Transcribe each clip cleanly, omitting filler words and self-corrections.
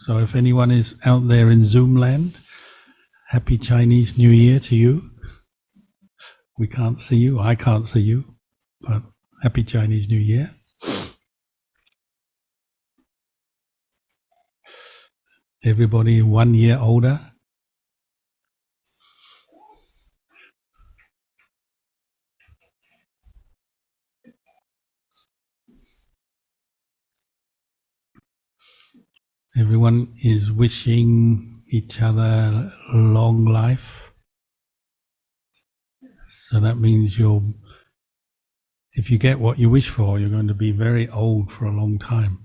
So if anyone is out there in Zoom land, Happy Chinese New Year to you. We can't see you, I can't see you, but Happy Chinese New Year. Everybody 1 year older. Everyone is wishing each other long life. So that means if you get what you wish for, you're going to be very old for a long time.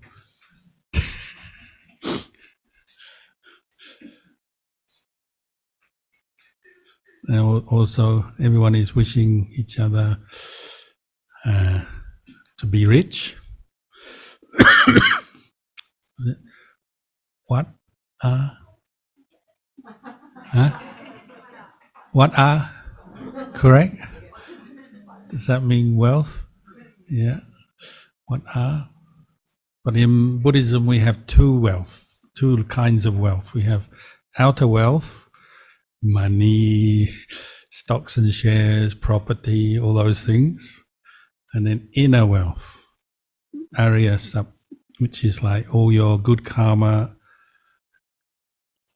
And also, everyone is wishing each other to be rich. What are? Huh? What are? Correct? Does that mean wealth? Yeah. What are? But in Buddhism, we have two kinds of wealth. We have outer wealth, money, stocks and shares, property, all those things. And then inner wealth, Arya, which is like all your good karma.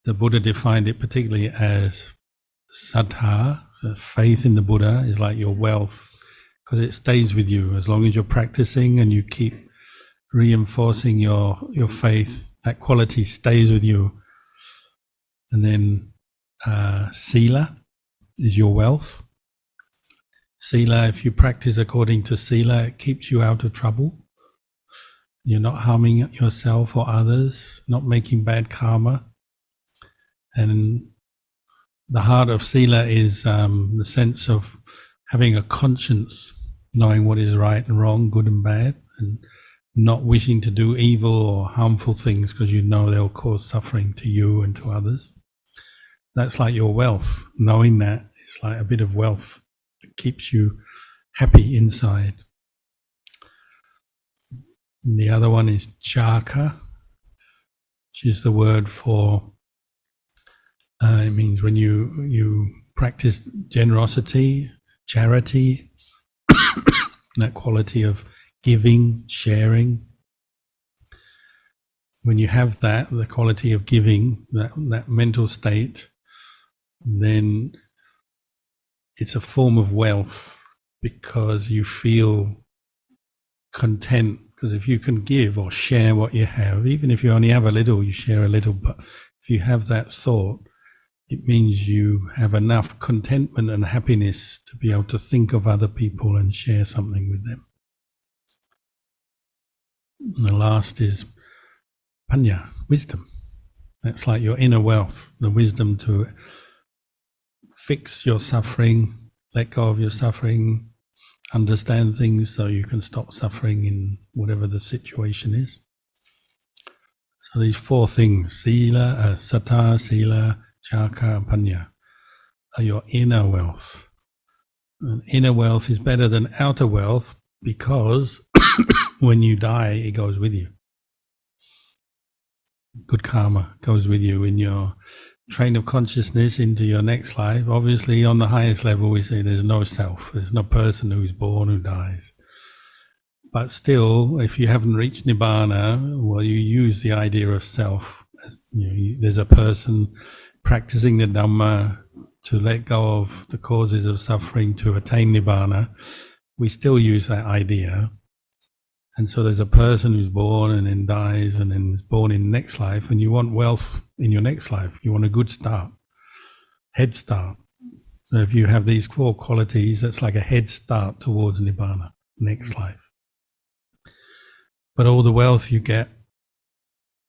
The Buddha defined it particularly as saddha, so faith in the Buddha is like your wealth, because it stays with you as long as you're practicing and you keep reinforcing your faith. That quality stays with you. And then sila is your wealth. Sila, if you practice according to sila, it keeps you out of trouble. You're not harming yourself or others, not making bad karma. And the heart of sila is the sense of having a conscience, knowing what is right and wrong, good and bad, and not wishing to do evil or harmful things because you know they'll cause suffering to you and to others. That's like your wealth. Knowing that, it's like a bit of wealth that keeps you happy inside. And the other one is chaka, which is the word for, it means when you practice generosity, charity, that quality of giving, sharing. When you have that, the quality of giving, that mental state, then it's a form of wealth because you feel content. Because if you can give or share what you have, even if you only have a little, you share a little, but if you have that thought, it means you have enough contentment and happiness to be able to think of other people and share something with them. And the last is panya, wisdom. That's like your inner wealth, the wisdom to fix your suffering, let go of your suffering, understand things so you can stop suffering in whatever the situation is. So these four things, sila, saddha, sila, chaka, and panya, are your inner wealth. And inner wealth is better than outer wealth because when you die, it goes with you. Good karma goes with you in your train of consciousness into your next life. Obviously, on the highest level, we say there's no self. There's no person who's born who dies. But still, if you haven't reached Nibbana, well, you use the idea of self. There's a person practicing the Dhamma to let go of the causes of suffering to attain Nibbana. We still use that idea. And so there's a person who's born and then dies and then is born in the next life, and you want wealth in your next life. You want a good start, head start. So if you have these four qualities, that's like a head start towards Nibbana, next life. But all the wealth you get,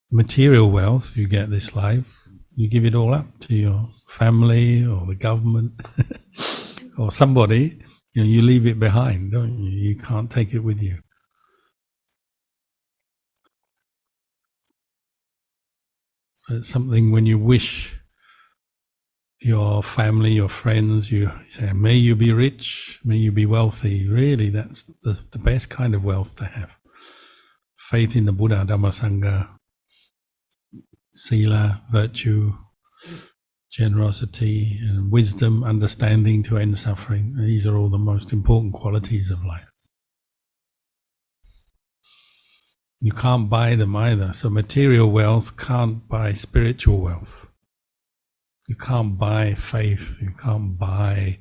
material wealth you get this life, you give it all up to your family or the government or somebody. You leave it behind, don't you? You can't take it with you. It's something when you wish your family, your friends, you say, may you be rich, may you be wealthy. Really, that's the best kind of wealth to have. Faith in the Buddha, Dhamma, Sangha, sila, virtue, generosity, and wisdom, understanding to end suffering. These are all the most important qualities of life. You can't buy them either. So material wealth can't buy spiritual wealth. You can't buy faith. You can't buy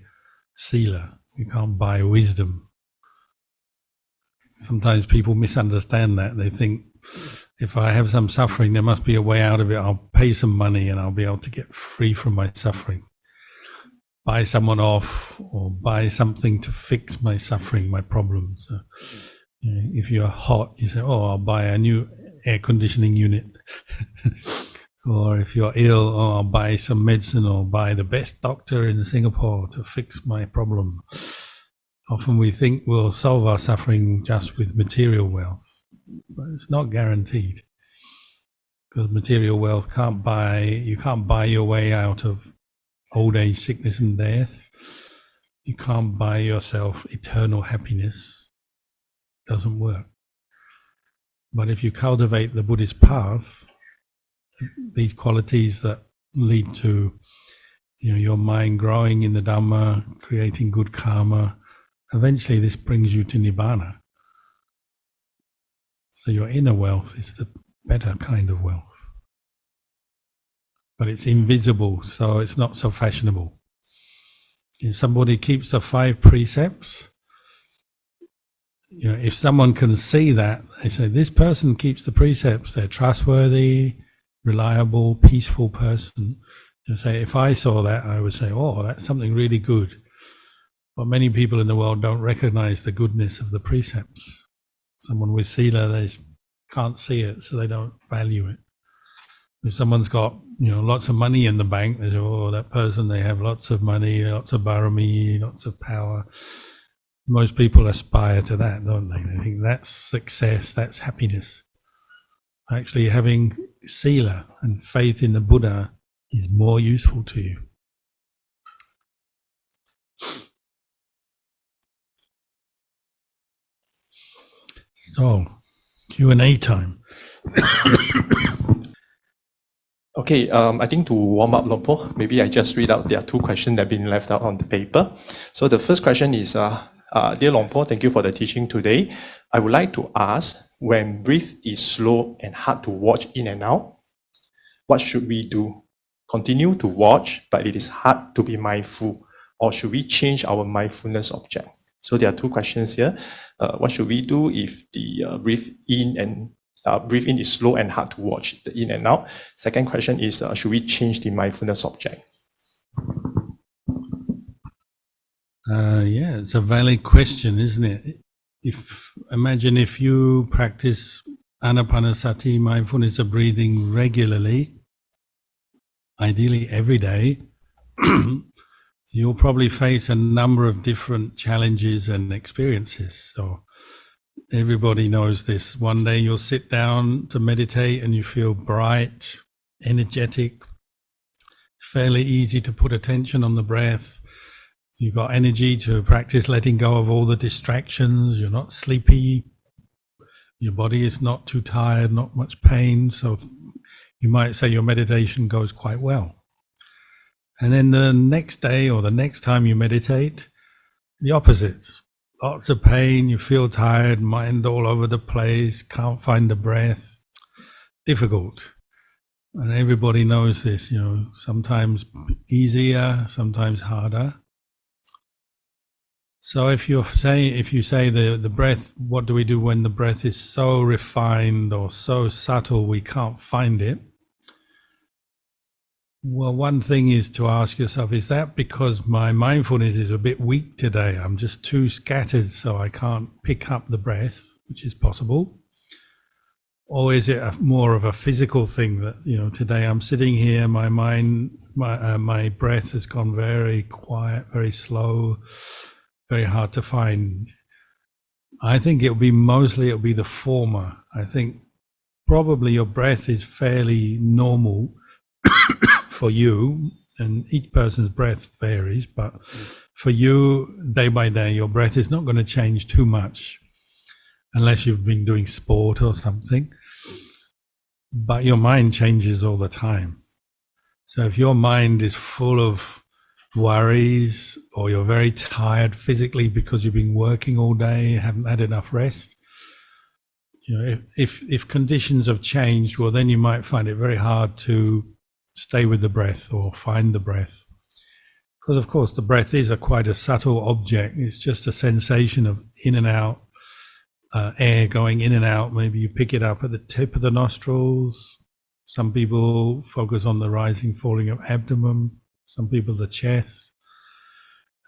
sila. You can't buy wisdom. Sometimes people misunderstand that. They think, if I have some suffering, there must be a way out of it. I'll pay some money and I'll be able to get free from my suffering. Buy someone off or buy something to fix my suffering, my problems. If you're hot, you say, oh, I'll buy a new air conditioning unit. Or if you're ill, oh, I'll buy some medicine or buy the best doctor in Singapore to fix my problem. Often we think we'll solve our suffering just with material wealth, but it's not guaranteed. Because material wealth you can't buy your way out of old age, sickness and death. You can't buy yourself eternal happiness. It doesn't work. But if you cultivate the Buddhist path, these qualities that lead to your mind growing in the Dhamma, creating good karma, eventually this brings you to Nibbana. So your inner wealth is the better kind of wealth. But it's invisible, so it's not so fashionable. If somebody keeps the 5 precepts, if someone can see that, they say, this person keeps the precepts, they're trustworthy, reliable, peaceful person. You say, if I saw that, I would say, oh, that's something really good. But many people in the world don't recognize the goodness of the precepts. Someone with sila, they can't see it, so they don't value it. If someone's got lots of money in the bank, they say, oh, that person, they have lots of money, lots of barami, lots of power. Most people aspire to that, don't they? They think that's success, that's happiness. Actually, having sila and faith in the Buddha is more useful to you. So, Q&A time. Okay, I think to warm up, Luang Por, maybe I just read out. There are 2 questions that have been left out on the paper. So the first question is, Dear Luang Por, thank you for the teaching today. I would like to ask, when breath is slow and hard to watch in and out, what should we do? Continue to watch, but it is hard to be mindful, or should we change our mindfulness object? So there are 2 questions here. What should we do if the breathe in is slow and hard to watch, the in and out? Second question is, should we change the mindfulness object? Yeah, it's a valid question, isn't it? Imagine if you practice anapanasati, mindfulness of breathing regularly, ideally every day, you'll probably face a number of different challenges and experiences. So everybody knows this. One day you'll sit down to meditate and you feel bright, energetic, fairly easy to put attention on the breath. You've got energy to practice letting go of all the distractions. You're not sleepy. Your body is not too tired, not much pain. So you might say your meditation goes quite well. And then the next day or the next time you meditate, the opposite. Lots of pain, you feel tired, mind all over the place, can't find the breath. Difficult. And everybody knows this, sometimes easier, sometimes harder. So if you say the breath, what do we do when the breath is so refined or so subtle we can't find it? Well, one thing is to ask yourself, is that because my mindfulness is a bit weak today? I'm just too scattered so I can't pick up the breath, which is possible. Or is it more of a physical thing that, today I'm sitting here, my mind, my breath has gone very quiet, very slow, very hard to find. I think it'll be the former. I think probably your breath is fairly normal for you, and each person's breath varies, but for you, day by day, your breath is not going to change too much unless you've been doing sport or something. but your mind changes all the time. So if your mind is full of worries, or you're very tired physically because you've been working all day, haven't had enough rest, if conditions have changed, well, then you might find it very hard to stay with the breath or find the breath. Because of course the breath is quite a subtle object. It's just a sensation of in and out, air going in and out. Maybe you pick it up at the tip of the nostrils. Some people focus on the rising, falling of abdomen. Some people the chest.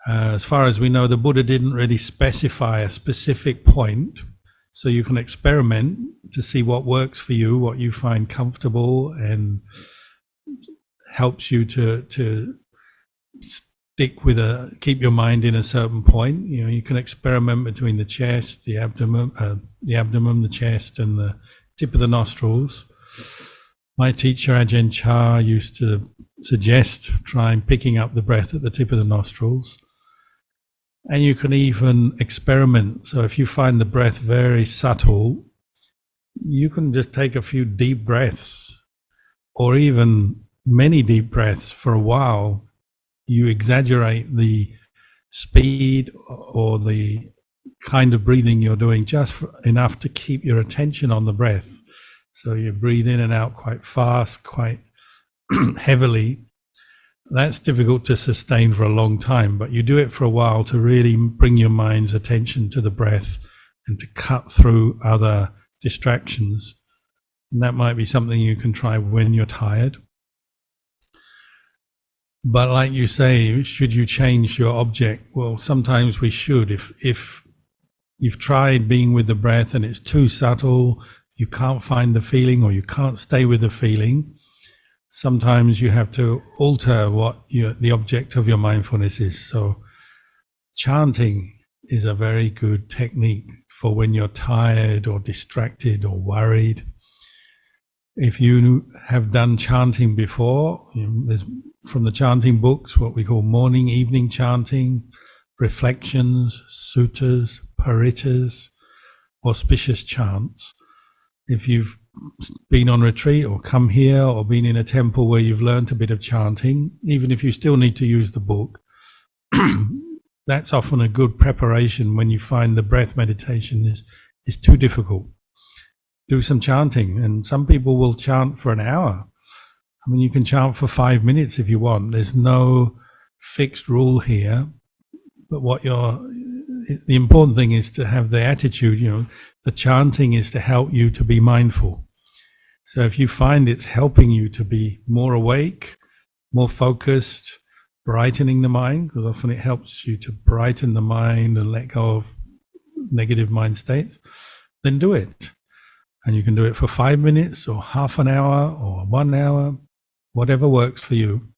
As far as we know, the Buddha didn't really specify a specific point, so you can experiment to see what works for you, what you find comfortable and helps you to stick with keep your mind in a certain point. You can experiment between the chest, the abdomen, the chest, and the tip of the nostrils. My teacher Ajahn Chah used to suggest trying picking up the breath at the tip of the nostrils. And you can even experiment. So if you find the breath very subtle, you can just take a few deep breaths, or even many deep breaths for a while. You exaggerate the speed or the kind of breathing you're doing just enough to keep your attention on the breath. So you breathe in and out quite fast, quite heavily. That's difficult to sustain for a long time, but you do it for a while to really bring your mind's attention to the breath and to cut through other distractions. And that might be something you can try when you're tired. But like you say, should you change your object? Well, sometimes we should. If you've tried being with the breath and it's too subtle, you can't find the feeling, or you can't stay with the feeling, sometimes you have to alter what the object of your mindfulness is. So chanting is a very good technique for when you're tired or distracted or worried. If you have done chanting before, there's from the chanting books what we call morning, evening chanting, reflections, suttas, parittas, auspicious chants. If you've been on retreat or come here or been in a temple where you've learned a bit of chanting, even if you still need to use the book, that's often a good preparation when you find the breath meditation is too difficult. Do some chanting, and some people will chant for an hour. I mean, you can chant for 5 minutes if you want. There's no fixed rule here, but the important thing is to have the attitude, the chanting is to help you to be mindful. So if you find it's helping you to be more awake, more focused, brightening the mind, because often it helps you to brighten the mind and let go of negative mind states, then do it. And you can do it for 5 minutes or half an hour or 1 hour, whatever works for you.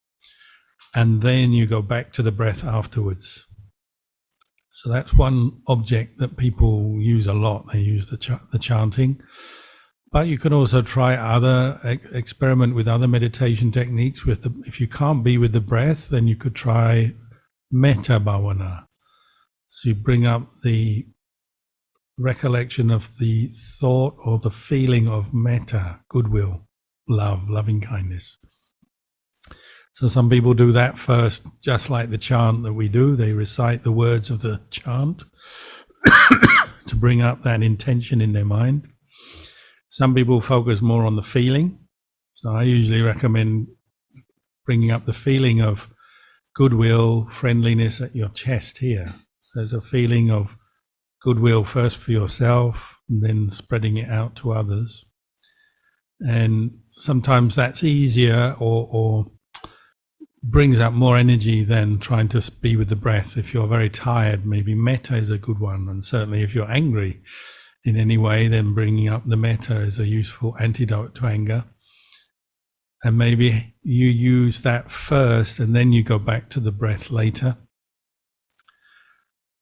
And then you go back to the breath afterwards. So that's one object that people use a lot. They use the chanting. But you can also try experiment with other meditation techniques. If you can't be with the breath, then you could try metta bhavana. So you bring up the recollection of the thought or the feeling of metta, goodwill, love, loving kindness. So some people do that first, just like the chant that we do. They recite the words of the chant to bring up that intention in their mind. Some people focus more on the feeling. So I usually recommend bringing up the feeling of goodwill, friendliness at your chest here. So there's a feeling of goodwill first for yourself, and then spreading it out to others. And sometimes that's easier or brings up more energy than trying to be with the breath. If you're very tired, maybe metta is a good one. And certainly if you're angry in any way, then bringing up the metta is a useful antidote to anger. And maybe you use that first and then you go back to the breath later.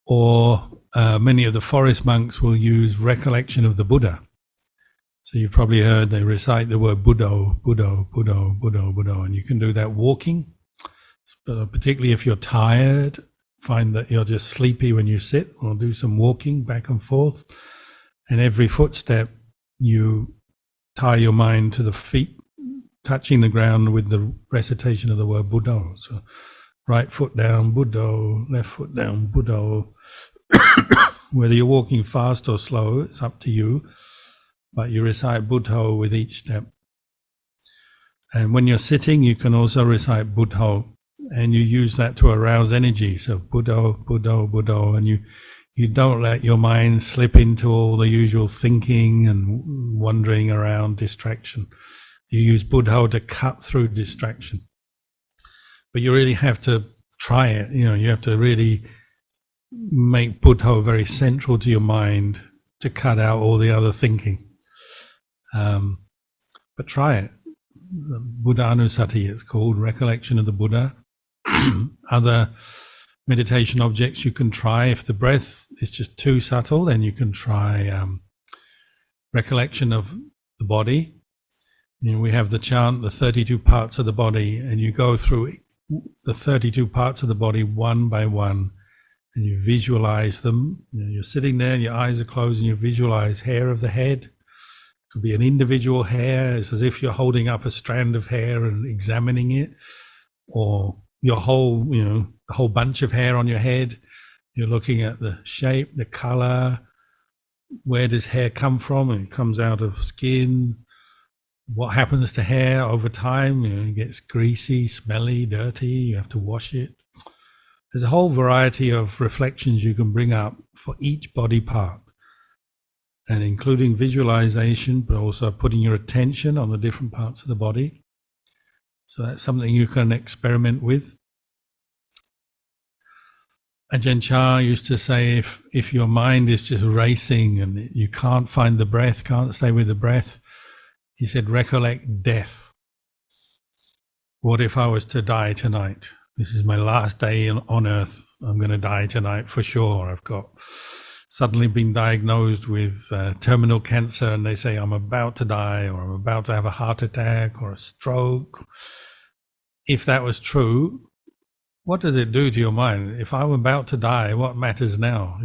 Or many of the forest monks will use recollection of the Buddha. So you've probably heard they recite the word Buddho, Buddho, Buddho, Buddho, Buddho, and you can do that walking. But particularly if you're tired, find that you're just sleepy when you sit, or do some walking back and forth. And every footstep you tie your mind to the feet touching the ground with the recitation of the word Buddha. So right foot down, Buddha, left foot down, Buddha. Whether you're walking fast or slow, it's up to you, but you recite Buddha with each step. And when you're sitting, you can also recite Buddha, and you use that to arouse energy. So Buddha, Buddha, Buddha, and you don't let your mind slip into all the usual thinking and wandering around distraction. You use Buddha to cut through distraction. But you really have to try it. You have to really make Buddha very central to your mind to cut out all the other thinking. But try it. Buddhanusati, it's called, recollection of the Buddha. Other meditation objects you can try. If the breath is just too subtle, then you can try recollection of the body. We have the chant, the 32 parts of the body, and you go through the 32 parts of the body one by one, and you visualize them. You're sitting there and your eyes are closed and you visualize hair of the head. It could be an individual hair. It's as if you're holding up a strand of hair and examining it, or your whole, the whole bunch of hair on your head. You're looking at the shape, the color. Where does hair come from? It comes out of skin. What happens to hair over time? It gets greasy, smelly, dirty. You have to wash it. There's a whole variety of reflections you can bring up for each body part, and including visualization, but also putting your attention on the different parts of the body. So that's something you can experiment with. Ajahn Chah used to say, if your mind is just racing and you can't find the breath, can't stay with the breath, he said, recollect death. What if I was to die tonight? This is my last day on earth. I'm going to die tonight for sure. I've got suddenly been diagnosed with terminal cancer, and they say I'm about to die, or I'm about to have a heart attack or a stroke. If that was true, what does it do to your mind? If I'm about to die, what matters now?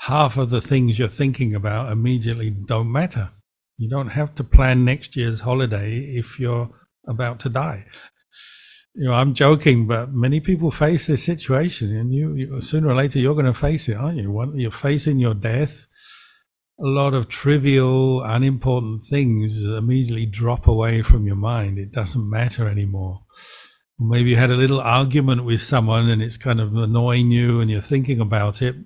Half of the things you're thinking about immediately don't matter. You don't have to plan next year's holiday if you're about to die. I'm joking, but many people face this situation, and you sooner or later you're going to face it, aren't you? You're facing your death. A lot of trivial, unimportant things immediately drop away from your mind. It doesn't matter anymore. Maybe you had a little argument with someone and it's kind of annoying you and you're thinking about it,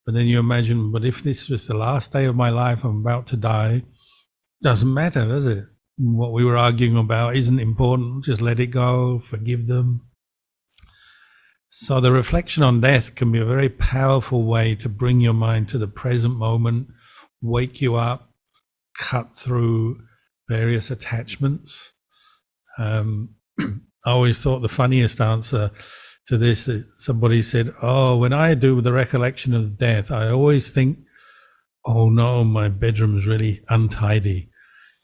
but then you imagine, but if this was the last day of my life, I'm about to die, doesn't matter, does it? What we were arguing about isn't important. Just let it go, forgive them. So the reflection on death can be a very powerful way to bring your mind to the present moment, wake you up, cut through various attachments. I always thought the funniest answer to this, somebody said, when I do the recollection of death, I always think, oh no, my bedroom's really untidy.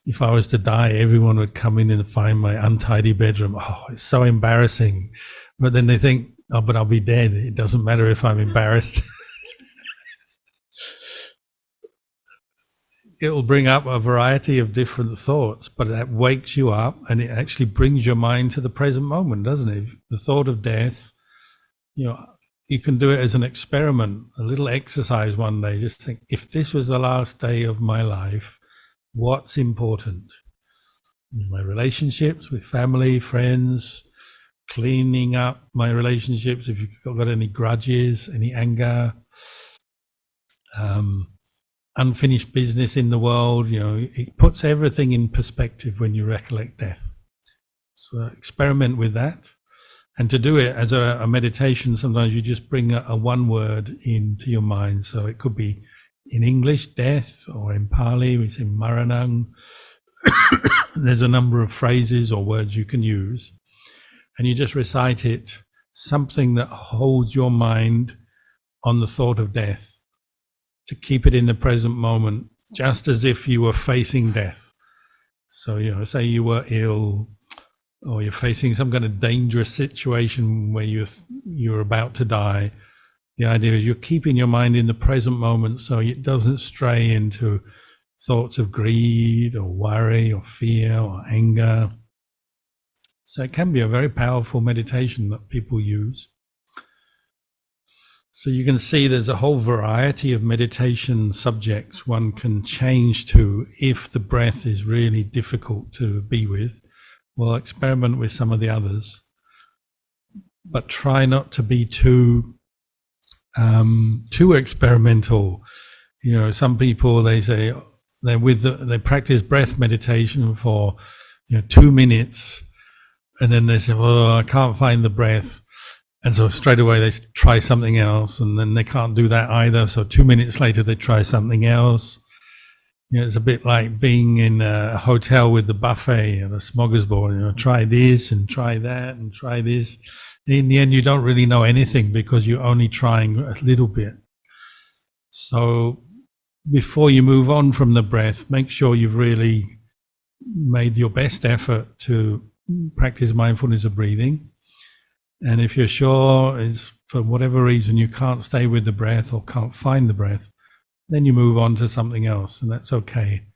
If I was to die, everyone would come in and find my untidy bedroom. Oh, it's so embarrassing. But then they think, but I'll be dead. It doesn't matter if I'm embarrassed. It will bring up a variety of different thoughts, but that wakes you up and it actually brings your mind to the present moment, doesn't it? The thought of death, you can do it as an experiment, a little exercise one day. Just think, if this was the last day of my life, what's important? My relationships with family, friends, cleaning up my relationships if you've got any grudges, any anger, unfinished business in the world. It puts everything in perspective when you recollect death. So experiment with that. And to do it as a meditation, sometimes you just bring a one word into your mind. So it could be in English, death, or in Pali, we say maranang. There's a number of phrases or words you can use. And you just recite it, something that holds your mind on the thought of death, to keep it in the present moment, just as if you were facing death. So, say you were ill, or you're facing some kind of dangerous situation where you're about to die. The idea is you're keeping your mind in the present moment so it doesn't stray into thoughts of greed or worry or fear or anger. So it can be a very powerful meditation that people use. So you can see there's a whole variety of meditation subjects one can change to if the breath is really difficult to be with. We'll experiment with some of the others, but try not to be too experimental. You know, some people, they say they practice breath meditation for 2 minutes, and then they say, "Oh, I can't find the breath." And so straight away they try something else, and then they can't do that either. So 2 minutes later they try something else. It's a bit like being in a hotel with the buffet and a smorgasbord. Try this and try that and try this. In the end, you don't really know anything because you're only trying a little bit. So before you move on from the breath, make sure you've really made your best effort to practice mindfulness of breathing. And if you're sure is for whatever reason you can't stay with the breath or can't find the breath, then you move on to something else, and that's okay.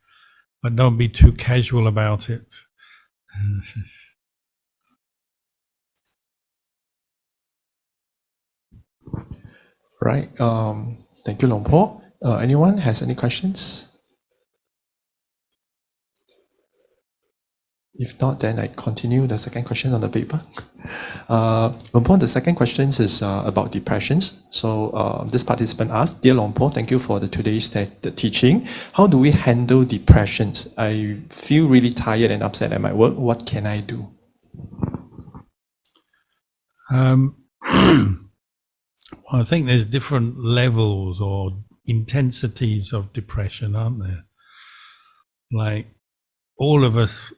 But don't be too casual about it. Right. Thank you, Long Po. Anyone has any questions? If not, then I continue the second question on the paper. Long Po, the second question is about depressions. So this participant asked, "Dear Long Po, thank you for today's teaching. How do we handle depressions? I feel really tired and upset at my work. What can I do?" I think there's different levels or intensities of depression, aren't there? Like all of us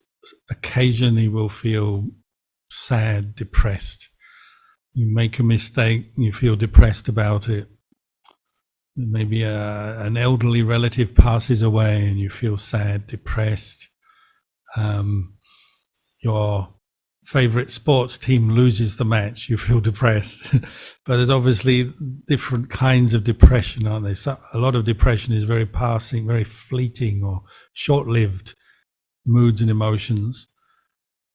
occasionally will feel sad, depressed. You make a mistake, you feel depressed about it. Maybe an elderly relative passes away and you feel sad, depressed. Your favorite sports team loses the match, you feel depressed. But there's obviously different kinds of depression, aren't there? So a lot of depression is very passing, very fleeting or short-lived moods and emotions.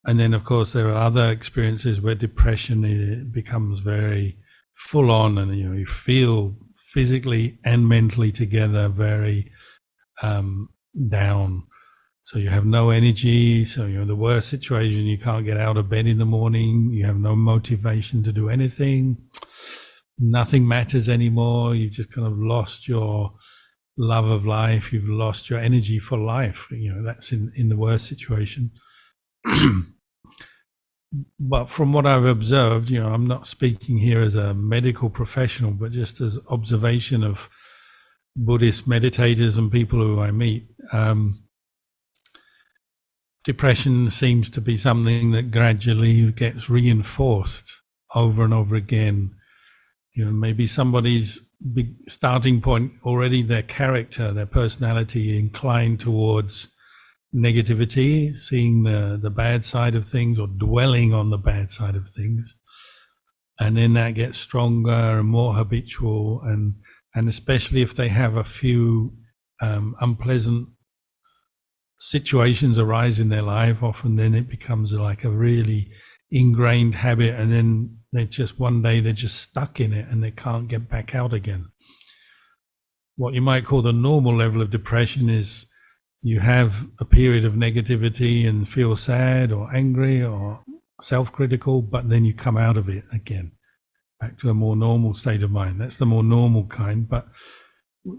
And then, of course, there are other experiences where depression becomes very full on, and you feel physically and mentally together very down. So you have no energy. So you're in the worst situation. You can't get out of bed in the morning. You have no motivation to do anything. Nothing matters anymore. You've just kind of lost your love of life. You've lost your energy for life. That's in the worst situation. But from what I've observed, I'm not speaking here as a medical professional, but just as observation of Buddhist meditators and people who I meet. Depression seems to be something that gradually gets reinforced over and over again. Maybe somebody's big starting point already, their character, their personality inclined towards negativity, seeing the bad side of things or dwelling on the bad side of things. And then that gets stronger and more habitual, and especially if they have a few unpleasant situations arise in their life, often then it becomes like a really ingrained habit, and then one day they're just stuck in it and they can't get back out again. What you might call the normal level of depression is you have a period of negativity and feel sad or angry or self-critical, but then you come out of it again, back to a more normal state of mind. That's the more normal kind. But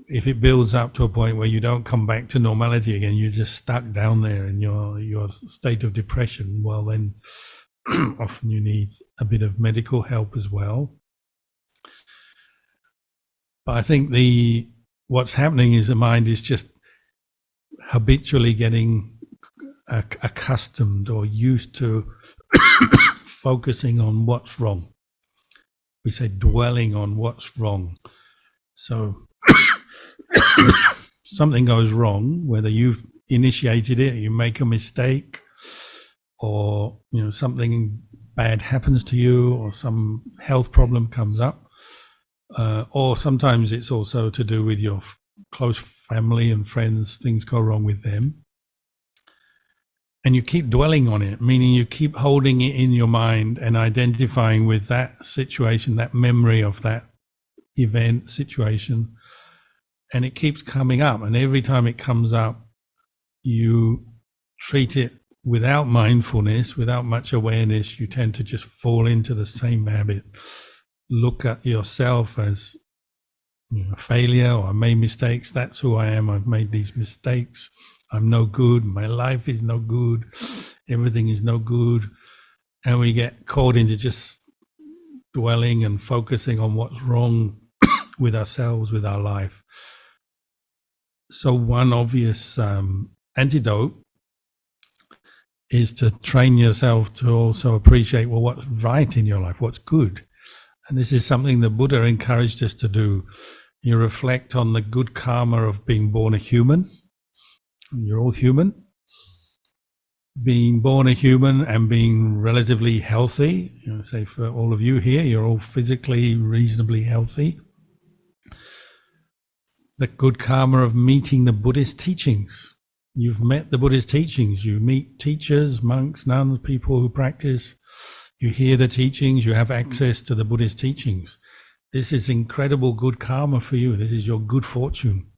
if it builds up to a point where you don't come back to normality again, you're just stuck down there in your state of depression, well then often you need a bit of medical help as well. But I think what's happening is the mind is just habitually getting accustomed or used to focusing on what's wrong. We say dwelling on what's wrong. So something goes wrong, whether you've initiated it, you make a mistake, or something bad happens to you, or some health problem comes up, or sometimes it's also to do with your close family and friends, things go wrong with them. And you keep dwelling on it, meaning you keep holding it in your mind and identifying with that situation, that memory of that event, situation, and it keeps coming up. And every time it comes up, you treat it without mindfulness, without much awareness. You tend to just fall into the same habit. Look at yourself as failure, or I made mistakes. That's who I am. I've made these mistakes. I'm no good. My life is no good. Everything is no good. And we get caught into just dwelling and focusing on what's wrong with ourselves, with our life. So one obvious antidote is to train yourself to also appreciate, well, what's right in your life, what's good. And this is something the Buddha encouraged us to do. You reflect on the good karma of being born a human. You're all human. Being born a human and being relatively healthy, say for all of you here, you're all physically reasonably healthy. The good karma of meeting the Buddhist teachings. You've met the Buddhist teachings. You meet teachers, monks, nuns, people who practice. You hear the teachings. You have access to the Buddhist teachings. This is incredible good karma for you. This is your good fortune.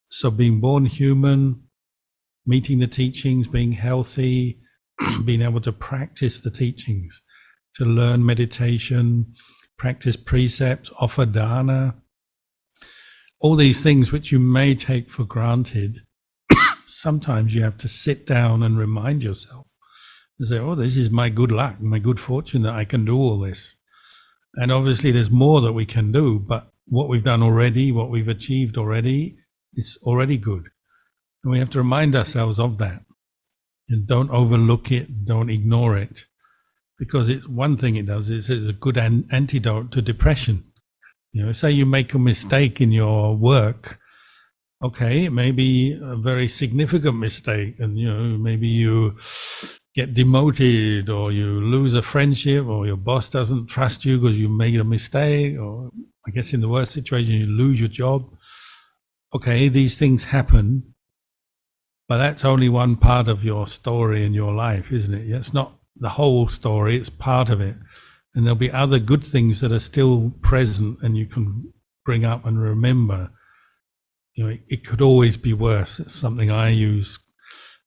So being born human, meeting the teachings, being healthy, being able to practice the teachings, to learn meditation, practice precepts, offer dana, all these things which you may take for granted, sometimes you have to sit down and remind yourself and say, oh, this is my good luck, my good fortune that I can do all this. And obviously there's more that we can do, but what we've done already, what we've achieved already, is already good. And we have to remind ourselves of that. And don't overlook it, don't ignore it. Because it's one thing it does, it's a good antidote to depression. Say you make a mistake in your work, okay, it may be a very significant mistake, and maybe you get demoted, or you lose a friendship, or your boss doesn't trust you because you made a mistake, or I guess in the worst situation you lose your job. Okay, these things happen, but that's only one part of your story in your life, isn't it? It's not the whole story, it's part of it. And there'll be other good things that are still present and you can bring up and remember. It could always be worse. It's something I use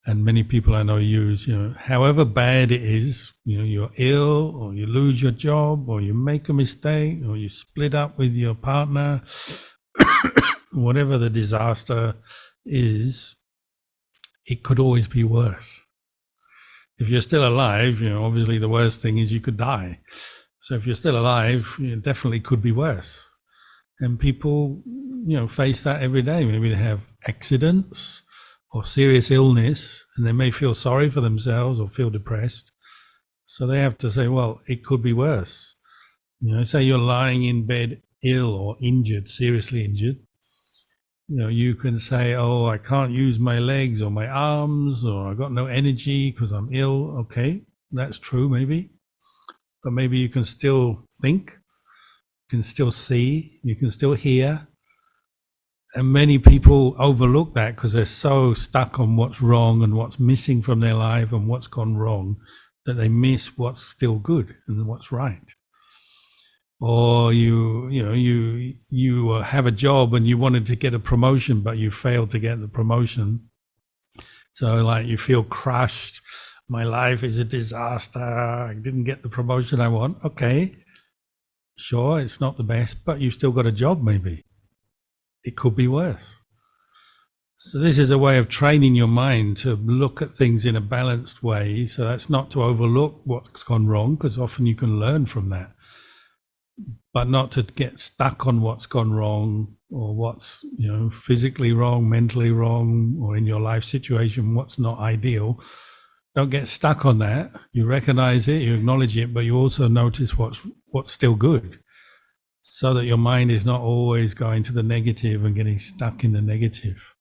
and many people I know use. However bad it is, you're ill, or you lose your job, or you make a mistake, or you split up with your partner, whatever the disaster is, it could always be worse. If you're still alive, obviously the worst thing is you could die. So if you're still alive, it definitely could be worse. And people, face that every day. Maybe they have accidents or serious illness, and they may feel sorry for themselves or feel depressed. So they have to say, well, it could be worse. Say you're lying in bed ill or injured, seriously injured. You can say, oh, I can't use my legs or my arms, or I've got no energy because I'm ill. Okay, that's true maybe. But maybe you can still think, you can still see, you can still hear. And many people overlook that because they're so stuck on what's wrong and what's missing from their life and what's gone wrong, that they miss what's still good and what's right. Or you have a job and you wanted to get a promotion, but you failed to get the promotion. So like you feel crushed. My life is a disaster. I didn't get the promotion I want. Okay, sure, it's not the best, but you've still got a job maybe. It could be worse. So this is a way of training your mind to look at things in a balanced way. So that's not to overlook what's gone wrong, because often you can learn from that. But not to get stuck on what's gone wrong, or what's physically wrong, mentally wrong, or in your life situation what's not ideal. Don't get stuck on that. You recognize it, you acknowledge it, but you also notice what's still good, so that your mind is not always going to the negative and getting stuck in the negative.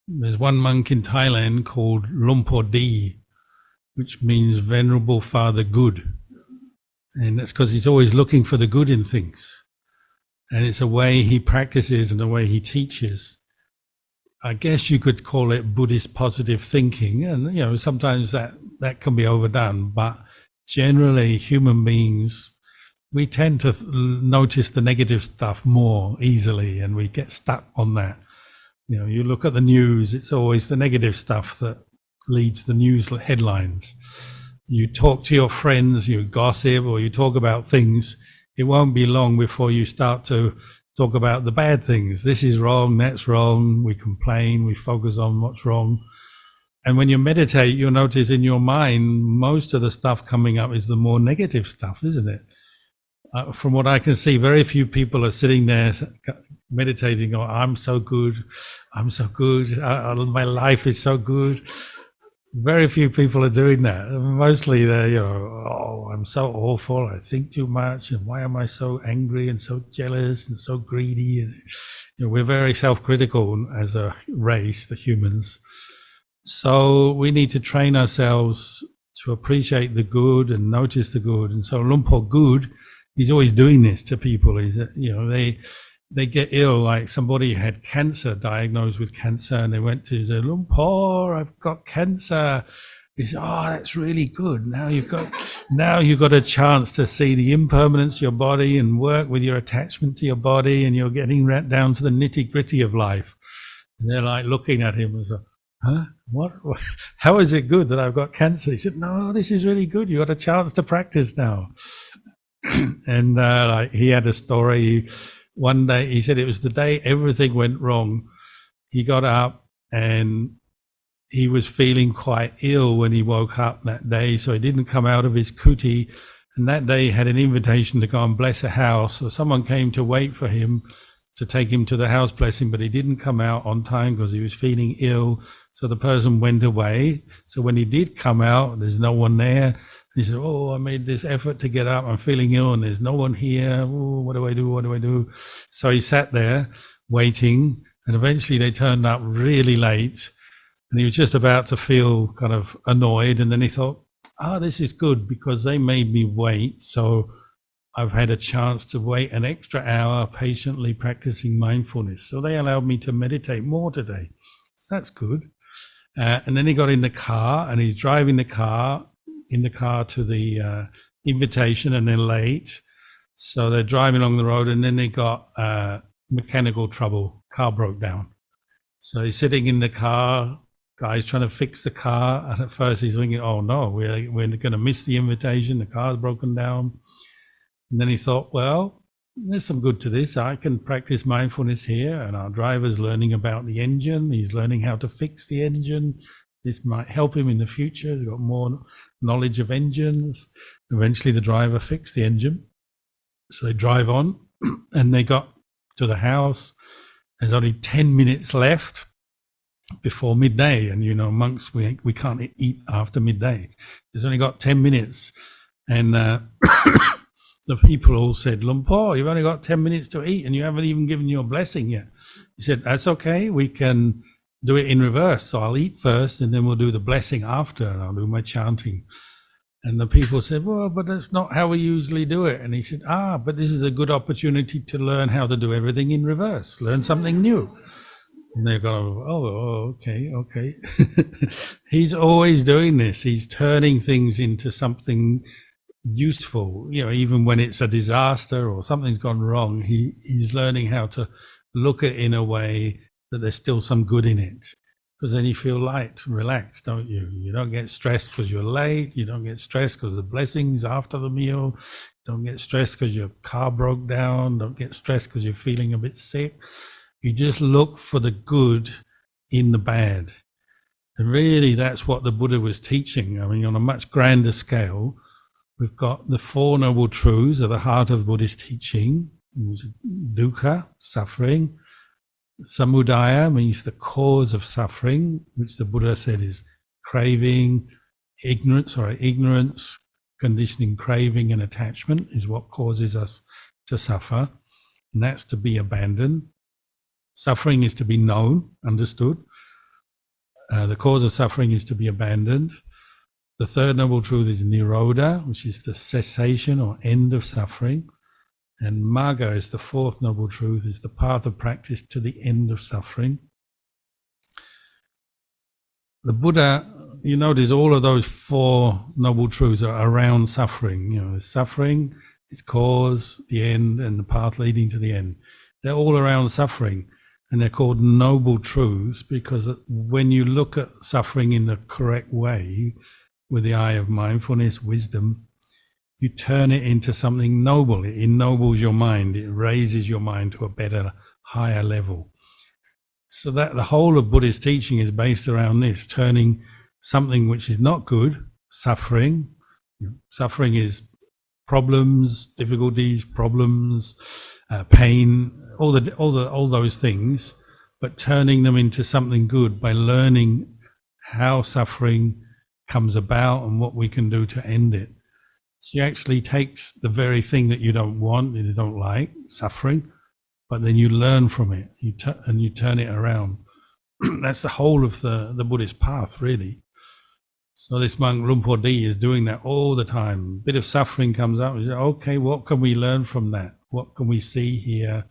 There's one monk in Thailand called Lumpur Di, which means Venerable Father Good. And that's because he's always looking for the good in things. and it's a way he practices and the way he teaches. I guess you could call it Buddhist positive thinking, and sometimes that can be overdone, but generally human beings, we tend to notice the negative stuff more easily, and we get stuck on that. You look at the news, it's always the negative stuff that leads the news headlines. You talk to your friends, you gossip, or you talk about things, it won't be long before you start to talk about the bad things. This is wrong, that's wrong. We complain, we focus on what's wrong. And when you meditate, you'll notice in your mind, most of the stuff coming up is the more negative stuff, isn't it? From what I can see, very few people are sitting there meditating, oh, I'm so good, my life is so good. Very few people are doing that. Mostly they're, oh, I'm so awful, I think too much, and why am I so angry and so jealous and so greedy? And we're very self-critical as a race, the humans. So we need to train ourselves to appreciate the good and notice the good. And so Luang Por Good, he's always doing this to people. Is that, they get ill, like somebody had cancer, diagnosed with cancer, and they went to the Luang Por, I've got cancer. He said, oh, that's really good. Now you've got a chance to see the impermanence of your body and work with your attachment to your body, and you're getting right down to the nitty gritty of life. And they're like looking at him and say, huh? What? How is it good that I've got cancer? He said, no, this is really good. You got a chance to practice now. And like he had a story. One day, he said it was the day everything went wrong. He got up and he was feeling quite ill when he woke up that day, so he didn't come out of his kuti. And that day he had an invitation to go and bless a house. So someone came to wait for him to take him to the house blessing, but he didn't come out on time because he was feeling ill. So the person went away. So when he did come out, there's no one there. He said, oh, I made this effort to get up. I'm feeling ill and there's no one here. Oh, what do I do? What do I do? So he sat there waiting, and eventually they turned up really late, and he was just about to feel kind of annoyed. And then he thought, this is good because they made me wait. So I've had a chance to wait an extra hour patiently practicing mindfulness. So they allowed me to meditate more today. So that's good. And then he got in the car and he's driving in the car to the invitation, and they're late. So they're driving along the road, and then they got mechanical trouble. Car broke down. So he's sitting in the car, guy's trying to fix the car, and at first he's thinking, oh no, we're going to miss the invitation, the car's broken down. And then he thought, well, there's some good to this. I can practice mindfulness here, and our driver's learning about the engine. He's learning how to fix the engine. This might help him in the future. He's got more knowledge of engines. Eventually the driver fixed the engine. So they drive on and they got to the house. There's only 10 minutes left before midday. And monks, we can't eat after midday. There's only got 10 minutes. And the people all said, Luang Por, you've only got 10 minutes to eat and you haven't even given your blessing yet. He said, that's okay. We can do it in reverse. So I'll eat first and then we'll do the blessing after, and I'll do my chanting. And the people said, well, but that's not how we usually do it. And he said, but this is a good opportunity to learn how to do everything in reverse, learn something new. And they go, okay. He's always doing this. He's turning things into something useful, even when it's a disaster or something's gone wrong. He's learning how to look at it in a way that there's still some good in it, because then you feel light, relaxed, don't you? You don't get stressed because you're late. You don't get stressed because the blessings after the meal. Don't get stressed because your car broke down. Don't get stressed because you're feeling a bit sick. You just look for the good in the bad. And really that's what the Buddha was teaching. I mean, on a much grander scale, we've got the Four Noble Truths at the heart of Buddhist teaching. Dukkha, suffering. Samudaya means the cause of suffering, which the Buddha said is craving, ignorance, conditioning, craving and attachment is what causes us to suffer. And that's to be abandoned. Suffering is to be known, understood. The cause of suffering is to be abandoned. The third noble truth is Nirodha, which is the cessation or end of suffering. And Magga is the fourth noble truth, is the path of practice to the end of suffering. The Buddha, you notice all of those four noble truths are around suffering. You know, there's suffering, its cause, the end, and the path leading to the end. They're all around suffering, and they're called noble truths because when you look at suffering in the correct way, with the eye of mindfulness, wisdom, you turn it into something noble. It ennobles your mind. It raises your mind to a better, higher level. So that the whole of Buddhist teaching is based around this, turning something which is not good, suffering. Suffering is problems, difficulties, pain, all those things, but turning them into something good by learning how suffering comes about and what we can do to end it. She actually takes the very thing that you don't want, that you don't like, suffering, but then you learn from it, and you turn it around. That's the whole of the Buddhist path, really. So this monk Lumpur Di is doing that all the time. A bit of suffering comes up, and say, okay, what can we learn from that? What can we see here?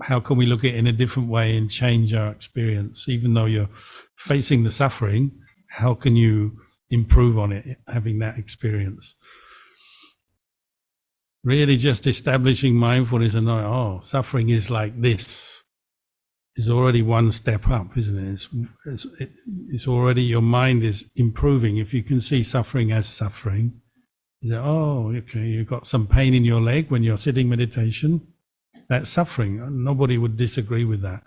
How can we look at it in a different way and change our experience? Even though you're facing the suffering, how can you improve on it, having that experience? Really just establishing mindfulness and knowing, oh, suffering is like this, is already one step up, isn't it? It's already, your mind is improving. If you can see suffering as suffering, you say, oh, okay, you've got some pain in your leg when you're sitting meditation, that's suffering. Nobody would disagree with that.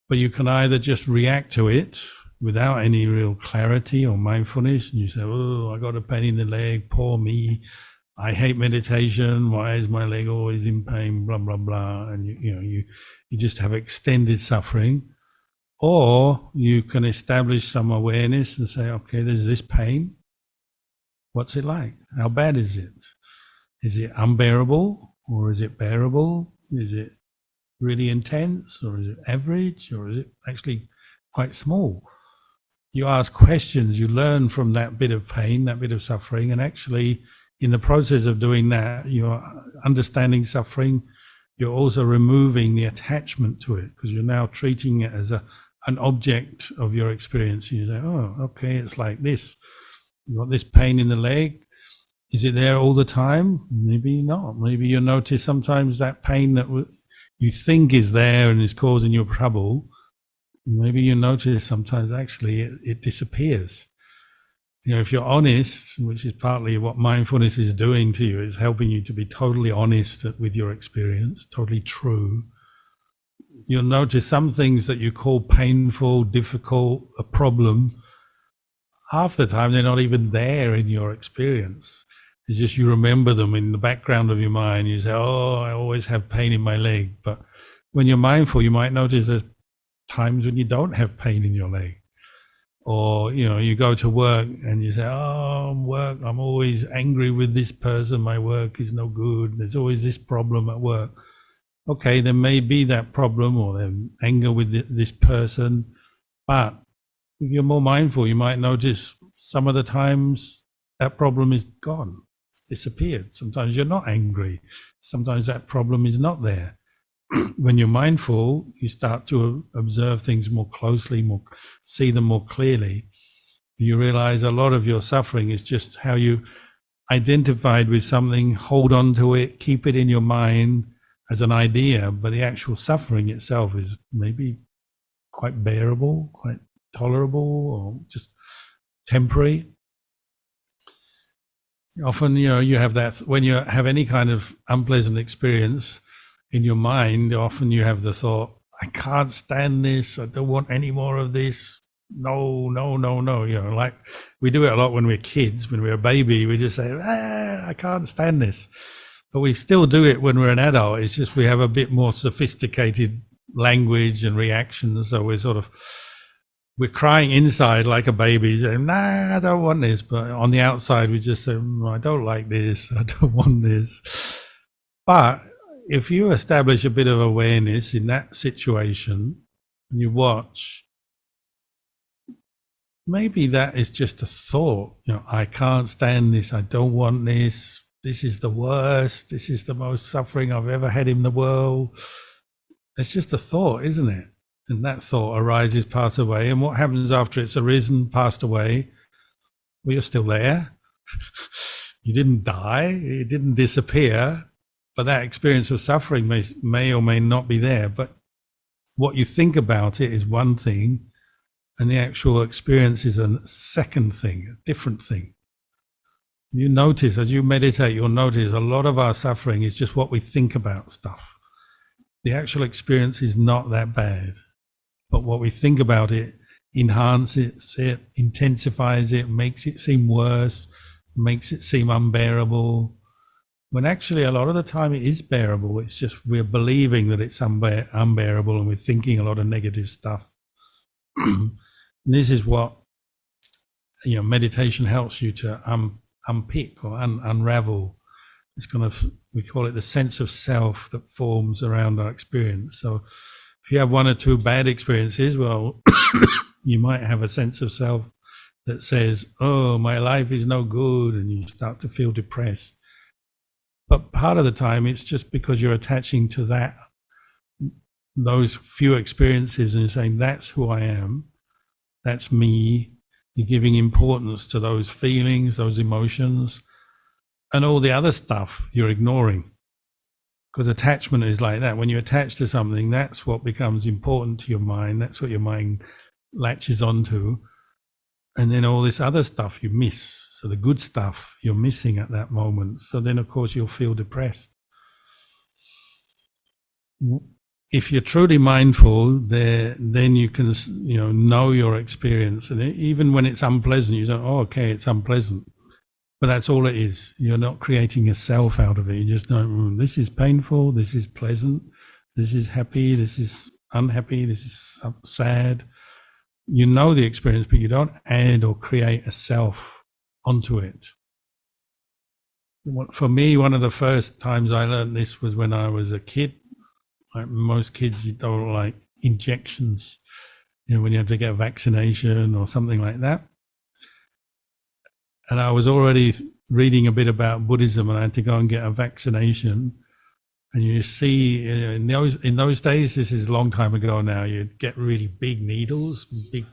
But you can either just react to it without any real clarity or mindfulness, and you say, oh, I got a pain in the leg, poor me, I hate meditation, why is my leg always in pain, blah, blah, blah. And you just have extended suffering. Or you can establish some awareness and say, okay, there's this pain. What's it like? How bad is it? Is it unbearable or is it bearable? Is it really intense or is it average or is it actually quite small? You ask questions, you learn from that bit of pain, that bit of suffering, and actually in the process of doing that, you're understanding suffering, you're also removing the attachment to it because you're now treating it as an object of your experience. You say, oh, okay, it's like this. You got this pain in the leg. Is it there all the time? Maybe not. Maybe you notice sometimes that pain that you think is there and is causing you trouble, maybe you notice sometimes actually it disappears. You know, if you're honest, which is partly what mindfulness is doing to you, is helping you to be totally honest with your experience, totally true. You'll notice some things that you call painful, difficult, a problem, half the time they're not even there in your experience. It's just you remember them in the background of your mind. You say, oh, I always have pain in my leg. But when you're mindful, you might notice there's times when you don't have pain in your leg. Or, you go to work and you say, oh, I'm always angry with this person. My work is no good. There's always this problem at work. Okay, there may be that problem or anger with this person. But if you're more mindful, you might notice some of the times that problem is gone. It's disappeared. Sometimes you're not angry. Sometimes that problem is not there. When you're mindful, you start to observe things more closely, see them more clearly. You realize a lot of your suffering is just how you identified with something, hold on to it, keep it in your mind as an idea, but the actual suffering itself is maybe quite bearable, quite tolerable, or just temporary. Often, you have that when you have any kind of unpleasant experience in your mind, often you have the thought, I can't stand this, I don't want any more of this, no, like we do it a lot when we're kids. When we're a baby, we just say, I can't stand this. But we still do it when we're an adult. It's just we have a bit more sophisticated language and reactions, so we're crying inside like a baby, saying, I don't want this. But on the outside, we just say, I don't like this, I don't want this. But if you establish a bit of awareness in that situation and you watch, maybe that is just a thought. I can't stand this, I don't want this, this is the worst, this is the most suffering I've ever had in the world. It's just a thought, isn't it? And that thought arises, passes away. And what happens after it's arisen, passed away? Well, you're still there. You didn't die, it didn't disappear, but that experience of suffering may or may not be there. But what you think about it is one thing, and the actual experience is a second thing, a different thing. You notice, as you meditate, you'll notice a lot of our suffering is just what we think about stuff. The actual experience is not that bad, but what we think about it enhances it, intensifies it, makes it seem worse, makes it seem unbearable, when actually a lot of the time it is bearable. It's just we're believing that it's unbearable, and we're thinking a lot of negative stuff. This is what, meditation helps you to unpick or unravel. It's kind of, we call it the sense of self that forms around our experience. So if you have one or two bad experiences, well, you might have a sense of self that says, oh, my life is no good, and you start to feel depressed. But part of the time it's just because you're attaching to those few experiences, and saying, that's who I am, that's me. You're giving importance to those feelings, those emotions, and all the other stuff you're ignoring. Because attachment is like that. When you attach to something, that's what becomes important to your mind. That's what your mind latches onto. And then all this other stuff you miss. So the good stuff you're missing at that moment. So then, of course, you'll feel depressed. If you're truly mindful, then you can, know your experience. And even when it's unpleasant, you say, oh, okay, it's unpleasant. But that's all it is. You're not creating a self out of it. You just know, this is painful, this is pleasant, this is happy, this is unhappy, this is sad. You know the experience, but you don't add or create a self onto it. For me, one of the first times I learned this was when I was a kid. Like most kids, you don't like injections, when you have to get a vaccination or something like that. And I was already reading a bit about Buddhism, and I had to go and get a vaccination. And you see, in those days, this is a long time ago now, you'd get really big needles, big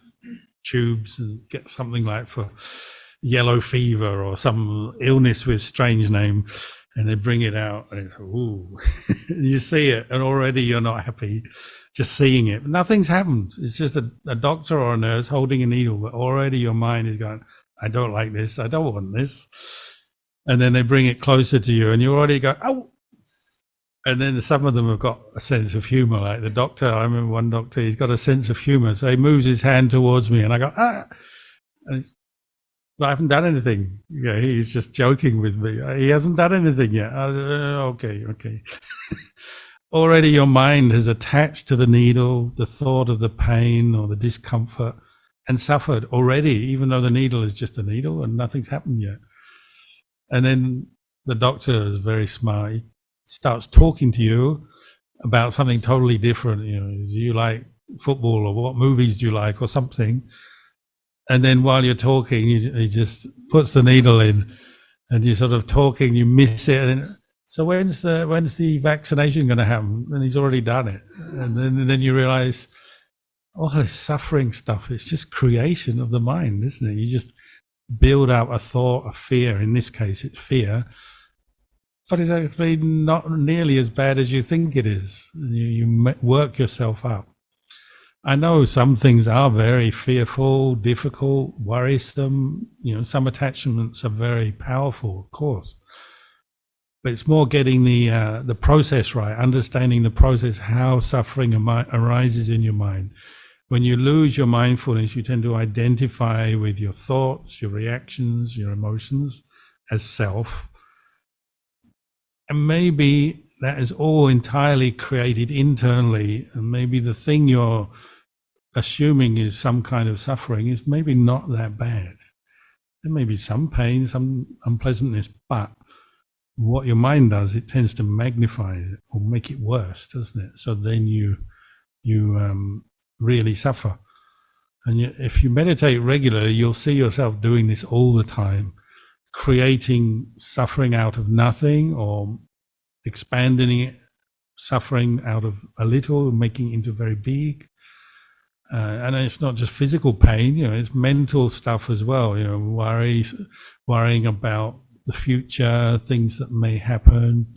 tubes, and get something like for yellow fever or some illness with strange name, and they bring it out, and it's, ooh. You see it, and already you're not happy just seeing it. Nothing's happened. It's just a doctor or a nurse holding a needle, but already your mind is going, I don't like this, I don't want this. And then they bring it closer to you, and you already go, oh. And then some of them have got a sense of humor, like the doctor. I remember one doctor, he's got a sense of humor. So he moves his hand towards me, and I go, ah. And I haven't done anything. He's just joking with me. He hasn't done anything yet. Okay. Already your mind has attached to the needle, the thought of the pain or the discomfort, and suffered already, even though the needle is just a needle and nothing's happened yet. And then the doctor is very smart. He starts talking to you about something totally different. Do you like football, or what movies do you like, or something? And then while you're talking, he just puts the needle in, and you're sort of talking, you miss it. And then, so when's the vaccination going to happen? And he's already done it. And then you realize, all this suffering stuff, it's just creation of the mind, isn't it? You just build up a thought, a fear. In this case, it's fear. But it's actually not nearly as bad as you think it is. You work yourself up. I know some things are very fearful, difficult, worrisome. Some attachments are very powerful, of course. But it's more getting the process right, understanding the process, how suffering arises in your mind. When you lose your mindfulness, you tend to identify with your thoughts, your reactions, your emotions as self. And maybe that is all entirely created internally, and maybe the thing you're assuming is some kind of suffering is maybe not that bad. There may be some pain, some unpleasantness, but what your mind does, it tends to magnify it or make it worse, doesn't it? So then you really suffer. And if you meditate regularly, you'll see yourself doing this all the time. creating suffering out of nothing or expanding it, suffering out of a little, making it into very big. And it's not just physical pain, it's mental stuff as well, worrying about the future, things that may happen,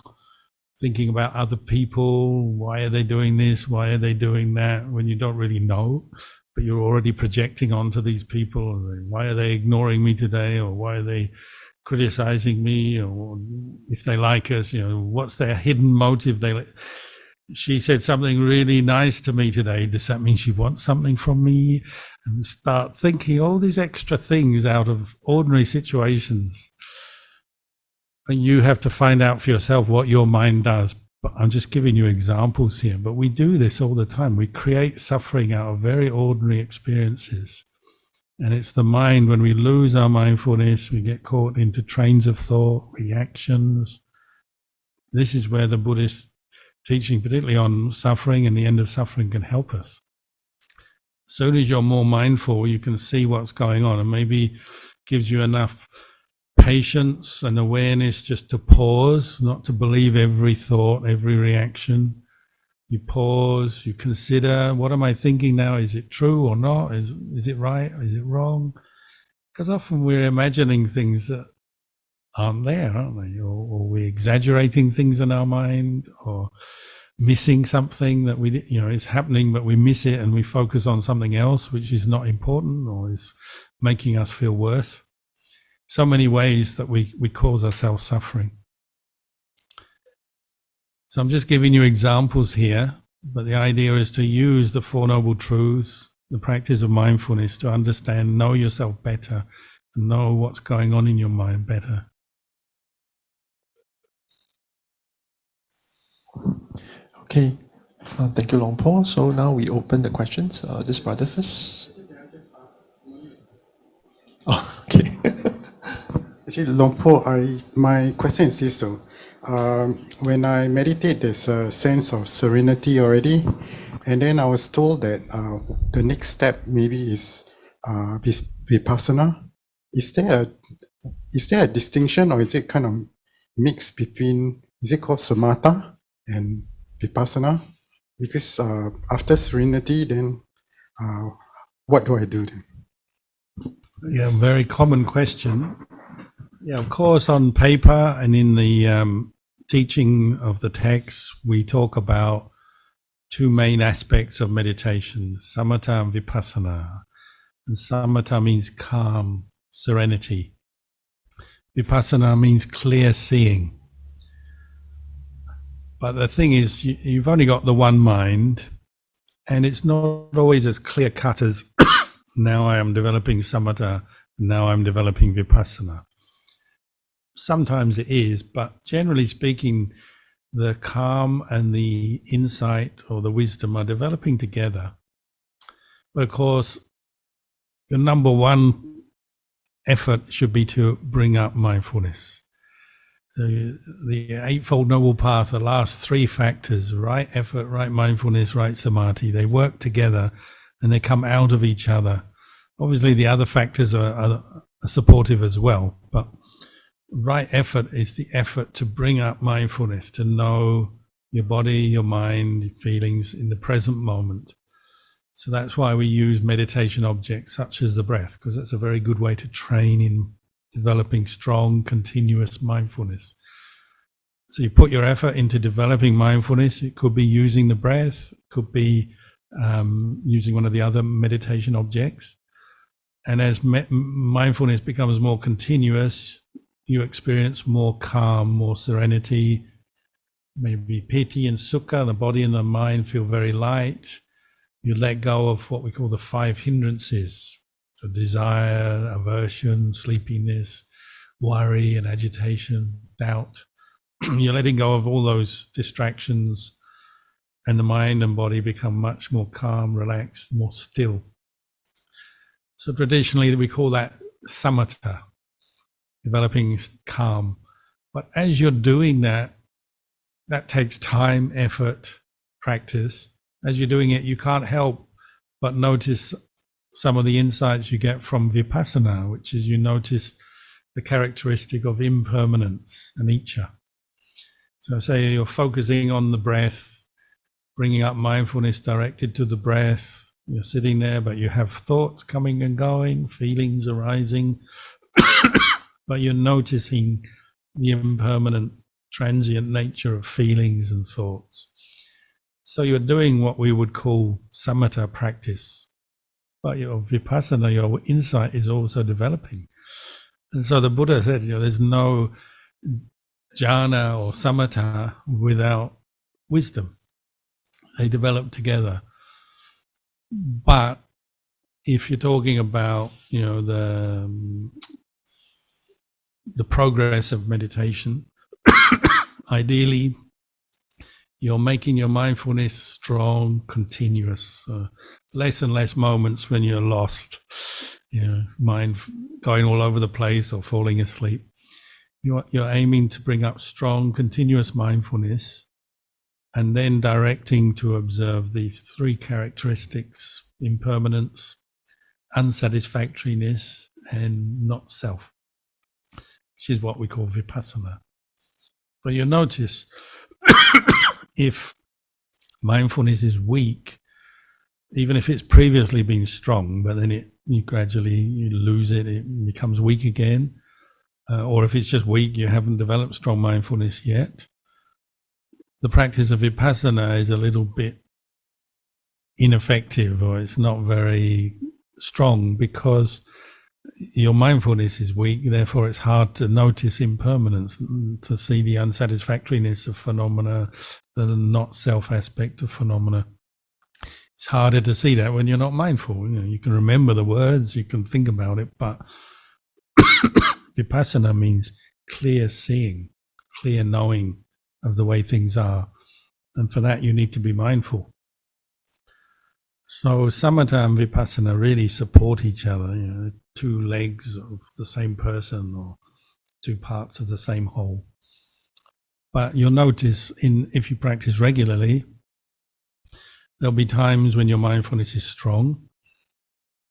thinking about other people, why are they doing this, why are they doing that, when you don't really know, but you're already projecting onto these people, why are they ignoring me today, or why are they criticizing me, or if they like us, what's their hidden motive. She said something really nice to me today. Does that mean she wants something from me? And start thinking all these extra things out of ordinary situations. And you have to find out for yourself what your mind does. But I'm just giving you examples here. But we do this all the time. We create suffering out of very ordinary experiences. And it's the mind, when we lose our mindfulness, we get caught into trains of thought, reactions. This is where the Buddhist teaching, particularly on suffering and the end of suffering, can help us. As soon as you're more mindful, you can see what's going on, and maybe gives you enough patience and awareness just to pause, not to believe every thought, every reaction. You pause, you consider, what am I thinking now? Is it true or not? Is it right? Is it wrong? Because often we're imagining things that aren't there, aren't they? Or we're exaggerating things in our mind, or missing something that is happening, but we miss it and we focus on something else which is not important or is making us feel worse. So many ways that we cause ourselves suffering. So I'm just giving you examples here, but the idea is to use the Four Noble Truths, the practice of mindfulness, to understand, know yourself better, and know what's going on in your mind better. Okay, thank you, Long Po. So now we open the questions. This brother first. Oh, okay. Actually, Long Po, my question is this though. When I meditate, there's a sense of serenity already, and then I was told that the next step maybe is vipassana. Is there a distinction, or is it kind of mixed between? Is it called samatha and vipassana? Because after serenity, then what do I do then? Yeah, very common question. Yeah, of course, on paper and in the teaching of the text, we talk about two main aspects of meditation, samatha and vipassana. And samatha means calm, serenity. Vipassana means clear seeing. But the thing is, you've only got the one mind, and it's not always as clear cut as now I am developing samatha, now I'm developing vipassana. Sometimes it is, but generally speaking, the calm and the insight or the wisdom are developing together. But of course, your number one effort should be to bring up mindfulness. The Eightfold Noble Path, the last three factors, right effort, right mindfulness, right samadhi, they work together and they come out of each other. Obviously, the other factors are supportive as well, but right effort is the effort to bring up mindfulness, to know your body, your mind, your feelings in the present moment. So that's why we use meditation objects such as the breath, because that's a very good way to train in developing strong, continuous mindfulness. So you put your effort into developing mindfulness. It could be using the breath, it could be using one of the other meditation objects. And as mindfulness becomes more continuous, you experience more calm, more serenity, maybe piti and sukha, the body and the mind feel very light. You let go of what we call the five hindrances. So desire, aversion, sleepiness, worry and agitation, doubt. You're letting go of all those distractions, and the mind and body become much more calm, relaxed, more still. So traditionally we call that samatha, developing calm. But as you're doing that, that takes time, effort, practice. As you're doing it, you can't help but notice some of the insights you get from vipassana, which is you notice the characteristic of impermanence, anicca. So say you're focusing on the breath, bringing up mindfulness directed to the breath. You're sitting there, but you have thoughts coming and going, feelings arising, but you're noticing the impermanent, transient nature of feelings and thoughts. So you're doing what we would call samatha practice, but your vipassana, your insight, is also developing. And so the Buddha said, there's no jhana or samatha without wisdom. They develop together. But if you're talking about, the progress of meditation, ideally, you're making your mindfulness strong, continuous. Less and less moments when you're lost, mind going all over the place or falling asleep. You're aiming to bring up strong, continuous mindfulness, and then directing to observe these three characteristics: impermanence, unsatisfactoriness, and not self, which is what we call vipassana. But you notice if mindfulness is weak, even if it's previously been strong, but then you gradually lose it, it becomes weak again. Or if it's just weak, you haven't developed strong mindfulness yet. The practice of vipassana is a little bit ineffective, or it's not very strong because your mindfulness is weak. Therefore, it's hard to notice impermanence, to see the unsatisfactoriness of phenomena, the not self aspect of phenomena. It's harder to see that when you're not mindful. You can remember the words, you can think about it, but vipassana means clear seeing, clear knowing of the way things are. And for that, you need to be mindful. So samatha and vipassana really support each other, two legs of the same person or two parts of the same whole. But you'll notice if you practice regularly, there'll be times when your mindfulness is strong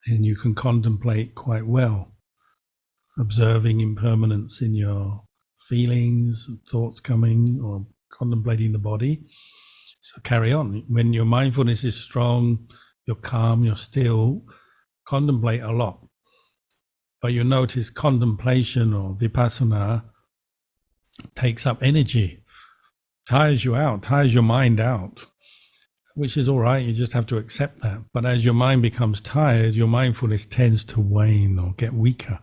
and you can contemplate quite well, observing impermanence in your feelings, thoughts coming, or contemplating the body. So carry on. When your mindfulness is strong, you're calm, you're still, contemplate a lot. But you notice contemplation or vipassana takes up energy, tires you out, tires your mind out, which is all right. You just have to accept that. But as your mind becomes tired, your mindfulness tends to wane or get weaker.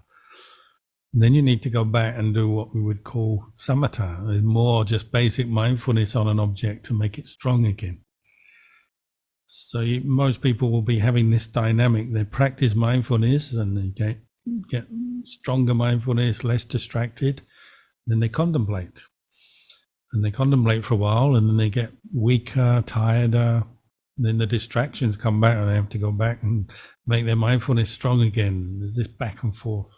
And then you need to go back and do what we would call samatha, more just basic mindfulness on an object to make it strong again. So most people will be having this dynamic. They practice mindfulness and they get stronger mindfulness, less distracted. Then they contemplate. And they contemplate for a while and then they get weaker, tireder. Then the distractions come back and they have to go back and make their mindfulness strong again. There's this back and forth.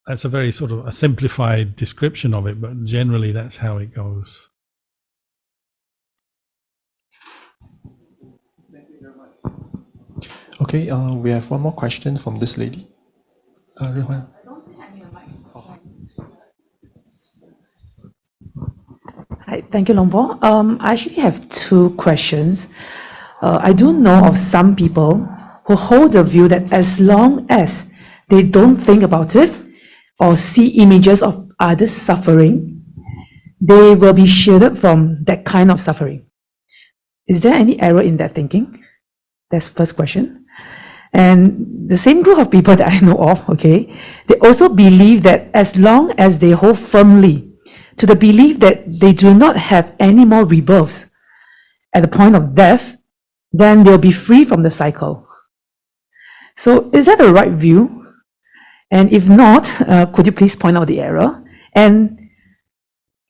That's a very sort of a simplified description of it, but generally that's how it goes. Okay, we have one more question from this lady. Hi, thank you, Long Po. I actually have two questions. I do know of some people who hold the view that as long as they don't think about it or see images of others suffering, they will be shielded from that kind of suffering. Is there any error in that thinking? That's the first question. And the same group of people that I know of, okay, they also believe that as long as they hold firmly to the belief that they do not have any more rebirths at the point of death, then they'll be free from the cycle. So is that the right view? And if not, could you please point out the error? And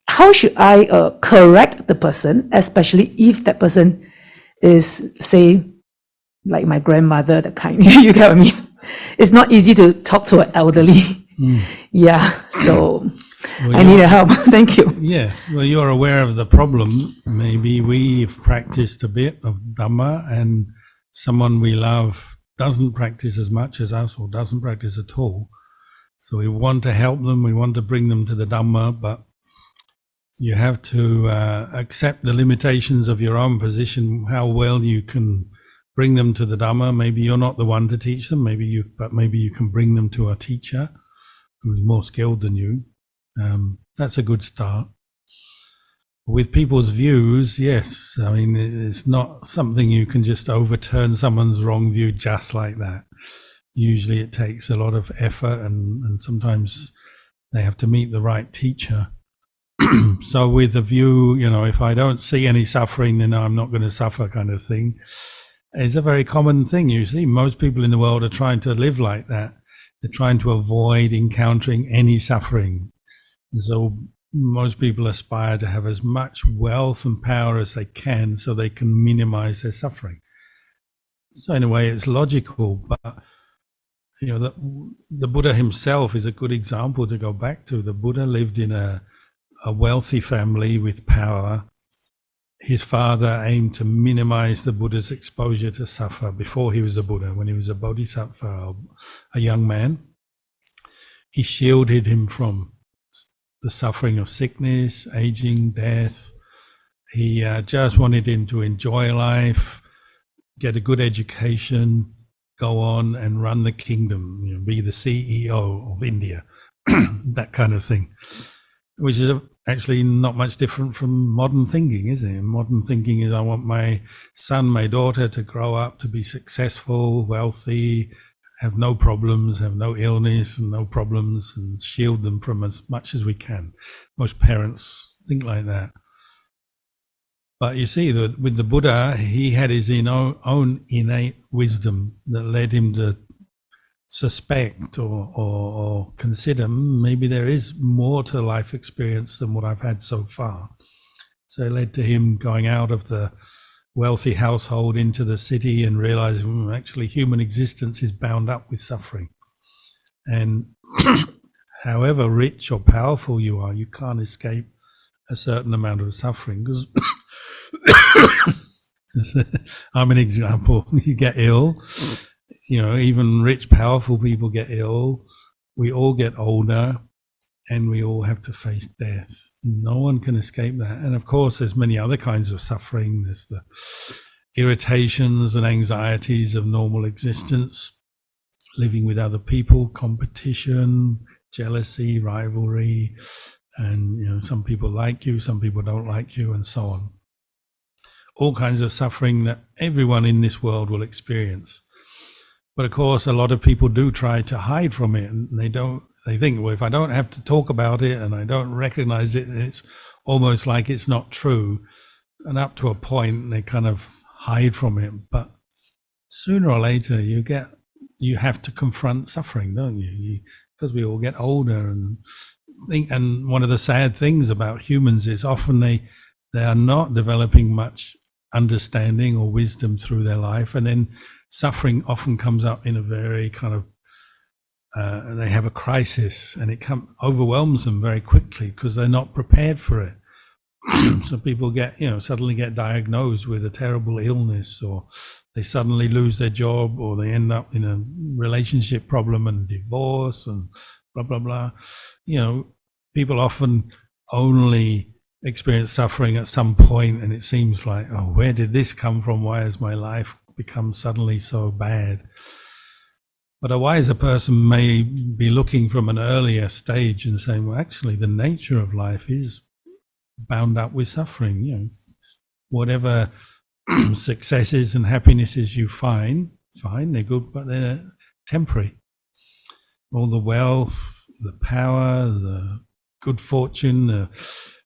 how should I correct the person, especially if that person is, say, like my grandmother, that kind, you get what I mean? It's not easy to talk to an elderly. Yeah, so I need help. Thank you. Yeah, well, you're aware of the problem. Maybe we've practiced a bit of Dhamma and someone we love doesn't practice as much as us or doesn't practice at all. So we want to help them, we want to bring them to the Dhamma, but you have to accept the limitations of your own position, how well you can bring them to the Dhamma. Maybe you're not the one to teach them, but maybe you can bring them to a teacher who's more skilled than you. That's a good start. With people's views, yes, I mean, it's not something you can just overturn someone's wrong view just like that. Usually it takes a lot of effort, and sometimes they have to meet the right teacher. So with the view, if I don't see any suffering, then I'm not going to suffer kind of thing, it's a very common thing. You see, most people in the world are trying to live like that. They're trying to avoid encountering any suffering. And so most people aspire to have as much wealth and power as they can so they can minimize their suffering. So in a way, it's logical, but the Buddha himself is a good example to go back to. The Buddha lived in a wealthy family with power. His father aimed to minimize the Buddha's exposure to suffer before he was a Buddha, when he was a bodhisattva, a young man. He shielded him from the suffering of sickness, aging, death. He just wanted him to enjoy life, get a good education, go on and run the kingdom, be the CEO of India, that kind of thing, which is actually not much different from modern thinking, is it? Modern thinking is, I want my son, my daughter to grow up to be successful, wealthy, have no problems, have no illness and no problems, and shield them from as much as we can. Most parents think like that. But you see, with the Buddha, he had his own innate wisdom that led him to suspect or consider, maybe there is more to life experience than what I've had so far. So it led to him going out of the wealthy household into the city and realizing actually human existence is bound up with suffering. And however rich or powerful you are, you can't escape a certain amount of suffering, because I'm an example. You get ill, even rich, powerful people get ill. We all get older, and we all have to face death. No one can escape that. And of course, there's many other kinds of suffering. There's the irritations and anxieties of normal existence, living with other people, competition, jealousy, rivalry, and some people like you, some people don't like you, and so on. All kinds of suffering that everyone in this world will experience. But of course, a lot of people do try to hide from it, and they think, well, if I don't have to talk about it and I don't recognize it, it's almost like it's not true. And up to a point, they kind of hide from it. But sooner or later, you have to confront suffering, don't you? Because we all get older, and one of the sad things about humans is often they are not developing much understanding or wisdom through their life, and then suffering often comes up in a very kind of they have a crisis, and it overwhelms them very quickly because they're not prepared for it. So people suddenly get diagnosed with a terrible illness, or they suddenly lose their job, or they end up in a relationship problem and divorce and blah, blah, blah. People often only experience suffering at some point, and it seems like, oh, where did this come from? Why has my life become suddenly so bad? But a wiser person may be looking from an earlier stage and saying, well, actually, the nature of life is bound up with suffering. Whatever successes and happinesses you find, fine, they're good, but they're temporary. All the wealth, the power, the good fortune, the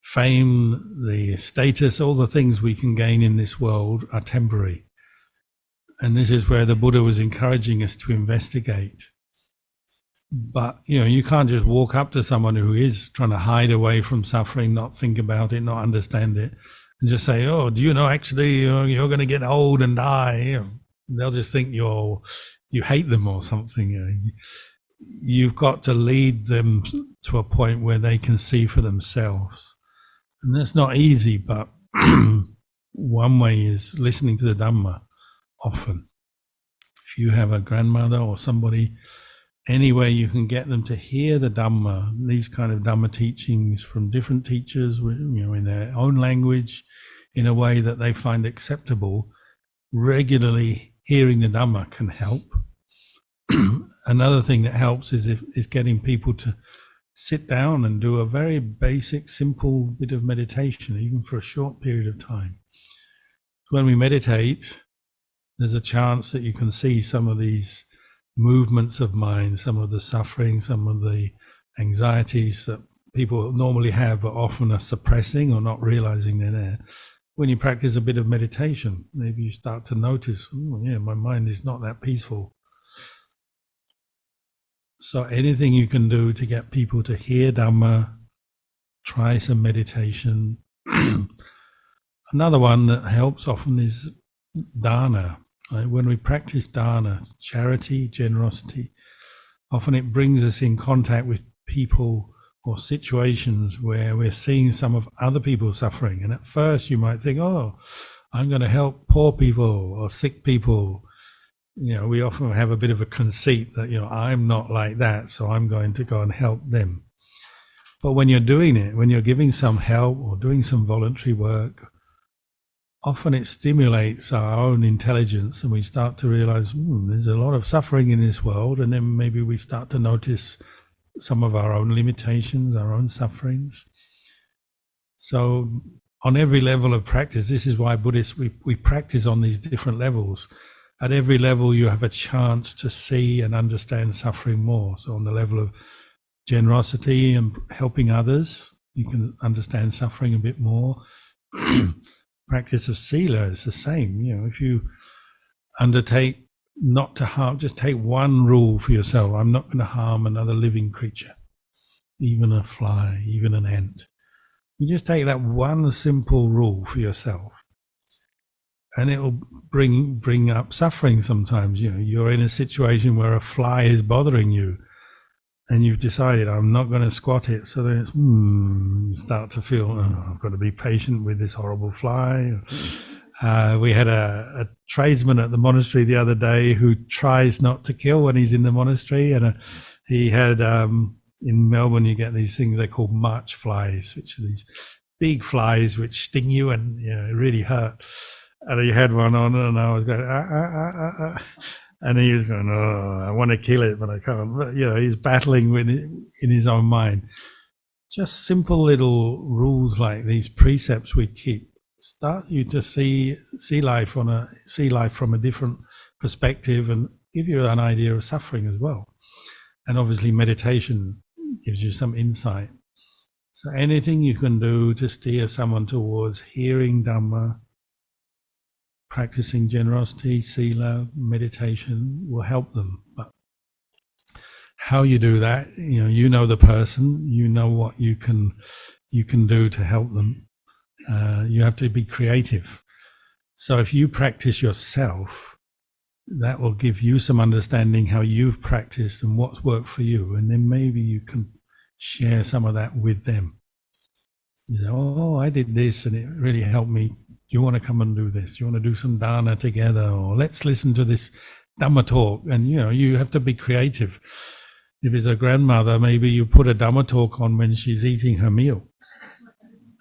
fame, the status, all the things we can gain in this world are temporary. And this is where the Buddha was encouraging us to investigate. But, you can't just walk up to someone who is trying to hide away from suffering, not think about it, not understand it, and just say, oh, do you know, actually, you're going to get old and die. They'll just think you hate them or something. You've got to lead them to a point where they can see for themselves. And that's not easy, but one way is listening to the Dhamma often. If you have a grandmother or somebody, any way you can get them to hear the Dhamma, these kind of Dhamma teachings from different teachers, in their own language, in a way that they find acceptable, regularly hearing the Dhamma can help. Another thing that helps is getting people to sit down and do a very basic, simple bit of meditation, even for a short period of time. When we meditate, there's a chance that you can see some of these movements of mind, some of the suffering, some of the anxieties that people normally have but often are suppressing or not realizing they're there. When you practice a bit of meditation, maybe you start to notice, my mind is not that peaceful. So anything you can do to get people to hear Dhamma, try some meditation. Another one that helps often is dana. When we practice dana, charity, generosity, often it brings us in contact with people or situations where we're seeing some of other people suffering. And at first you might think, I'm going to help poor people or sick people. We often have a bit of a conceit that, I'm not like that, so I'm going to go and help them. But when you're doing it, when you're giving some help or doing some voluntary work, often it stimulates our own intelligence and we start to realize, there's a lot of suffering in this world, and then maybe we start to notice some of our own limitations, our own sufferings. So on every level of practice, this is why Buddhists, we practice on these different levels. At every level you have a chance to see and understand suffering more. So on the level of generosity and helping others, you can understand suffering a bit more. Practice of sila is the same. If you undertake not to harm, just take one rule for yourself. I'm not going to harm another living creature, even a fly, even an ant. You just take that one simple rule for yourself, and it will bring up suffering sometimes. You're in a situation where a fly is bothering you, and you've decided, I'm not going to squat it. So then it's, you start to feel, I've got to be patient with this horrible fly. We had a tradesman at the monastery the other day who tries not to kill when he's in the monastery. And he had, in Melbourne, you get these things they call march flies, which are these big flies which sting you and really hurt. And he had one on, and I was going, and he was going, I want to kill it, but I can't. But, he's battling with it in his own mind. Just simple little rules like these precepts we keep start you to see life from a different perspective and give you an idea of suffering as well. And obviously meditation gives you some insight. So anything you can do to steer someone towards hearing Dhamma, practicing generosity, sila, meditation will help them. But how you do that, you know the person, you know what you can do to help them. You have to be creative. So if you practice yourself, that will give you some understanding how you've practiced and what's worked for you, and then maybe you can share some of that with them. I did this and it really helped me. You want to come and do this? You want to do some dana together? Or let's listen to this Dhamma talk. And, you have to be creative. If it's a grandmother, maybe you put a Dhamma talk on when she's eating her meal.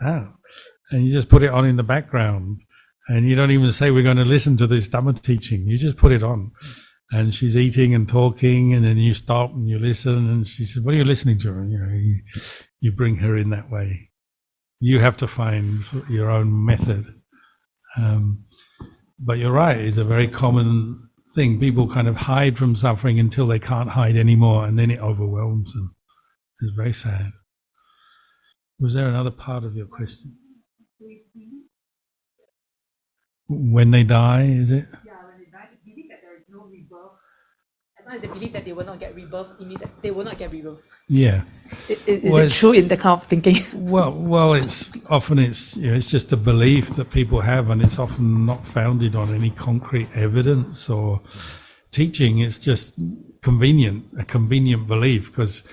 And you just put it on in the background. And you don't even say, we're going to listen to this Dhamma teaching. You just put it on. And she's eating and talking, and then you stop and you listen. And she says, what are you listening to? And, you bring her in that way. You have to find your own method. But you're right, it's a very common thing. People kind of hide from suffering until they can't hide anymore, and then it overwhelms them. It's very sad. Was there another part of your question? When they die, is it? Yeah, when they die, they believe that there is no rebirth. As long as they believe that they will not get rebirth, it means that they will not get rebirth. Yeah. Is it true in that kind of thinking? Well, it's often it's just a belief that people have, and it's often not founded on any concrete evidence or teaching. It's just a convenient belief, because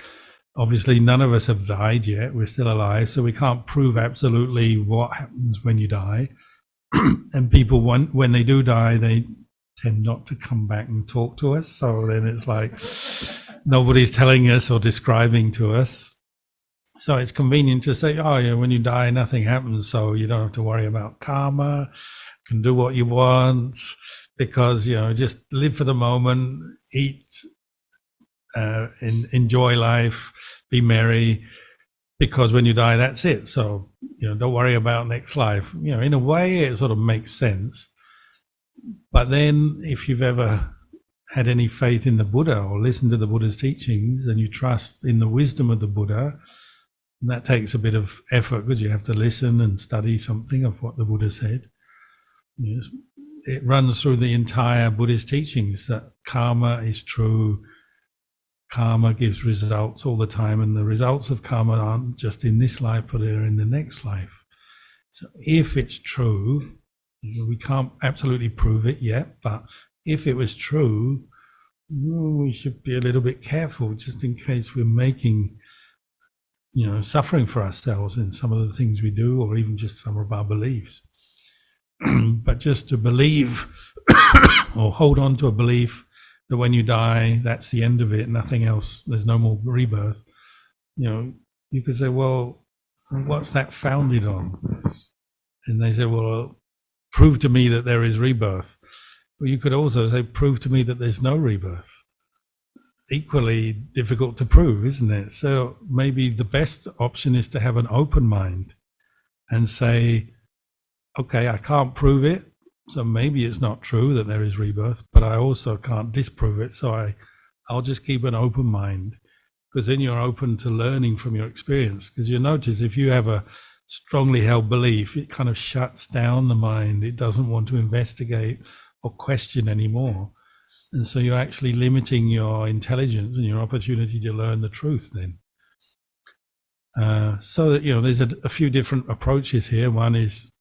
obviously none of us have died yet. We're still alive, so we can't prove absolutely what happens when you die. And people, when they do die, they tend not to come back and talk to us. So then it's like nobody's telling us or describing to us. So it's convenient to say, oh yeah, when you die, nothing happens. So you don't have to worry about karma, can do what you want, because, just live for the moment, eat, enjoy life, be merry, because when you die, that's it. So, don't worry about next life. In a way, it sort of makes sense. But then if you've ever had any faith in the Buddha or listened to the Buddha's teachings and you trust in the wisdom of the Buddha, that takes a bit of effort because you have to listen and study something of what the Buddha said. It runs through the entire Buddhist teachings that karma is true. Karma gives results all the time, and the results of karma aren't just in this life, but they're in the next life. So if it's true, we can't absolutely prove it yet, but if it was true, we should be a little bit careful just in case we're making, suffering for ourselves in some of the things we do, or even just some of our beliefs. But just to believe or hold on to a belief that when you die, that's the end of it, nothing else, there's no more rebirth. You could say, well, what's that founded on? And they say, well, prove to me that there is rebirth. Well, you could also say, prove to me that there's no rebirth. Equally difficult to prove, isn't it? So maybe the best option is to have an open mind and say, okay, I can't prove it, so maybe it's not true that there is rebirth, but I also can't disprove it, so I'll just keep an open mind, because then you're open to learning from your experience. Because you notice if you have a strongly held belief, it kind of shuts down the mind. It doesn't want to investigate or question anymore. And so you're actually limiting your intelligence and your opportunity to learn the truth then. So that, there's a few different approaches here. One is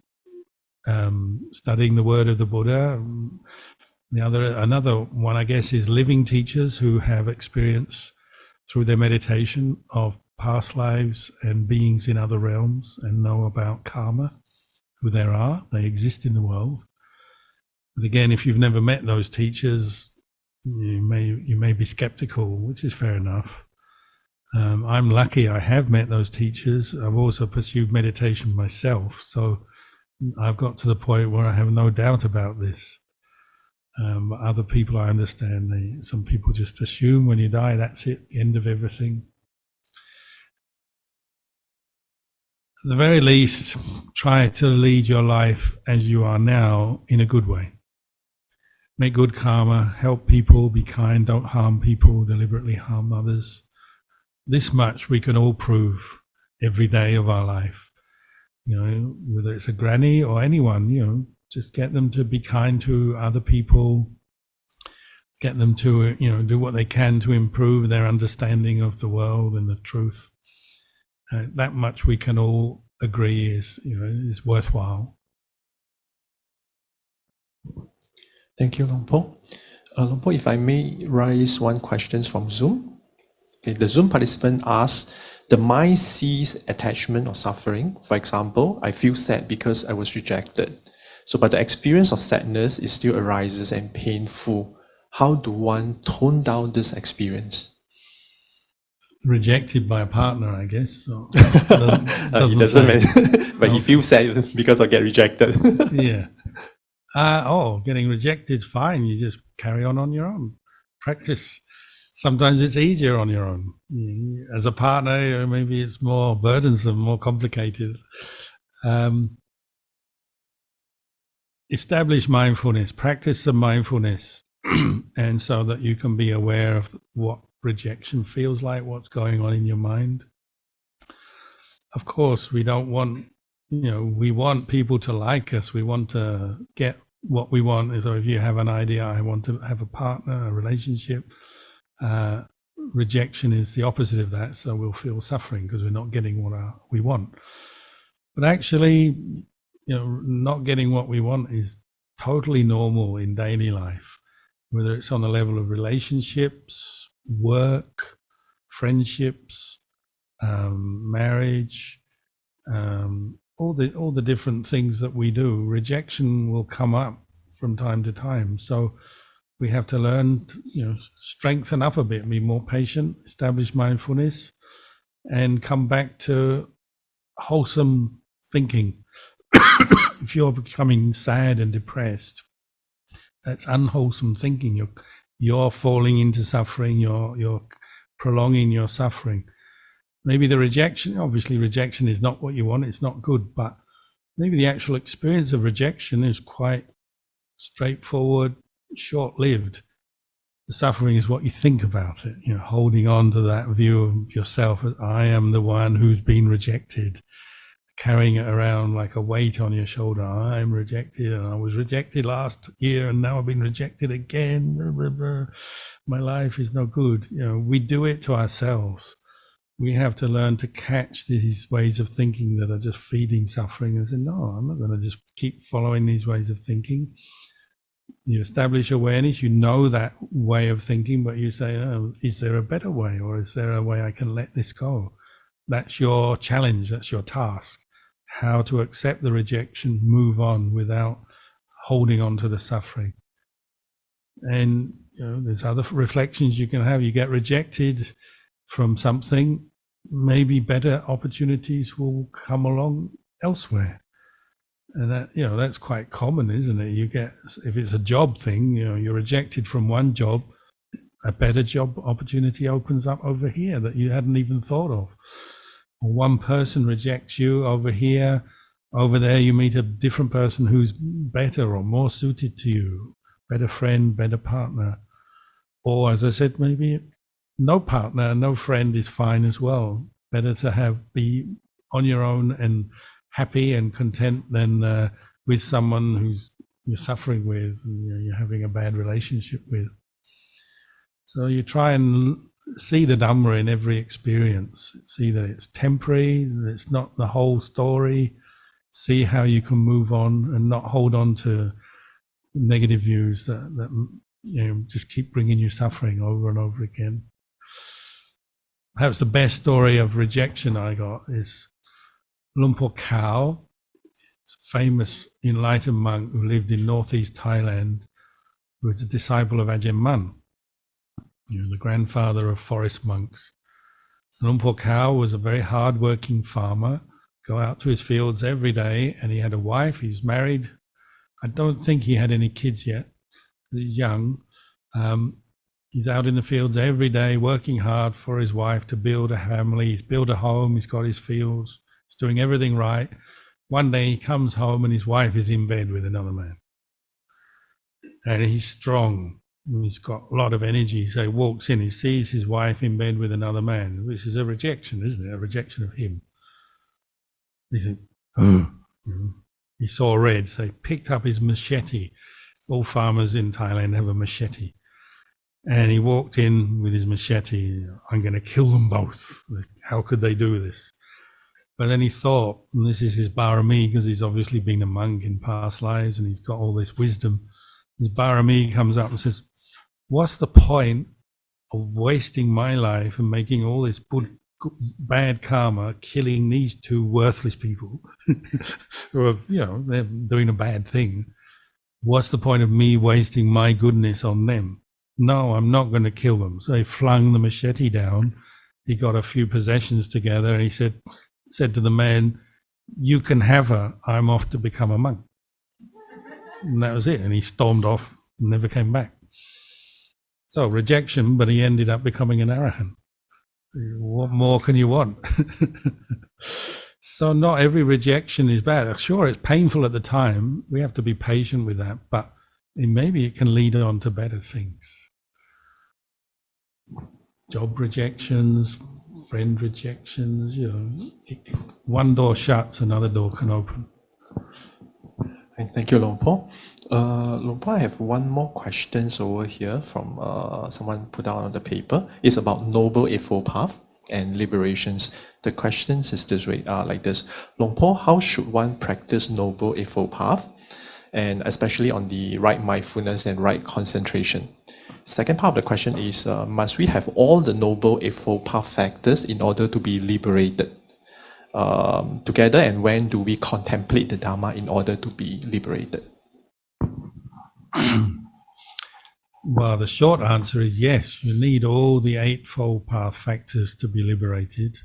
studying the word of the Buddha. Another one, I guess, is living teachers who have experience through their meditation of past lives and beings in other realms and know about karma, who there are, they exist in the world. But again, if you've never met those teachers, you may be skeptical, which is fair enough. I'm lucky I have met those teachers. I've also pursued meditation myself, so I've got to the point where I have no doubt about this. Other people, I understand, some people just assume when you die, that's it, the end of everything. At the very least, try to lead your life as you are now in a good way. Make good karma, help people, be kind, don't harm people, deliberately harm others. This much we can all prove every day of our life. Whether it's a granny or anyone, just get them to be kind to other people, get them to, do what they can to improve their understanding of the world and the truth. That much we can all agree is worthwhile. Thank you, Luang Por. Luang Por, if I may raise one question from Zoom. Okay, the Zoom participant asks, the mind sees attachment or suffering. For example, I feel sad because I was rejected. But the experience of sadness is still arises and painful. How do one tone down this experience? Rejected by a partner, I guess. So but he feels sad because I get rejected. Yeah. Getting rejected is fine. You just carry on your own. Practice. Sometimes it's easier on your own. As a partner, maybe it's more burdensome, more complicated. Establish mindfulness, practice some mindfulness, and so that you can be aware of what rejection feels like, what's going on in your mind. Of course, we don't want, we want people to like us. We want to get what we want. So if you have an idea, I want to have a partner, a relationship, rejection is the opposite of that. So we'll feel suffering because we're not getting what we want. But actually, not getting what we want is totally normal in daily life, whether it's on the level of relationships, work, friendships, marriage, all the different things that we do. Rejection will come up from time to time. So we have to learn to, strengthen up a bit, be more patient, establish mindfulness, and come back to wholesome thinking. If you're becoming sad and depressed, that's unwholesome thinking. You're falling into suffering. You're prolonging your suffering. Maybe the rejection, obviously rejection is not what you want. It's not good, but maybe the actual experience of rejection is quite straightforward, short-lived. The suffering is what you think about it, holding on to that view of yourself as I am the one who's been rejected, carrying it around like a weight on your shoulder. I'm rejected, and I was rejected last year, and now I've been rejected again. My life is no good. We do it to ourselves. We have to learn to catch these ways of thinking that are just feeding suffering and say, no, I'm not going to just keep following these ways of thinking. You establish awareness, you know that way of thinking, but you say, oh, is there a better way, or is there a way I can let this go? That's your challenge, that's your task. How to accept the rejection, move on without holding on to the suffering. And there's other reflections you can have. You get rejected from something, maybe better opportunities will come along elsewhere. And that, that's quite common, isn't it? You get, if it's a job thing, you're rejected from one job, a better job opportunity opens up over here that you hadn't even thought of. Or one person rejects you over here, over there you meet a different person who's better or more suited to you, better friend, better partner. Or as I said, maybe no partner, no friend is fine as well. Better to be on your own and happy and content than with someone who's you're suffering with, you're having a bad relationship with. So you try and see the Dhamma in every experience. See that it's temporary, that it's not the whole story. See how you can move on and not hold on to negative views that just keep bringing you suffering over and over again. Perhaps the best story of rejection I got is Lumpur Khao, a famous enlightened monk who lived in northeast Thailand, who was a disciple of Ajahn Mun, the grandfather of forest monks. Lumpur Khao was a very hard-working farmer, go out to his fields every day, and he had a wife, he was married. I don't think he had any kids yet, he's young. He's out in the fields every day working hard for his wife to build a family. He's built a home, he's got his fields, he's doing everything right. One day he comes home and his wife is in bed with another man. And he's strong, he's got a lot of energy. So he walks in, he sees his wife in bed with another man, which is a rejection, isn't it? A rejection of him. He said, oh. He saw red, so he picked up his machete. All farmers in Thailand have a machete. And he walked in with his machete. I'm going to kill them both. How could they do this? But then he thought, and this is his barami, because he's obviously been a monk in past lives and he's got all this wisdom. His barami comes up and says, what's the point of wasting my life and making all this bad karma, killing these two worthless people who are, they're doing a bad thing? What's the point of me wasting my goodness on them? No, I'm not going to kill them. So he flung the machete down. He got a few possessions together and he said to the man, you can have her. I'm off to become a monk. And that was it. And he stormed off and never came back. So rejection, but he ended up becoming an arahant. What more can you want? So not every rejection is bad. Sure, it's painful at the time. We have to be patient with that, but maybe it can lead on to better things. Job rejections, friend rejections, one door shuts, another door can open. Thank you, Lumpur. Lumpur, I have one more question over here from someone put out on the paper. It's about Noble Eightfold Path and liberations. The question is this way, like this. Lumpur, how should one practice Noble Eightfold Path? And especially on the right mindfulness and right concentration. Second part of the question is, must we have all the Noble Eightfold Path factors in order to be liberated together? And when do we contemplate the Dhamma in order to be liberated? Well, the short answer is yes, you need all the Eightfold Path factors to be liberated.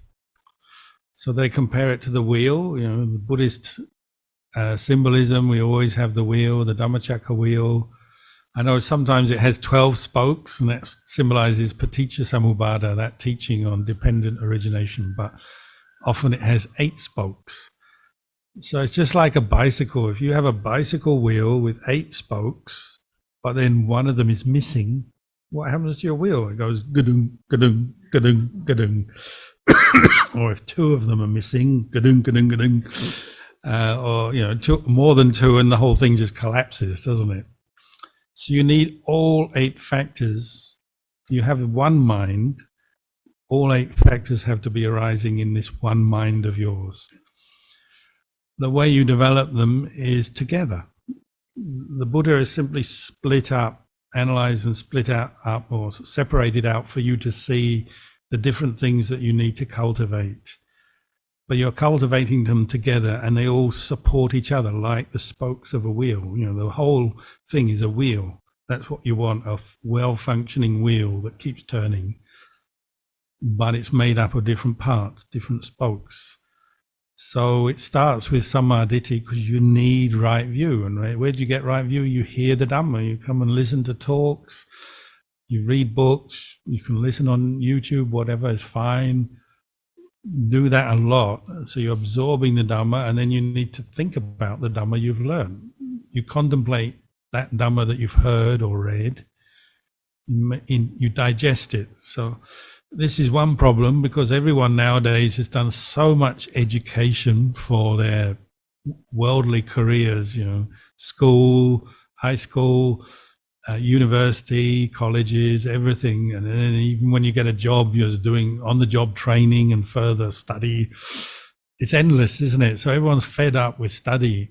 So they compare it to the wheel, the Buddhist symbolism, we always have the wheel, the Dhammacakka wheel. I know sometimes it has 12 spokes, and that symbolizes Paticca Samuppada, that teaching on dependent origination, but often it has 8 spokes. So it's just like a bicycle. If you have a bicycle wheel with 8 spokes, but then one of them is missing, what happens to your wheel? It goes gadung, gadung, gadung, gadung. Or if 2 of them are missing, gadung, gadung, gadung. Or more than 2, and the whole thing just collapses, doesn't it? So you need all 8 factors. You have one mind. All 8 factors have to be arising in this one mind of yours. The way you develop them is together. The Buddha is simply split up, analyzed and split up or separated out for you to see the different things that you need to cultivate. But you're cultivating them together, and they all support each other like the spokes of a wheel. The whole thing is a wheel. That's what you want, a well-functioning wheel that keeps turning. But it's made up of different parts, different spokes. So it starts with samadhi because you need right view. And where do you get right view? You hear the Dhamma. You come and listen to talks. You read books. You can listen on YouTube, whatever is fine. Do that a lot. So you're absorbing the Dhamma, and then you need to think about the Dhamma you've learned. You contemplate that Dhamma that you've heard or read. You digest it. So this is one problem, because everyone nowadays has done so much education for their worldly careers, school, high school, university, colleges, everything. And then even when you get a job, you're doing on-the-job training and further study. It's endless, isn't it? So everyone's fed up with study.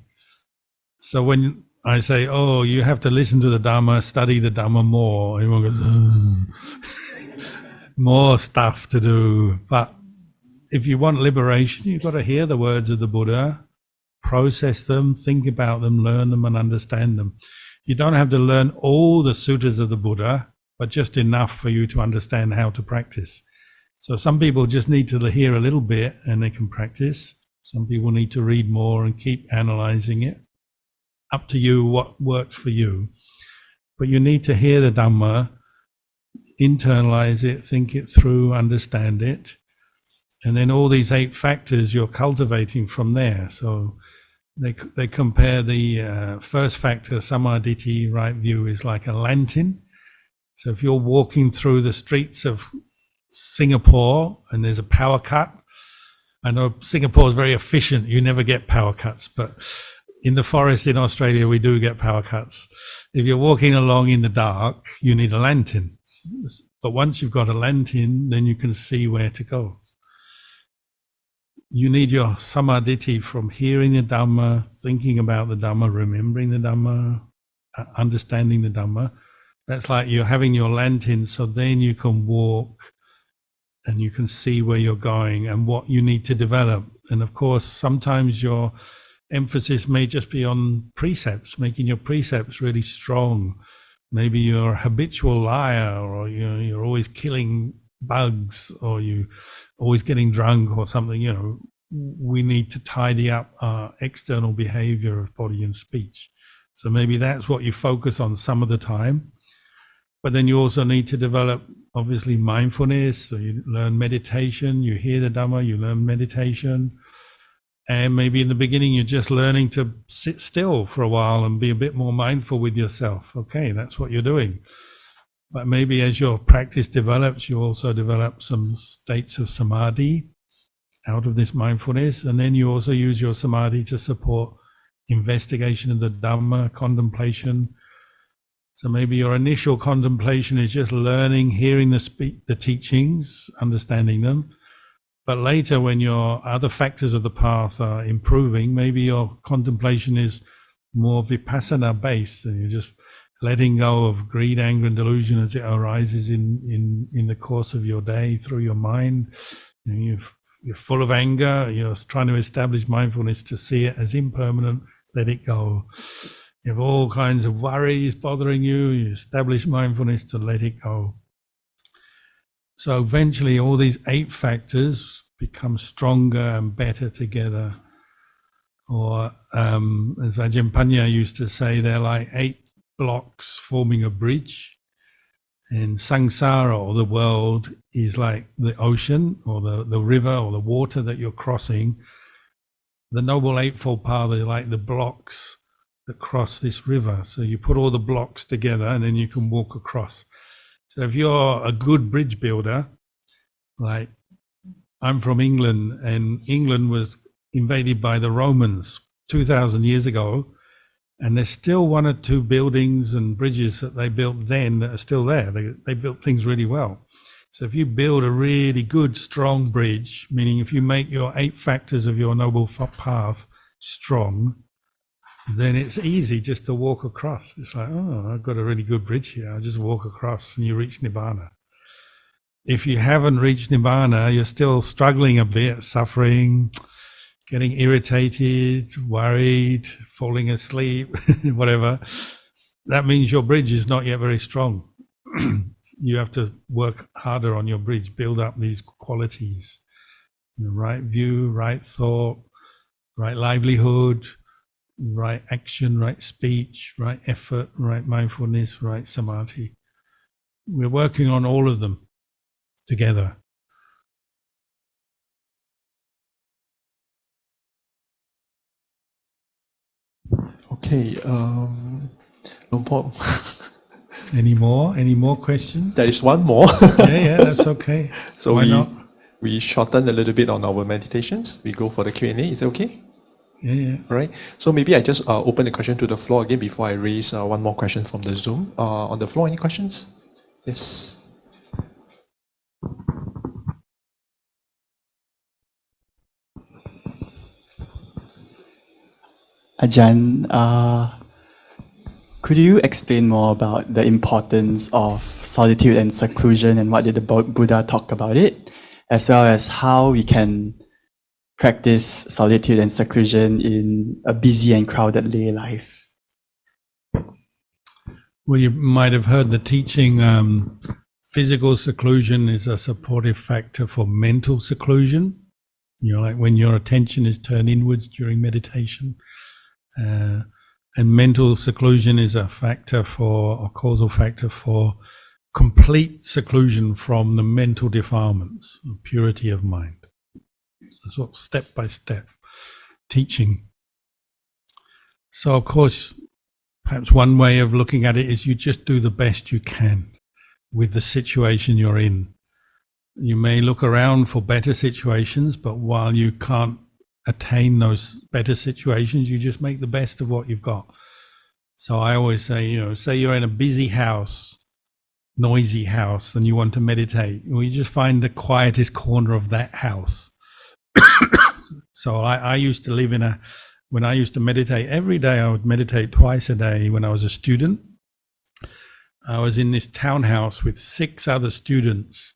So when I say, oh, you have to listen to the Dhamma, study the Dhamma more, everyone goes, more stuff to do. But if you want liberation, you've got to hear the words of the Buddha, process them, think about them, learn them and understand them. You don't have to learn all the sutras of the Buddha, but just enough for you to understand how to practice. So some people just need to hear a little bit and they can practice. Some people need to read more and keep analyzing it. Up to you what works for you. But you need to hear the Dhamma, internalize it, think it through, understand it. And then all these 8 factors you're cultivating from there. So they compare the first factor, samadhi, right view, is like a lantern. So if you're walking through the streets of Singapore and there's a power cut, I know Singapore is very efficient, you never get power cuts, but in the forest in Australia we do get power cuts. If you're walking along in the dark, you need a lantern. But once you've got a lantern, then you can see where to go. You need your samadhi from hearing the Dhamma, thinking about the Dhamma, remembering the Dhamma, understanding the Dhamma. That's like you're having your lantern, so then you can walk and you can see where you're going and what you need to develop. And of course, sometimes your emphasis may just be on precepts, making your precepts really strong. Maybe you're a habitual liar, or you're always killing bugs, or you always getting drunk or something. We need to tidy up our external behavior of body and speech. So maybe that's what you focus on some of the time. But then you also need to develop, obviously, mindfulness. So you learn meditation, you hear the Dhamma, you learn meditation. And maybe in the beginning, you're just learning to sit still for a while and be a bit more mindful with yourself. Okay, that's what you're doing. But maybe as your practice develops, you also develop some states of samadhi out of this mindfulness. And then you also use your samadhi to support investigation of the Dhamma, contemplation. So maybe your initial contemplation is just learning, hearing the teachings, understanding them. But later, when your other factors of the path are improving, maybe your contemplation is more vipassana based, and you're just letting go of greed, anger, and delusion as it arises in the course of your day through your mind. You're full of anger. You're trying to establish mindfulness to see it as impermanent. Let it go. You have all kinds of worries bothering you. You establish mindfulness to let it go. So eventually all these 8 factors become stronger and better together. Or as Ajahn Kalyano used to say, they're like 8 blocks forming a bridge. And samsara, or the world, is like the ocean or the river or the water that you're crossing. The Noble Eightfold Path are like the blocks that cross this river. So you put all the blocks together and then you can walk across. So if you're a good bridge builder, like I'm from England, and England was invaded by the Romans 2,000 years ago, and there's still 1 or 2 buildings and bridges that they built then that are still there. They built things really well. So if you build a really good, strong bridge, meaning if you make your 8 factors of your Noble Path strong, then it's easy just to walk across. It's like, oh, I've got a really good bridge here. I'll just walk across and you reach Nibbana. If you haven't reached Nibbana, you're still struggling a bit, suffering, getting irritated, worried, falling asleep, whatever. That means your bridge is not yet very strong. You have to work harder on your bridge, build up these qualities. Right view, right thought, right livelihood, right action, right speech, right effort, right mindfulness, right samadhi. We're working on all of them together. Okay, Luang Por, Any more questions? there is one more. Yeah, that's okay. So Why not? we shorten a little bit on our meditations. We go for the Q&A. Is it okay? Yeah. All right. So maybe I just open the question to the floor again before I raise one more question from the Zoom. On the floor, any questions? Yes. Ajahn, could you explain more about the importance of solitude and seclusion, and what did the Buddha talk about it, as well as how we can practice solitude and seclusion in a busy and crowded lay life? Well, you might have heard the teaching, physical seclusion is a supportive factor for mental seclusion. Like when your attention is turned inwards during meditation. And mental seclusion is a causal factor for complete seclusion from the mental defilements, purity of mind. Sort of step by step teaching. So of course, perhaps one way of looking at it is you just do the best you can with the situation you're in. You may look around for better situations, but while you can't attain those better situations, you just make the best of what you've got. So I always say, say you're in a busy house, noisy house, and you want to meditate. Well, you just find the quietest corner of that house. So I used to live when I used to meditate every day, I would meditate twice a day when I was a student. I was in this townhouse with 6 other students,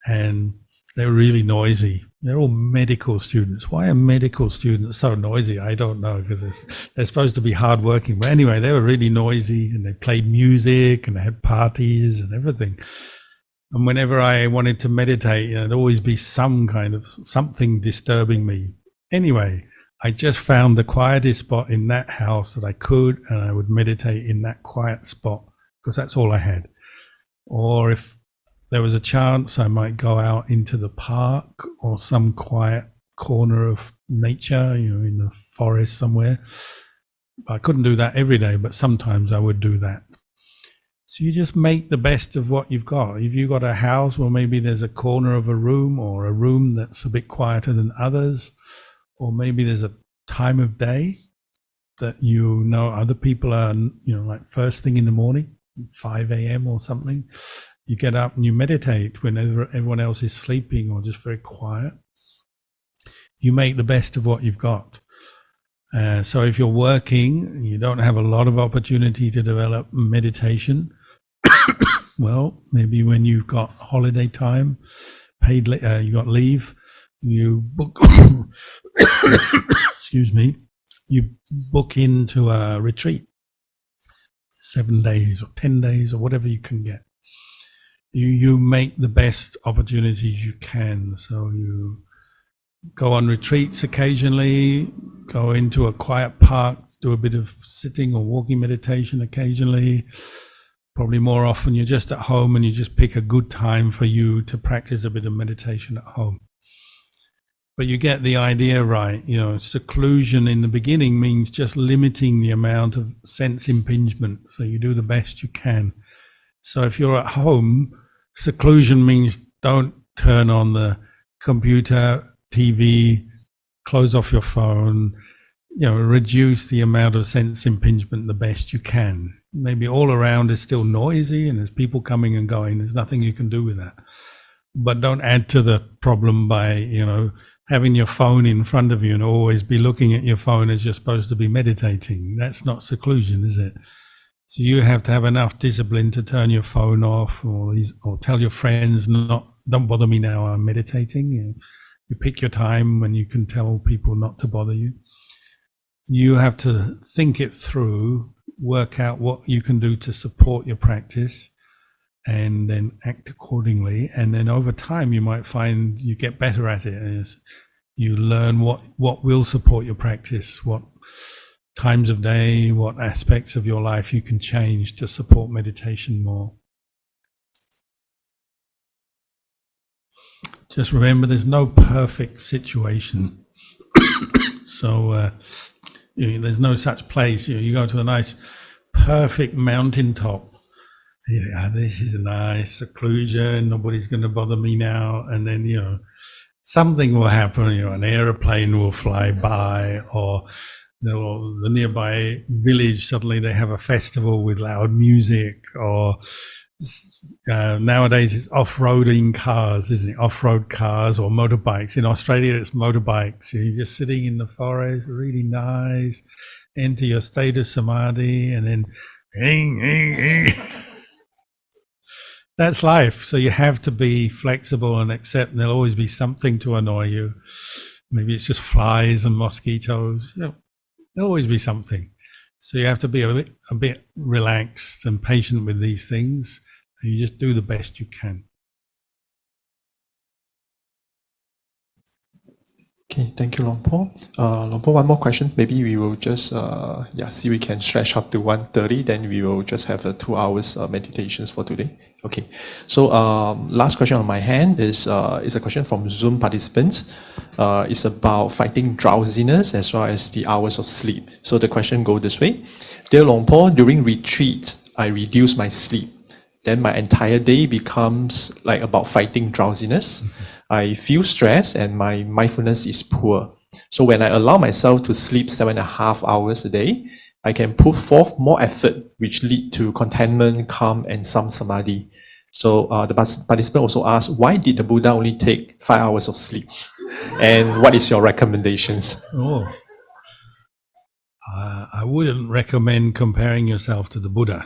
and they were really noisy. They're all medical students. Why are medical students so noisy? I don't know, because they're supposed to be hardworking. But anyway, they were really noisy, and they played music, and they had parties and everything. And whenever I wanted to meditate, there'd always be something disturbing me. Anyway, I just found the quietest spot in that house that I could, and I would meditate in that quiet spot, because that's all I had. Or if there was a chance, I might go out into the park or some quiet corner of nature, in the forest somewhere. I couldn't do that every day, but sometimes I would do that. So you just make the best of what you've got. If you've got a house, well, maybe there's a corner of a room, or a room that's a bit quieter than others, or maybe there's a time of day that other people are, like first thing in the morning, 5 a.m. or something. You get up and you meditate whenever everyone else is sleeping or just very quiet. You make the best of what you've got. So if you're working, you don't have a lot of opportunity to develop meditation. Well, maybe when you've got holiday time, you got leave, you book, excuse me, you book into a retreat 7 days or 10 days or whatever you can get. You make the best opportunities you can. So you go on retreats occasionally, go into a quiet park, do a bit of sitting or walking meditation occasionally. Probably more often you're just at home and you just pick a good time for you to practice a bit of meditation at home. But you get the idea right. Seclusion in the beginning means just limiting the amount of sense impingement. So you do the best you can. So if you're at home, seclusion means don't turn on the computer, TV, close off your phone, reduce the amount of sense impingement the best you can. Maybe all around is still noisy and there's people coming and going. There's nothing you can do with that. But don't add to the problem by, having your phone in front of you and always be looking at your phone as you're supposed to be meditating. That's not seclusion, is it? So you have to have enough discipline to turn your phone off or tell your friends, don't bother me now, I'm meditating. You pick your time when you can tell people not to bother you. You have to think it through, work out what you can do to support your practice, and then act accordingly. And then over time, you might find you get better at it as you learn what will support your practice, what times of day, what aspects of your life you can change to support meditation more. Just remember, there's no perfect situation. So there's no such place. You go to the nice, perfect mountaintop. This is a nice seclusion. Nobody's going to bother me now. And then, something will happen. An airplane will fly by, or the nearby village, suddenly they have a festival with loud music, or nowadays it's off-roading cars, isn't it? Off-road cars or motorbikes. In Australia, it's motorbikes. You're just sitting in the forest, really nice, enter your state of samadhi, and then that's life. So you have to be flexible and accept there'll always be something to annoy you. Maybe it's just flies and mosquitoes. There'll always be something. So you have to be a bit relaxed and patient with these things. And you just do the best you can. Okay, thank you, Long Po. Long Po, one more question. Maybe we will just see we can stretch up to 1:30. Then we will just have 2 hours meditations for today. Okay. So last question on my hand is a question from Zoom participants. It's about fighting drowsiness as well as the hours of sleep. So the question goes this way: Dear Long Po, during retreat, I reduce my sleep. Then my entire day becomes like about fighting drowsiness. I feel stressed and my mindfulness is poor. So when I allow myself to sleep 7.5 hours a day, I can put forth more effort, which lead to contentment, calm, and some samadhi. So the participant also asked, why did the Buddha only take 5 hours of sleep? And what is your recommendations? I wouldn't recommend comparing yourself to the Buddha,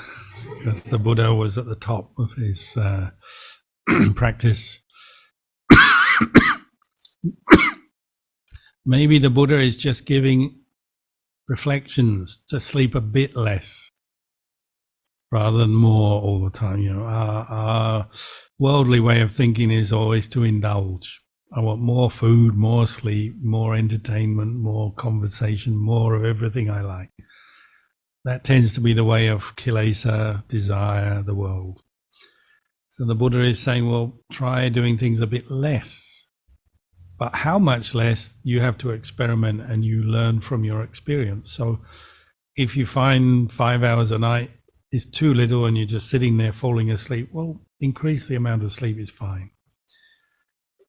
because the Buddha was at the top of his practice. Maybe the Buddha is just giving reflections to sleep a bit less rather than more all the time. Our worldly way of thinking is always to indulge. I want more food, more sleep, more entertainment, more conversation, more of everything I like. That tends to be the way of kilesa, desire, the world. So the Buddha is saying, well, try doing things a bit less. But how much less, you have to experiment and you learn from your experience. So if you find 5 hours a night is too little and you're just sitting there falling asleep, well, increase the amount of sleep is fine.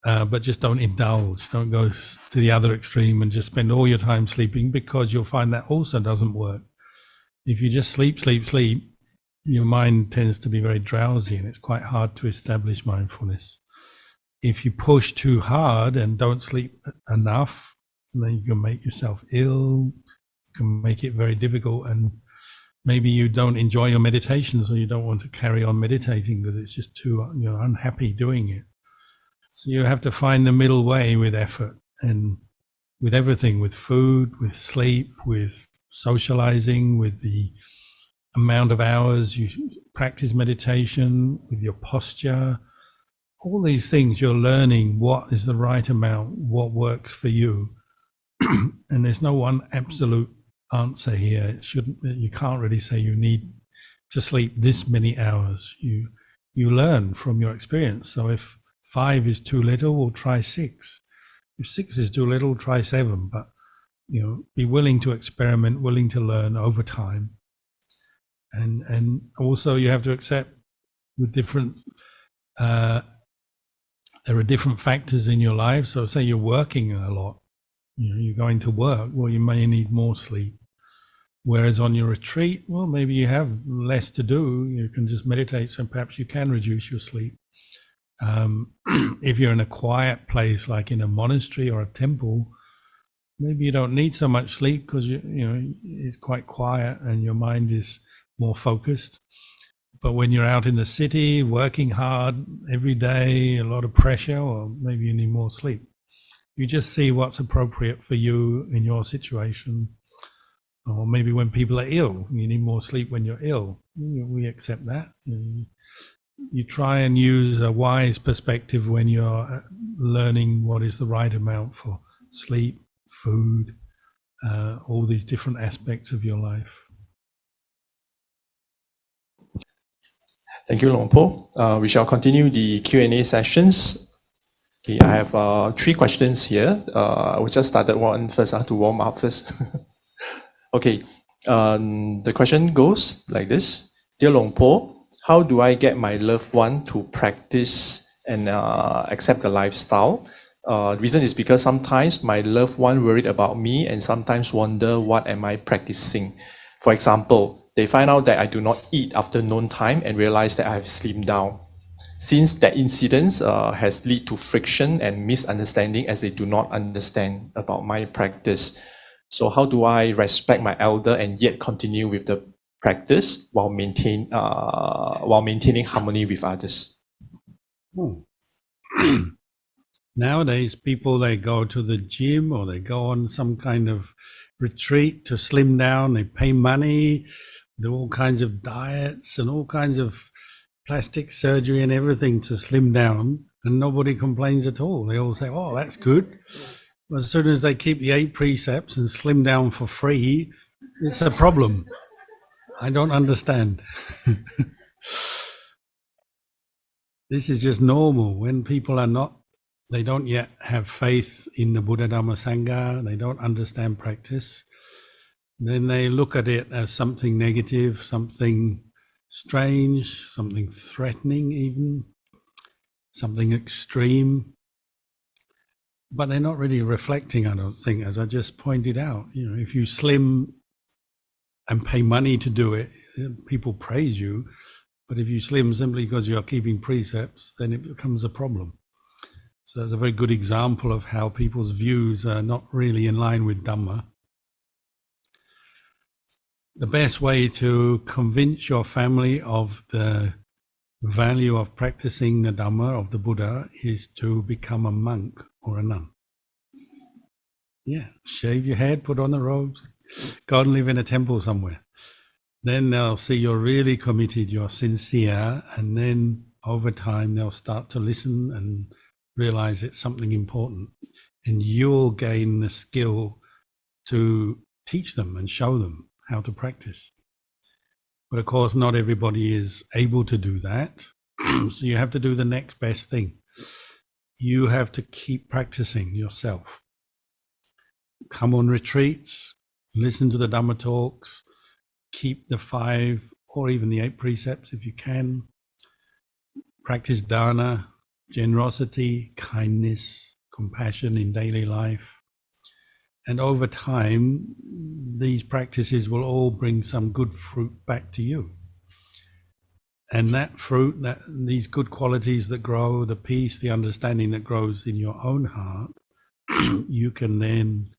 But just don't indulge. Don't go to the other extreme and just spend all your time sleeping, because you'll find that also doesn't work. If you just sleep, your mind tends to be very drowsy and it's quite hard to establish mindfulness. If you push too hard and don't sleep enough, then you can make yourself ill, you can make it very difficult, and maybe you don't enjoy your meditation, so you don't want to carry on meditating because it's just too, unhappy doing it. So you have to find the middle way with effort and with everything, with food, with sleep, with socializing, with the amount of hours you practice meditation, with your posture, all these things you're learning what is the right amount, what works for you. And there's no one absolute answer here. It shouldn't, you can't really say you need to sleep this many hours. You learn from your experience. So if 5 is too little, we'll try 6. If 6 is too little, try 7. But be willing to experiment, willing to learn over time. And also you have to accept with different there are different factors in your life. So say you're working a lot, you're going to work, well, you may need more sleep. Whereas on your retreat, well, maybe you have less to do, you can just meditate, so perhaps you can reduce your sleep. If you're in a quiet place, like in a monastery or a temple, maybe you don't need so much sleep because it's quite quiet and your mind is more focused. But when you're out in the city, working hard every day, a lot of pressure, or maybe you need more sleep. You just see what's appropriate for you in your situation. Or maybe when people are ill, you need more sleep when you're ill. We accept that. You try and use a wise perspective when you're learning what is the right amount for sleep, food, all these different aspects of your life. Thank you, Luang Por. We shall continue the Q&A sessions. Okay, I have 3 questions here. We just started one first to warm up first. Okay, the question goes like this. Dear Luang Por, how do I get my loved one to practice and accept the lifestyle? The reason is because sometimes my loved one worried about me and sometimes wonder what am I practicing. For example, they find out that I do not eat after noon time and realize that I have slimmed down. Since that incident has led to friction and misunderstanding as they do not understand about my practice. So how do I respect my elder and yet continue with the practice while maintaining harmony with others? Nowadays, people, they go to the gym or they go on some kind of retreat to slim down. They pay money, do all kinds of diets and all kinds of plastic surgery and everything to slim down, and nobody complains at all. They all say, oh, that's good. But as soon as they keep the 8 precepts and slim down for free, it's a problem. I don't understand. This is just normal. When people are not, they don't yet have faith in the Buddha Dhamma Sangha, they don't understand practice, then they look at it as something negative, something strange, something threatening even, something extreme. But they're not really reflecting, I don't think, as I just pointed out. If you slim and pay money to do it, people praise you. But if you slim simply because you're keeping precepts, then it becomes a problem. So it's a very good example of how people's views are not really in line with Dhamma. The best way to convince your family of the value of practicing the Dhamma of the Buddha is to become a monk or a nun. Yeah, shave your head, put on the robes, go and live in a temple somewhere. Then they'll see you're really committed, you're sincere, and then over time they'll start to listen and realize it's something important, and you'll gain the skill to teach them and show them how to practice. But of course, not everybody is able to do that. So you have to do the next best thing. You have to keep practicing yourself. Come on retreats, listen to the Dhamma talks, keep the 5 or even the 8 precepts if you can. Practice dana, generosity, kindness, compassion in daily life. And over time, these practices will all bring some good fruit back to you. And that fruit, these good qualities that grow, the peace, the understanding that grows in your own heart, you can then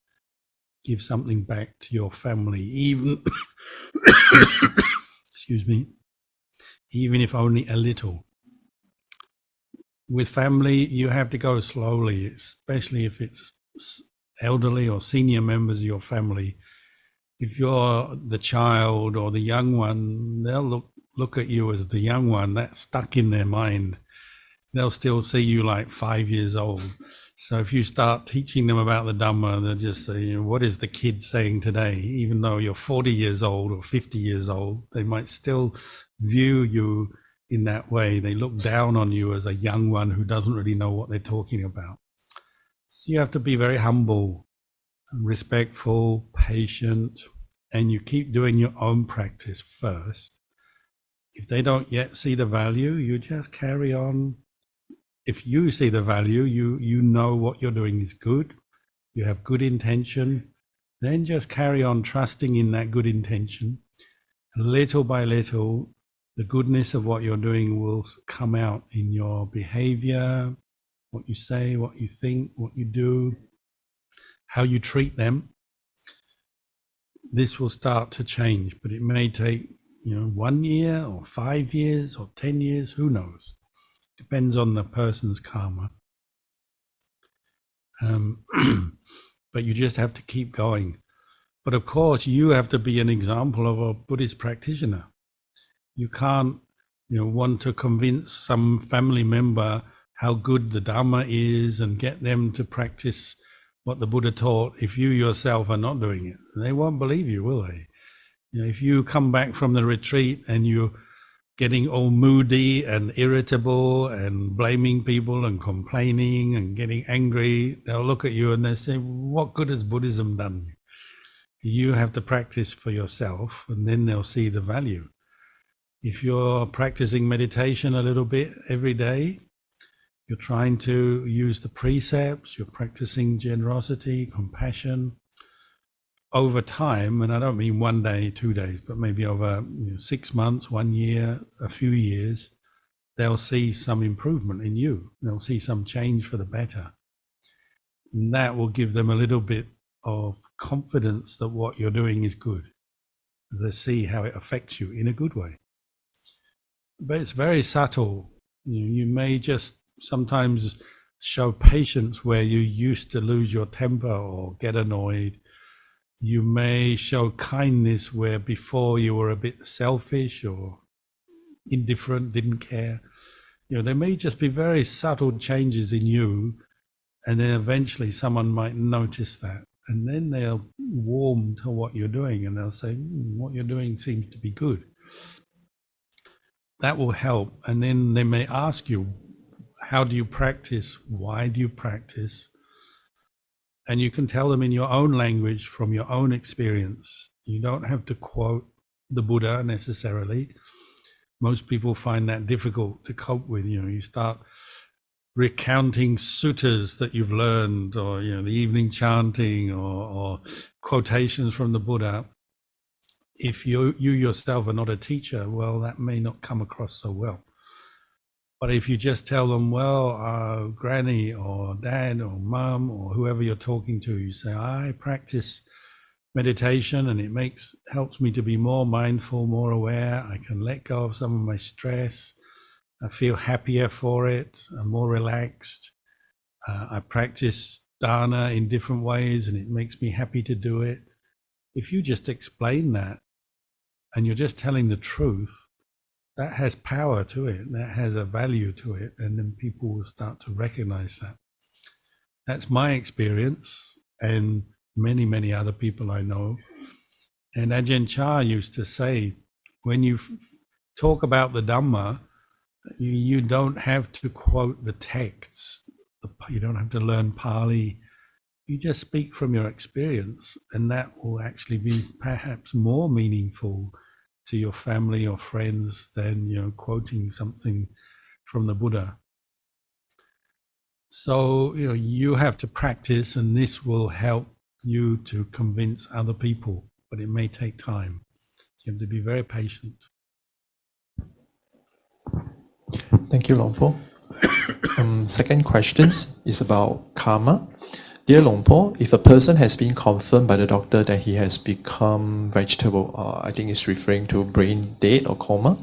give something back to your family, even, excuse me, even if only a little. With family, you have to go slowly, especially if it's elderly or senior members of your family. if you're the child or the young one, they'll look at you as the young one. That's stuck in their mind. They'll still see you like 5 years old. So if you start teaching them about the Dhamma, they'll just say, what is the kid saying today? Even though you're 40 years old or 50 years old, they might still view you in that way. They look down on you as a young one who doesn't really know what they're talking about. So you have to be very humble, respectful, patient, and you keep doing your own practice first. If they don't yet see the value, you just carry on. If you see the value, you know what you're doing is good, you have good intention, then just carry on trusting in that good intention. Little by little, the goodness of what you're doing will come out in your behavior, what you say, what you think, what you do, how you treat them. This will start to change, but it may take 1 year or 5 years or 10 years, who knows? Depends on the person's karma. But you just have to keep going. But of course, you have to be an example of a Buddhist practitioner. You can't want to convince some family member how good the Dhamma is and get them to practice what the Buddha taught if you yourself are not doing it. They won't believe you, will they? If you come back from the retreat and you're getting all moody and irritable and blaming people and complaining and getting angry, they'll look at you and they'll say, what good has Buddhism done? You have to practice for yourself, and then they'll see the value. If you're practicing meditation a little bit every day, you're trying to use the precepts, you're practicing generosity, compassion, over time, and I don't mean 1 day, 2 days, but maybe over 6 months, 1 year, a few years, they'll see some improvement in you. They'll see some change for the better. And that will give them a little bit of confidence that what you're doing is good. They see how it affects you in a good way. But it's very subtle. You may just sometimes show patience where you used to lose your temper or get annoyed. You may show kindness where before you were a bit selfish or indifferent, didn't care. There may just be very subtle changes in you, and then eventually someone might notice that, and then they'll warm to what you're doing, and they'll say, what you're doing seems to be good. That will help, and then they may ask you, how do you practice? Why do you practice? And you can tell them in your own language from your own experience. You don't have to quote the Buddha necessarily. Most people find that difficult to cope with. You start recounting suttas that you've learned, or the evening chanting, or quotations from the Buddha. If you yourself are not a teacher, well, that may not come across so well. But if you just tell them, well, granny or dad or mum or whoever you're talking to, you say, I practice meditation and it helps me to be more mindful, more aware. I can let go of some of my stress. I feel happier for it. I'm more relaxed. I practice dana in different ways and it makes me happy to do it. If you just explain that and you're just telling the truth, that has power to it, that has a value to it, and then people will start to recognize that. That's my experience, and many, many other people I know. And Ajahn Chah used to say, when you talk about the Dhamma, you don't have to quote the texts, you don't have to learn Pali, you just speak from your experience, and that will actually be perhaps more meaningful to your family or friends than quoting something from the Buddha. So you have to practice, and this will help you to convince other people, but it may take time. You have to be very patient. Thank you, Long Po. Second question is about karma. Dear Long Po, if a person has been confirmed by the doctor that he has become vegetable, I think it's referring to brain dead or coma,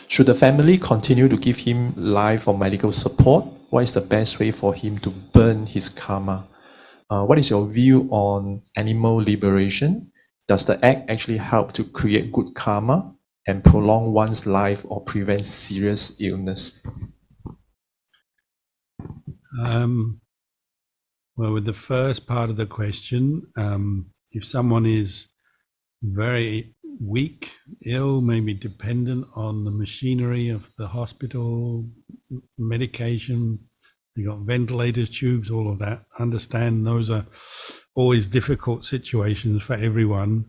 should the family continue to give him life or medical support? What is the best way for him to burn his karma? What is your view on animal liberation? does the act actually help to create good karma and prolong one's life or prevent serious illness? Well, with the first part of the question, if someone is very weak, ill, maybe dependent on the machinery of the hospital, medication, you got ventilators, tubes, all of that. Understand those are always difficult situations for everyone.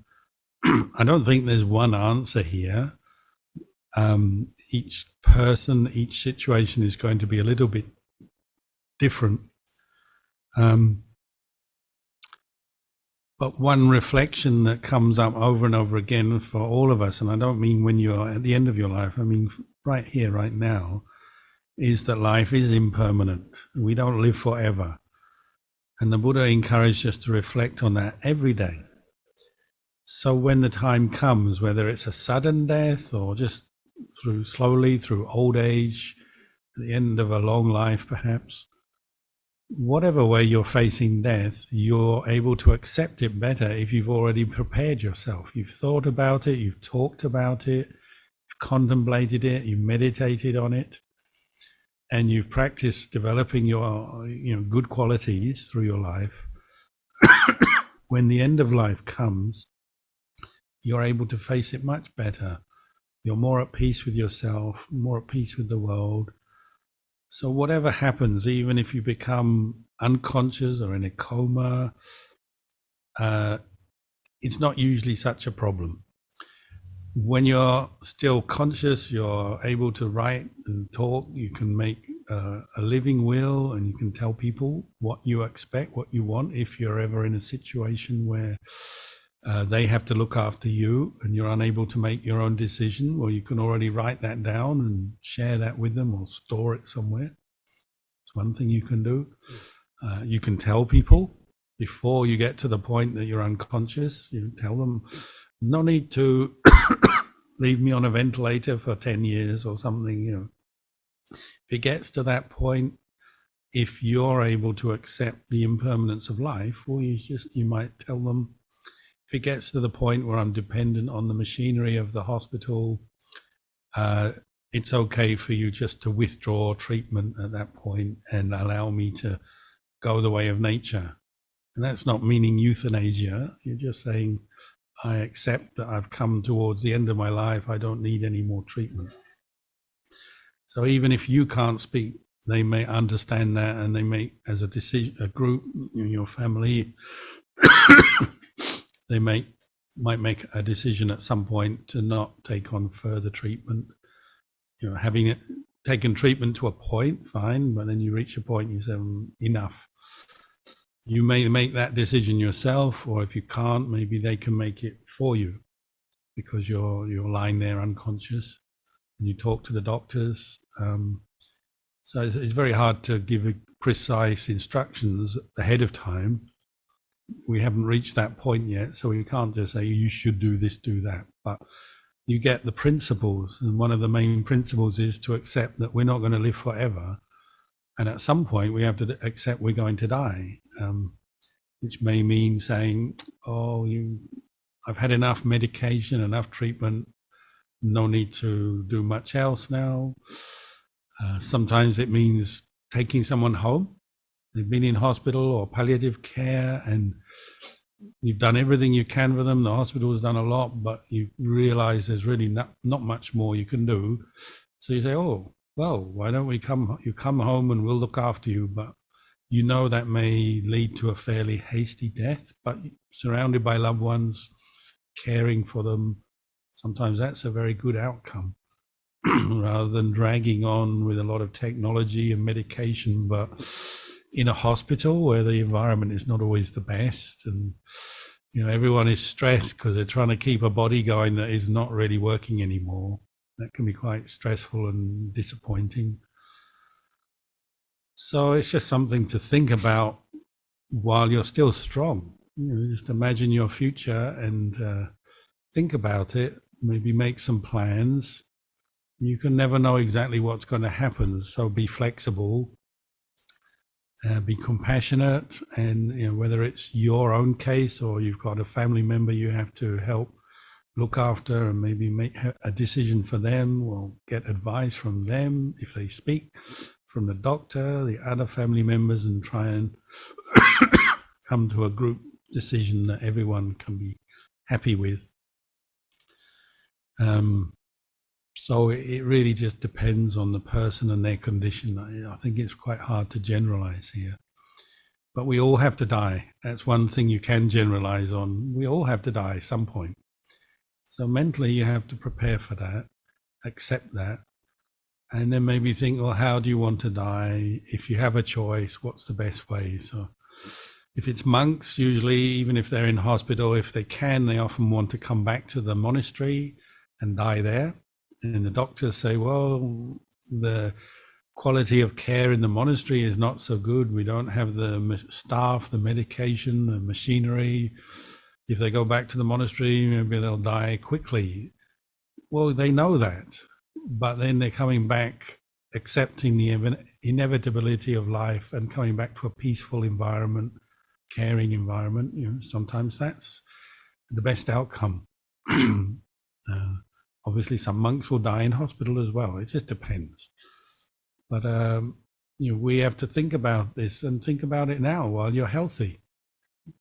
I don't think there's one answer here. Each person, each situation is going to be a little bit different. But one reflection that comes up over and over again for all of us, and I don't mean when you're at the end of your life, I mean right here, right now, is that life is impermanent. We don't live forever. And the Buddha encouraged us to reflect on that every day. So when the time comes, whether it's a sudden death or just slowly through old age, the end of a long life perhaps, whatever way you're facing death, you're able to accept it better if you've already prepared yourself. You've thought about it, you've talked about it, you've contemplated it, you've meditated on it, and you've practiced developing your good qualities through your life. When the end of life comes, you're able to face it much better. You're more at peace with yourself, more at peace with the world. So whatever happens, even if you become unconscious or in a coma, it's not usually such a problem. When you're still conscious, you're able to write and talk, you can make a living will, and you can tell people what you expect, what you want, if you're ever in a situation where they have to look after you and you're unable to make your own decision. Well, you can already write that down and share that with them or store it somewhere. It's one thing you can do. You can tell people before you get to the point that you're unconscious. You tell them, no need to leave me on a ventilator for 10 years or something. If it gets to that point, if you're able to accept the impermanence of life, or you might tell them, if it gets to the point where I'm dependent on the machinery of the hospital, it's okay for you just to withdraw treatment at that point and allow me to go the way of nature. And that's not meaning euthanasia. You're just saying, I accept that I've come towards the end of my life. I don't need any more treatment. So even if you can't speak, they may understand that, and they make, as a decision, a group, your family, they might make a decision at some point to not take on further treatment. Having it taken treatment to a point, fine, but then you reach a point and you say, enough. You may make that decision yourself, or if you can't, maybe they can make it for you because you're lying there unconscious and you talk to the doctors. So it's very hard to give precise instructions ahead of time. We haven't reached that point yet, so we can't just say you should do this, do that. But you get the principles, and one of the main principles is to accept that we're not going to live forever. And at some point, we have to accept we're going to die, which may mean saying, I've had enough medication, enough treatment, no need to do much else now. Sometimes it means taking someone home. They've been in hospital or palliative care, and you've done everything you can for them. The hospital's done a lot, but you realize there's really not much more you can do. So you say, why don't you come home and we'll look after you. But that may lead to a fairly hasty death, but surrounded by loved ones, caring for them, sometimes that's a very good outcome rather than dragging on with a lot of technology and medication, but in a hospital where the environment is not always the best, and everyone is stressed because they're trying to keep a body going that is not really working anymore. That can be quite stressful and disappointing. So it's just something to think about while you're still strong. Just imagine your future and think about it, maybe make some plans. You can never know exactly what's going to happen, so be flexible be compassionate, and whether it's your own case or you've got a family member you have to help look after, and maybe make a decision for them or get advice from them if they speak, from the doctor, the other family members, and try and come to a group decision that everyone can be happy with. So it really just depends on the person and their condition. I think it's quite hard to generalize here. But we all have to die. That's one thing you can generalize on. We all have to die at some point. So mentally you have to prepare for that, accept that, and then maybe think, well, how do you want to die? If you have a choice, what's the best way? So if it's monks, usually, even if they're in hospital, if they can, they often want to come back to the monastery and die there. And the doctors say, well, the quality of care in the monastery is not so good. We don't have the staff, the medication, the machinery. If they go back to the monastery, maybe they'll die quickly. Well, they know that, but then they're coming back, accepting the inevitability of life and coming back to a peaceful environment, caring environment. Sometimes that's the best outcome. Obviously, some monks will die in hospital as well. It just depends. But we have to think about this, and think about it now while you're healthy.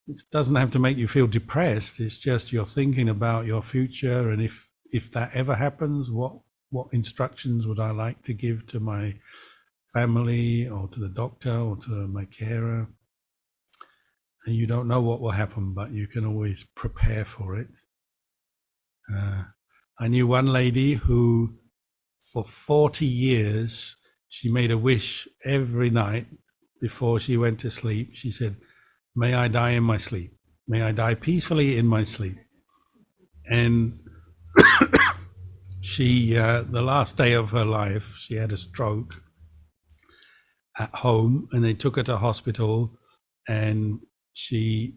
It doesn't have to make you feel depressed. It's just you're thinking about your future, and if that ever happens, what instructions would I like to give to my family, or to the doctor, or to my carer? And you don't know what will happen, but you can always prepare for it. I knew one lady who, for 40 years, she made a wish every night before she went to sleep. She said, "May I die in my sleep. May I die peacefully in my sleep." And she, the last day of her life, she had a stroke at home, and they took her to hospital, and she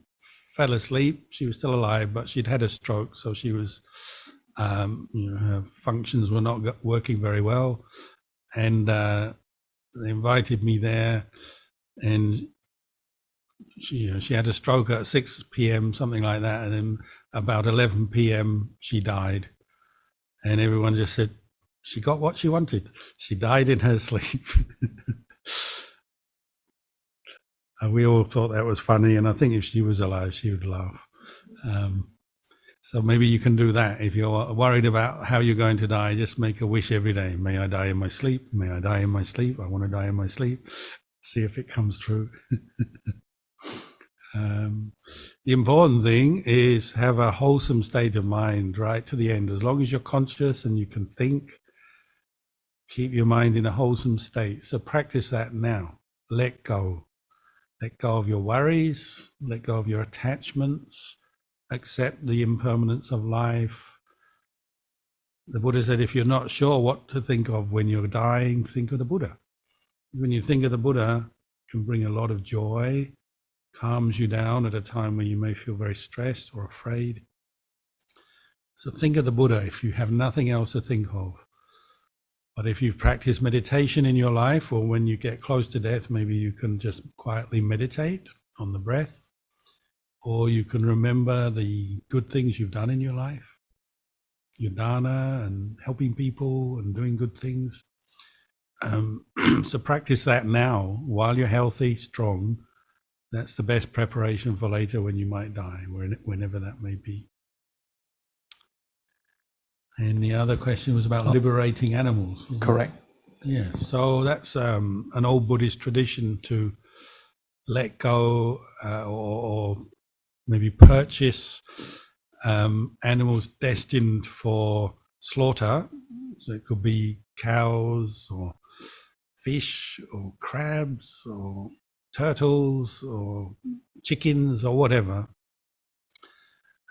fell asleep. She was still alive, but she'd had a stroke, so she was, her functions were not working very well. And they invited me there, and she had a stroke at 6 p.m., something like that, and then about 11 p.m. she died. And everyone just said, she got what she wanted. She died in her sleep. And we all thought that was funny, and I think if she was alive, she would laugh. So maybe you can do that. If you're worried about how you're going to die, just make a wish every day. May I die in my sleep? May I die in my sleep? I want to die in my sleep. See if it comes true. The important thing is have a wholesome state of mind right to the end. As long as you're conscious and you can think, keep your mind in a wholesome state. So practice that now. Let go. Let go of your worries. Let go of your attachments. Accept the impermanence of life. The Buddha said, if you're not sure what to think of when you're dying, think of the Buddha. When you think of the Buddha, it can bring a lot of joy, calms you down at a time where you may feel very stressed or afraid. So think of the Buddha if you have nothing else to think of. But if you've practiced meditation in your life, or when you get close to death, maybe you can just quietly meditate on the breath. Or you can remember the good things you've done in your life, your dana and helping people and doing good things. So practice that now while you're healthy, strong. That's the best preparation for later when you might die, whenever that may be. And the other question was about liberating animals. Correct. Yeah, so that's an old Buddhist tradition to let go or maybe purchase animals destined for slaughter. So it could be cows or fish or crabs or turtles or chickens or whatever,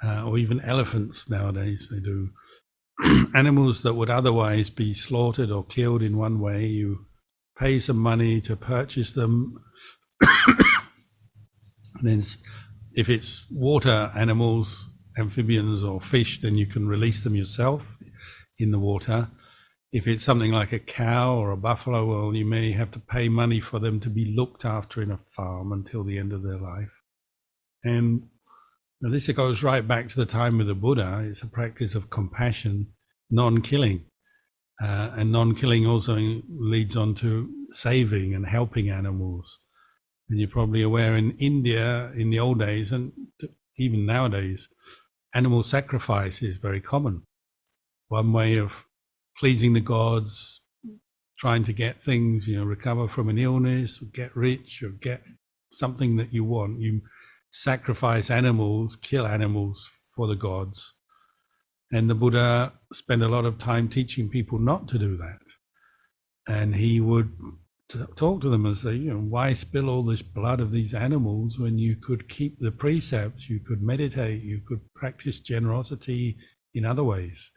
or even elephants nowadays. They do animals that would otherwise be slaughtered or killed in one way. You pay some money to purchase them, and then if it's water animals, amphibians or fish, then you can release them yourself in the water. If it's something like a cow or a buffalo, well, you may have to pay money for them to be looked after in a farm until the end of their life. And this goes right back to the time of the Buddha. It's a practice of compassion, non-killing. And non-killing also leads on to saving and helping animals. And you're probably aware in India, in the old days, and even nowadays, animal sacrifice is very common. One way of pleasing the gods, trying to get things, recover from an illness, or get rich, or get something that you want. You sacrifice animals, kill animals for the gods. And the Buddha spent a lot of time teaching people not to do that. And he would talk to them and say, why spill all this blood of these animals when you could keep the precepts, you could meditate, you could practice generosity in other ways.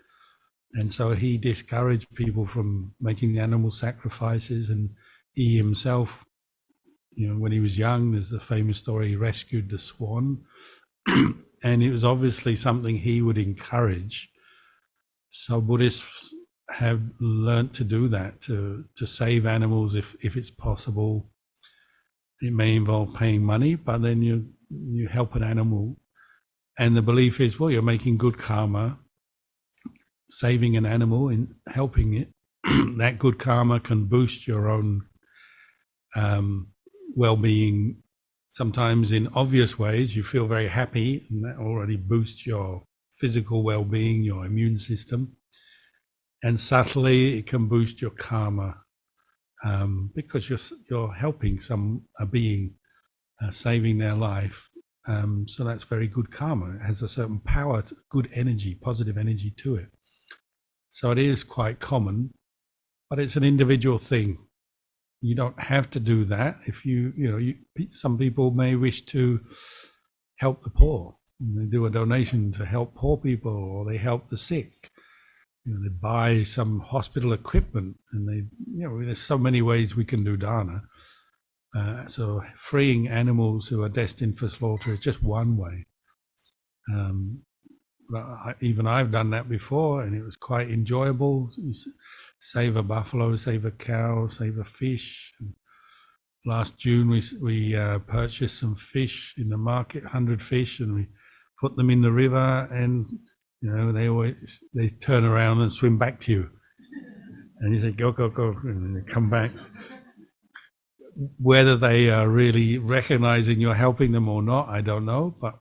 And so he discouraged people from making animal sacrifices. And he himself, when he was young, there's the famous story, he rescued the swan. And it was obviously something he would encourage. So Buddhists have learnt to do that, to save animals if it's possible. It may involve paying money, but then you help an animal. And the belief is, well, you're making good karma, saving an animal and helping it. That good karma can boost your own well-being. Sometimes in obvious ways, you feel very happy, and that already boosts your physical well-being, your immune system. And subtly, it can boost your karma because you're helping a being, saving their life. So that's very good karma. It has a certain power, good energy, positive energy to it. So it is quite common, but it's an individual thing. You don't have to do that. If some people may wish to help the poor. They do a donation to help poor people, or they help the sick. They buy some hospital equipment, and there's so many ways we can do dana. So freeing animals who are destined for slaughter is just one way. Even I've done that before, and it was quite enjoyable. Save a buffalo, save a cow, save a fish. And last June, we purchased some fish in the market, 100 fish, and we put them in the river, and they turn around and swim back to you, and you say go, and they come back. Whether they are really recognizing you're helping them or not, I don't know, but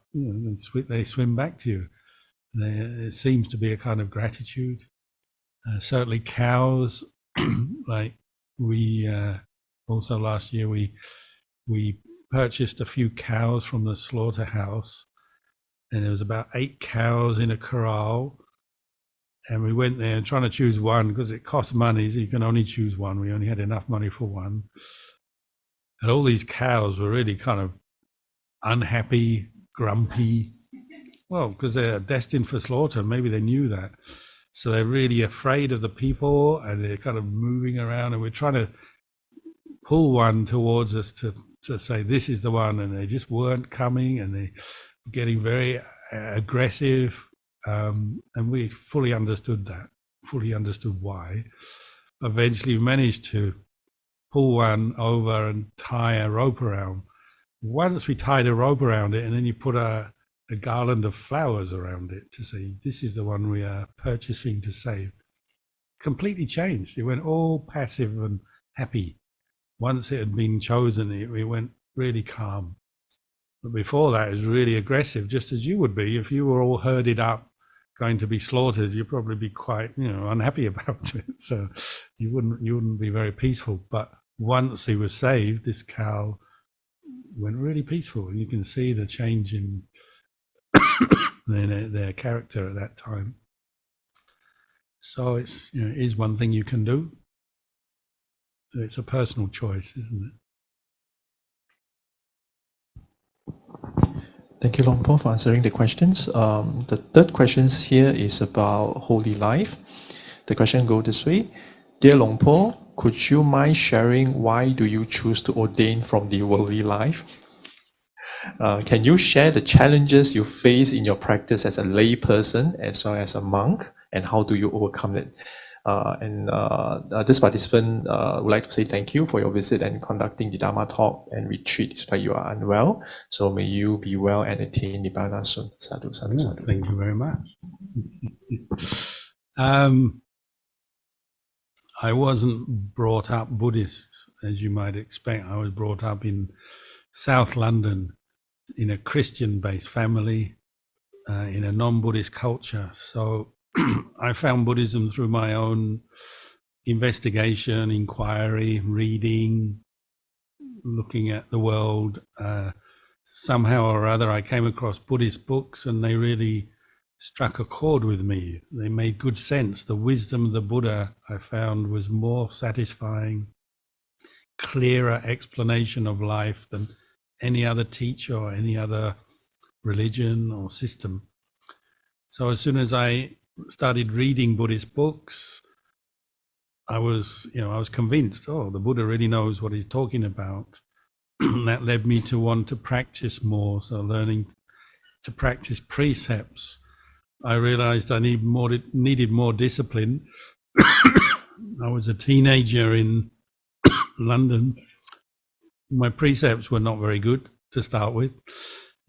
they swim back to you. It seems to be a kind of gratitude. Certainly cows, like we also last year we purchased a few cows from the slaughterhouse, and there was about 8 cows in a corral, and we went there trying to choose one because it costs money, so you can only choose one. We only had enough money for one, and all these cows were really kind of unhappy, grumpy. Well, because they're destined for slaughter, maybe they knew that. So they're really afraid of the people, and they're kind of moving around, and we're trying to pull one towards us to say, this is the one, and they just weren't coming, and they were getting very aggressive, and we fully understood why. Eventually we managed to pull one over and tie a rope around. Once we tied a rope around it, and then you put a garland of flowers around it to say, this is the one we are purchasing to save. Completely changed. It went all passive and happy. Once it had been chosen, it went really calm. But before that, it was really aggressive, just as you would be. If you were all herded up, going to be slaughtered, you'd probably be quite, unhappy about it. So you wouldn't be very peaceful. But once he was saved, this cow went really peaceful. And you can see the change in their character at that time. So it's it is one thing you can do. It's a personal choice, isn't it? Thank you, Long Po, for answering the questions. The third question here is about holy life. The question goes this way. Dear Long Po, could you mind sharing why do you choose to ordain from the worldly life? Can you share the challenges you face in your practice as a lay person as well as a monk, and how do you overcome it? This participant would like to say thank you for your visit and conducting the Dharma talk and retreat despite you are unwell. So may you be well and attain Nibbana soon. Sadhu, sadhu, sadhu. Thank you very much. I wasn't brought up Buddhist, as you might expect. I was brought up in South London in a Christian-based family, in a non-Buddhist culture. So I found Buddhism through my own investigation, inquiry, reading, looking at the world. Somehow or other, I came across Buddhist books and they really struck a chord with me. They made good sense. The wisdom of the Buddha, I found, was more satisfying, clearer explanation of life than any other teacher or any other religion or system. So as soon as I started reading Buddhist books, I was convinced, the Buddha really knows what he's talking about. That led me to want to practice more. So learning to practice precepts, I realized I needed more discipline. I was a teenager in London. My precepts were not very good to start with.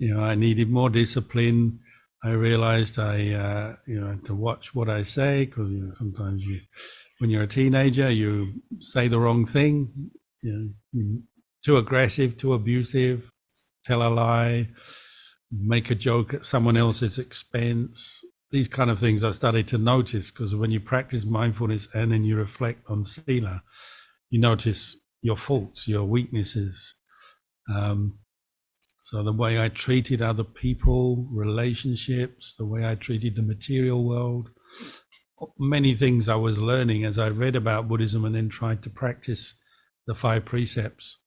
I needed more discipline. I realized I had to watch what I say, because sometimes when you're a teenager, you say the wrong thing. You're too aggressive, too abusive, tell a lie, make a joke at someone else's expense. These kind of things I started to notice, because when you practice mindfulness and then you reflect on sila, you notice your faults, your weaknesses. So the way I treated other people, relationships, the way I treated the material world, many things I was learning as I read about Buddhism and then tried to practice the 5 precepts.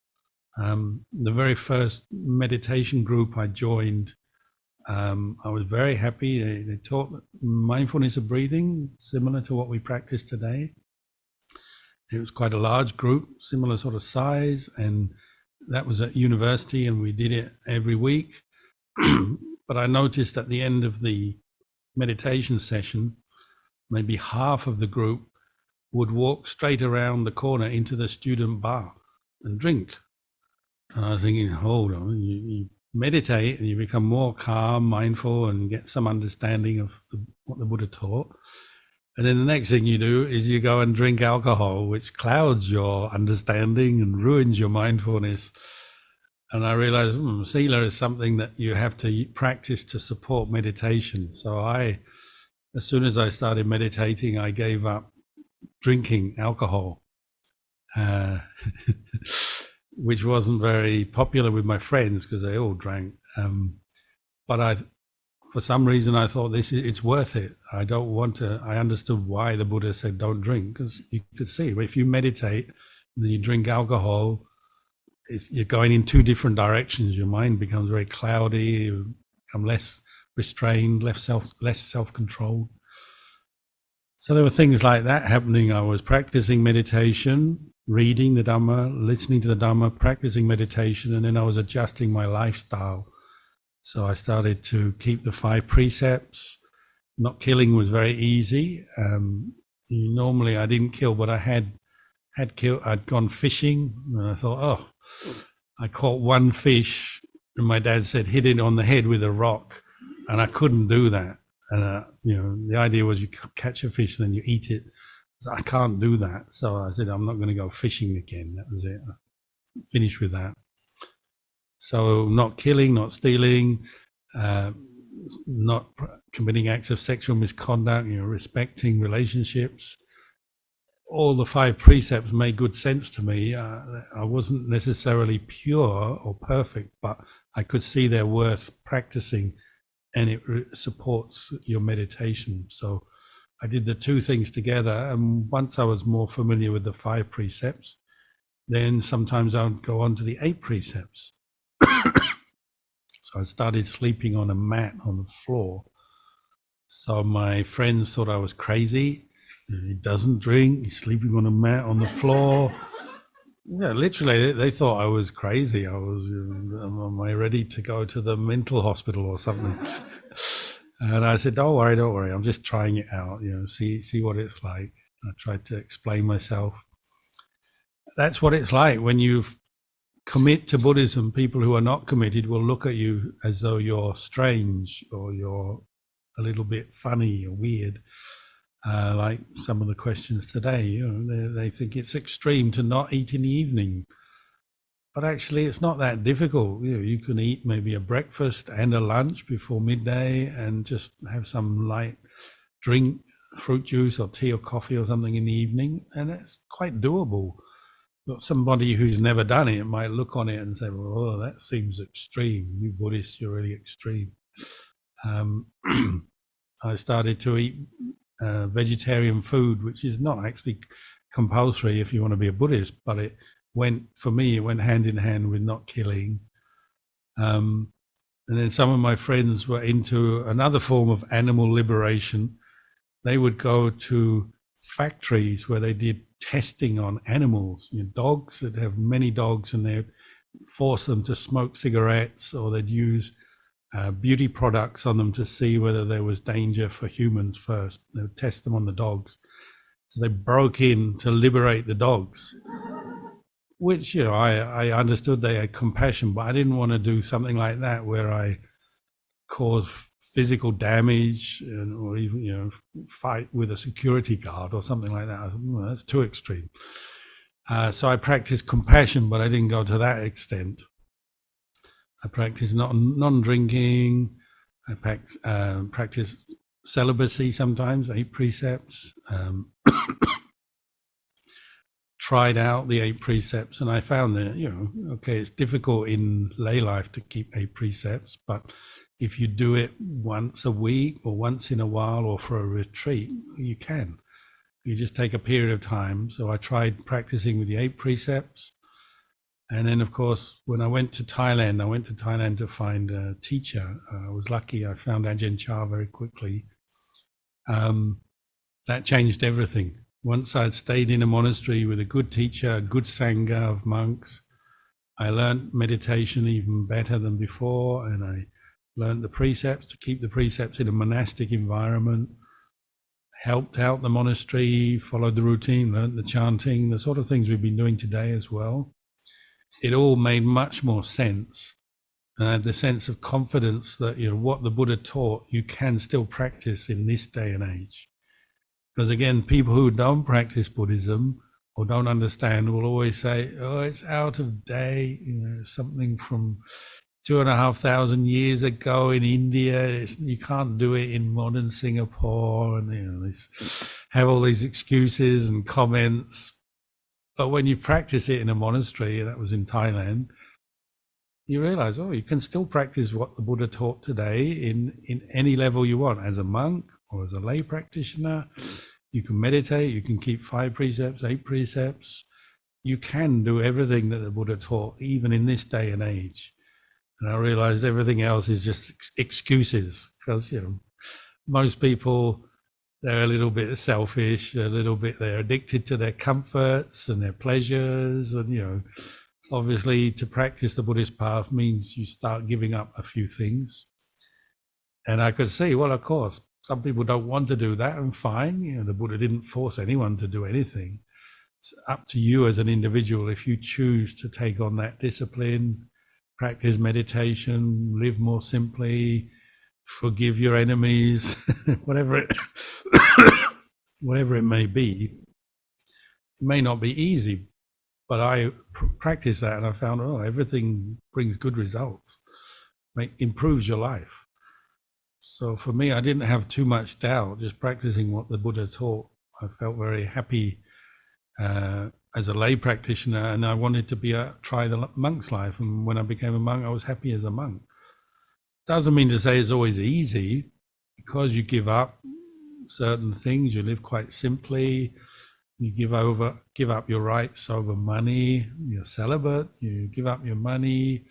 The very first meditation group I joined, I was very happy. They taught mindfulness of breathing, similar to what we practice today. It was quite a large group, similar sort of size, and that was at university, and we did it every week. But I noticed at the end of the meditation session, maybe half of the group would walk straight around the corner into the student bar and drink. And I was thinking, hold on, you meditate and you become more calm, mindful, and get some understanding of what the Buddha taught. And then the next thing you do is you go and drink alcohol, which clouds your understanding and ruins your mindfulness. And I realized sila is something that you have to practice to support meditation. So as soon as I started meditating, I gave up drinking alcohol, which wasn't very popular with my friends because they all drank. But for some reason, I thought it's worth it. I don't want to. I understood why the Buddha said don't drink, because you could see if you meditate and you drink alcohol, you're going in 2 different directions. Your mind becomes very cloudy, you become less restrained, less self-controlled. So there were things like that happening. I was practicing meditation, reading the Dhamma, listening to the Dhamma, practicing meditation, and then I was adjusting my lifestyle. So I started to keep the 5 precepts. Not killing was very easy. Normally I didn't kill, but I had killed. I'd gone fishing, and I thought, I caught 1 fish, and my dad said hit it on the head with a rock, and I couldn't do that. And the idea was you catch a fish and then you eat it. So I can't do that. So I said I'm not going to go fishing again. That was it. I finished with that. So not killing, not stealing, not committing acts of sexual misconduct, respecting relationships. All the 5 precepts made good sense to me. I wasn't necessarily pure or perfect, but I could see their worth practicing, and it supports your meditation. So I did the 2 things together, and once I was more familiar with the 5 precepts, then sometimes I would go on to the 8 precepts. So I started sleeping on a mat on the floor. So my friends thought I was crazy. He doesn't drink, he's sleeping on a mat on the floor. Yeah, literally, they thought I was crazy. Am I ready to go to the mental hospital or something? And I said, don't worry, I'm just trying it out, see what it's like. I tried to explain myself. That's what it's like when you commit to Buddhism. People who are not committed will look at you as though you're strange or you're a little bit funny or weird. Like some of the questions today, you know, they think it's extreme to not eat in the evening. But actually, it's not that difficult. You know, you can eat maybe a breakfast and a lunch before midday and just have some light drink, fruit juice or tea or coffee or something in the evening, and it's quite doable. But somebody who's never done it might look on it and say, well, oh, that seems extreme. You Buddhists, you're really extreme. I started to eat vegetarian food, which is not actually compulsory if you want to be a Buddhist, but it went hand in hand with not killing. And then some of my friends were into another form of animal liberation. They would go to factories where they did testing on animals, you know, dogs that have many dogs, and they force them to smoke cigarettes, or they'd use beauty products on them to see whether there was danger for humans first. They would test them on the dogs. So they broke in to liberate the dogs, which, you know, I understood they had compassion, but I didn't want to do something like that where I cause physical damage or even, you know, fight with a security guard or something like that. I thought, well, that's too extreme. So I practiced compassion, but I didn't go to that extent. I practiced non-drinking. I practiced celibacy sometimes, 8 precepts. Tried out the 8 precepts, and I found that, you know, okay, it's difficult in lay life to keep 8 precepts, but if you do it once a week or once in a while or for a retreat, you can. You just take a period of time. So I tried practicing with the 8 precepts. And then, of course, when I went to Thailand to find a teacher. I was lucky. I found Ajahn Chah very quickly. That changed everything. Once I'd stayed in a monastery with a good teacher, a good sangha of monks, I learned meditation even better than before, and I learned the precepts, to keep the precepts in a monastic environment, helped out the monastery, followed the routine, learned the chanting, the sort of things we've been doing today as well. It all made much more sense. And I had the sense of confidence that, you know, what the Buddha taught, you can still practice in this day and age. Because again, people who don't practice Buddhism or don't understand will always say, oh, it's out of date, you know, something from 2,500 years ago in India. You can't do it in modern Singapore, and, you know, have all these excuses and comments. But when you practice it in a monastery, that was in Thailand, you realize, oh, you can still practice what the Buddha taught today in any level you want, as a monk or as a lay practitioner. You can meditate, you can keep 5 precepts, 8 precepts. You can do everything that the Buddha taught, even in this day and age. And I realized everything else is just excuses, because, you know, most people, they're a little bit selfish, they're addicted to their comforts and their pleasures. And, you know, obviously to practice the Buddhist path means you start giving up a few things. And I could see, well, of course, some people don't want to do that, and fine. You know, the Buddha didn't force anyone to do anything. It's up to you as an individual if you choose to take on that discipline, practice meditation, live more simply, forgive your enemies, whatever it may be. It may not be easy, but I practiced that and I found, oh, everything brings good results, improves your life. So for me, I didn't have too much doubt, just practicing what the Buddha taught. I felt very happy as a lay practitioner, and I wanted to try the monk's life. And when I became a monk, I was happy as a monk. Doesn't mean to say it's always easy, because you give up certain things, you live quite simply, you give up your rights over money, you're celibate, you give up your money,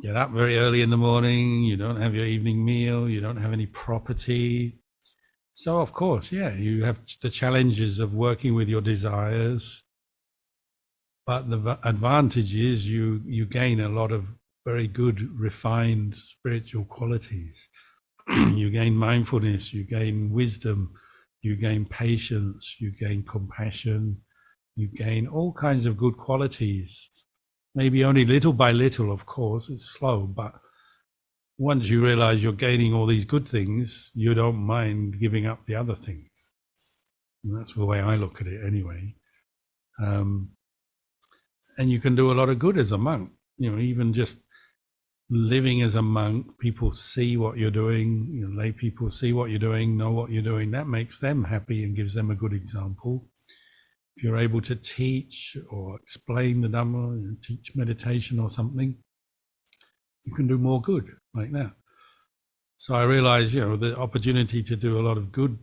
get up very early in the morning, you don't have your evening meal, you don't have any property. So of course, yeah, you have the challenges of working with your desires, but the advantage is you gain a lot of very good, refined spiritual qualities. You gain mindfulness, you gain wisdom, you gain patience, you gain compassion, you gain all kinds of good qualities. Maybe only little by little, of course, it's slow, but once you realize you're gaining all these good things, you don't mind giving up the other things. And that's the way I look at it anyway. And you can do a lot of good as a monk. You know, even just living as a monk, people see what you're doing, you know, lay people see what you're doing, know what you're doing. That makes them happy and gives them a good example. If you're able to teach or explain the Dhamma, you know, teach meditation or something, you can do more good like that. So I realized, you know, the opportunity to do a lot of good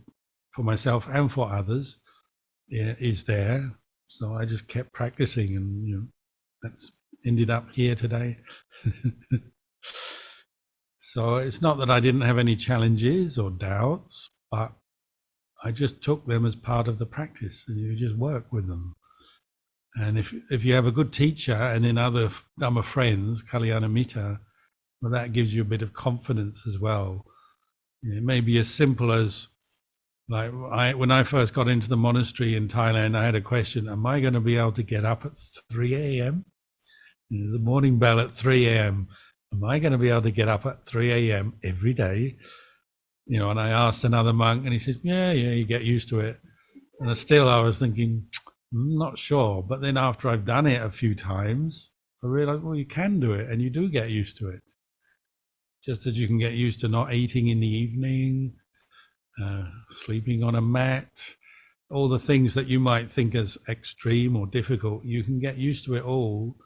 for myself and for others is there. So I just kept practicing, and you know, that's ended up here today. So it's not that I didn't have any challenges or doubts, but I just took them as part of the practice, and you just work with them. And if you have a good teacher and then other Dhamma friends, Kalyana Mitta, well, that gives you a bit of confidence as well. It may be as simple as, like, when I first got into the monastery in Thailand, I had a question: am I going to be able to get up at 3 a.m.? There's a morning bell at 3 a.m. Am I going to be able to get up at 3 a.m. every day? You know, and I asked another monk, and he said, yeah, you get used to it. And I was thinking, I'm not sure. But then after I've done it a few times, I realized, well, you can do it, and you do get used to it. Just as you can get used to not eating in the evening, sleeping on a mat, all the things that you might think as extreme or difficult, you can get used to it all.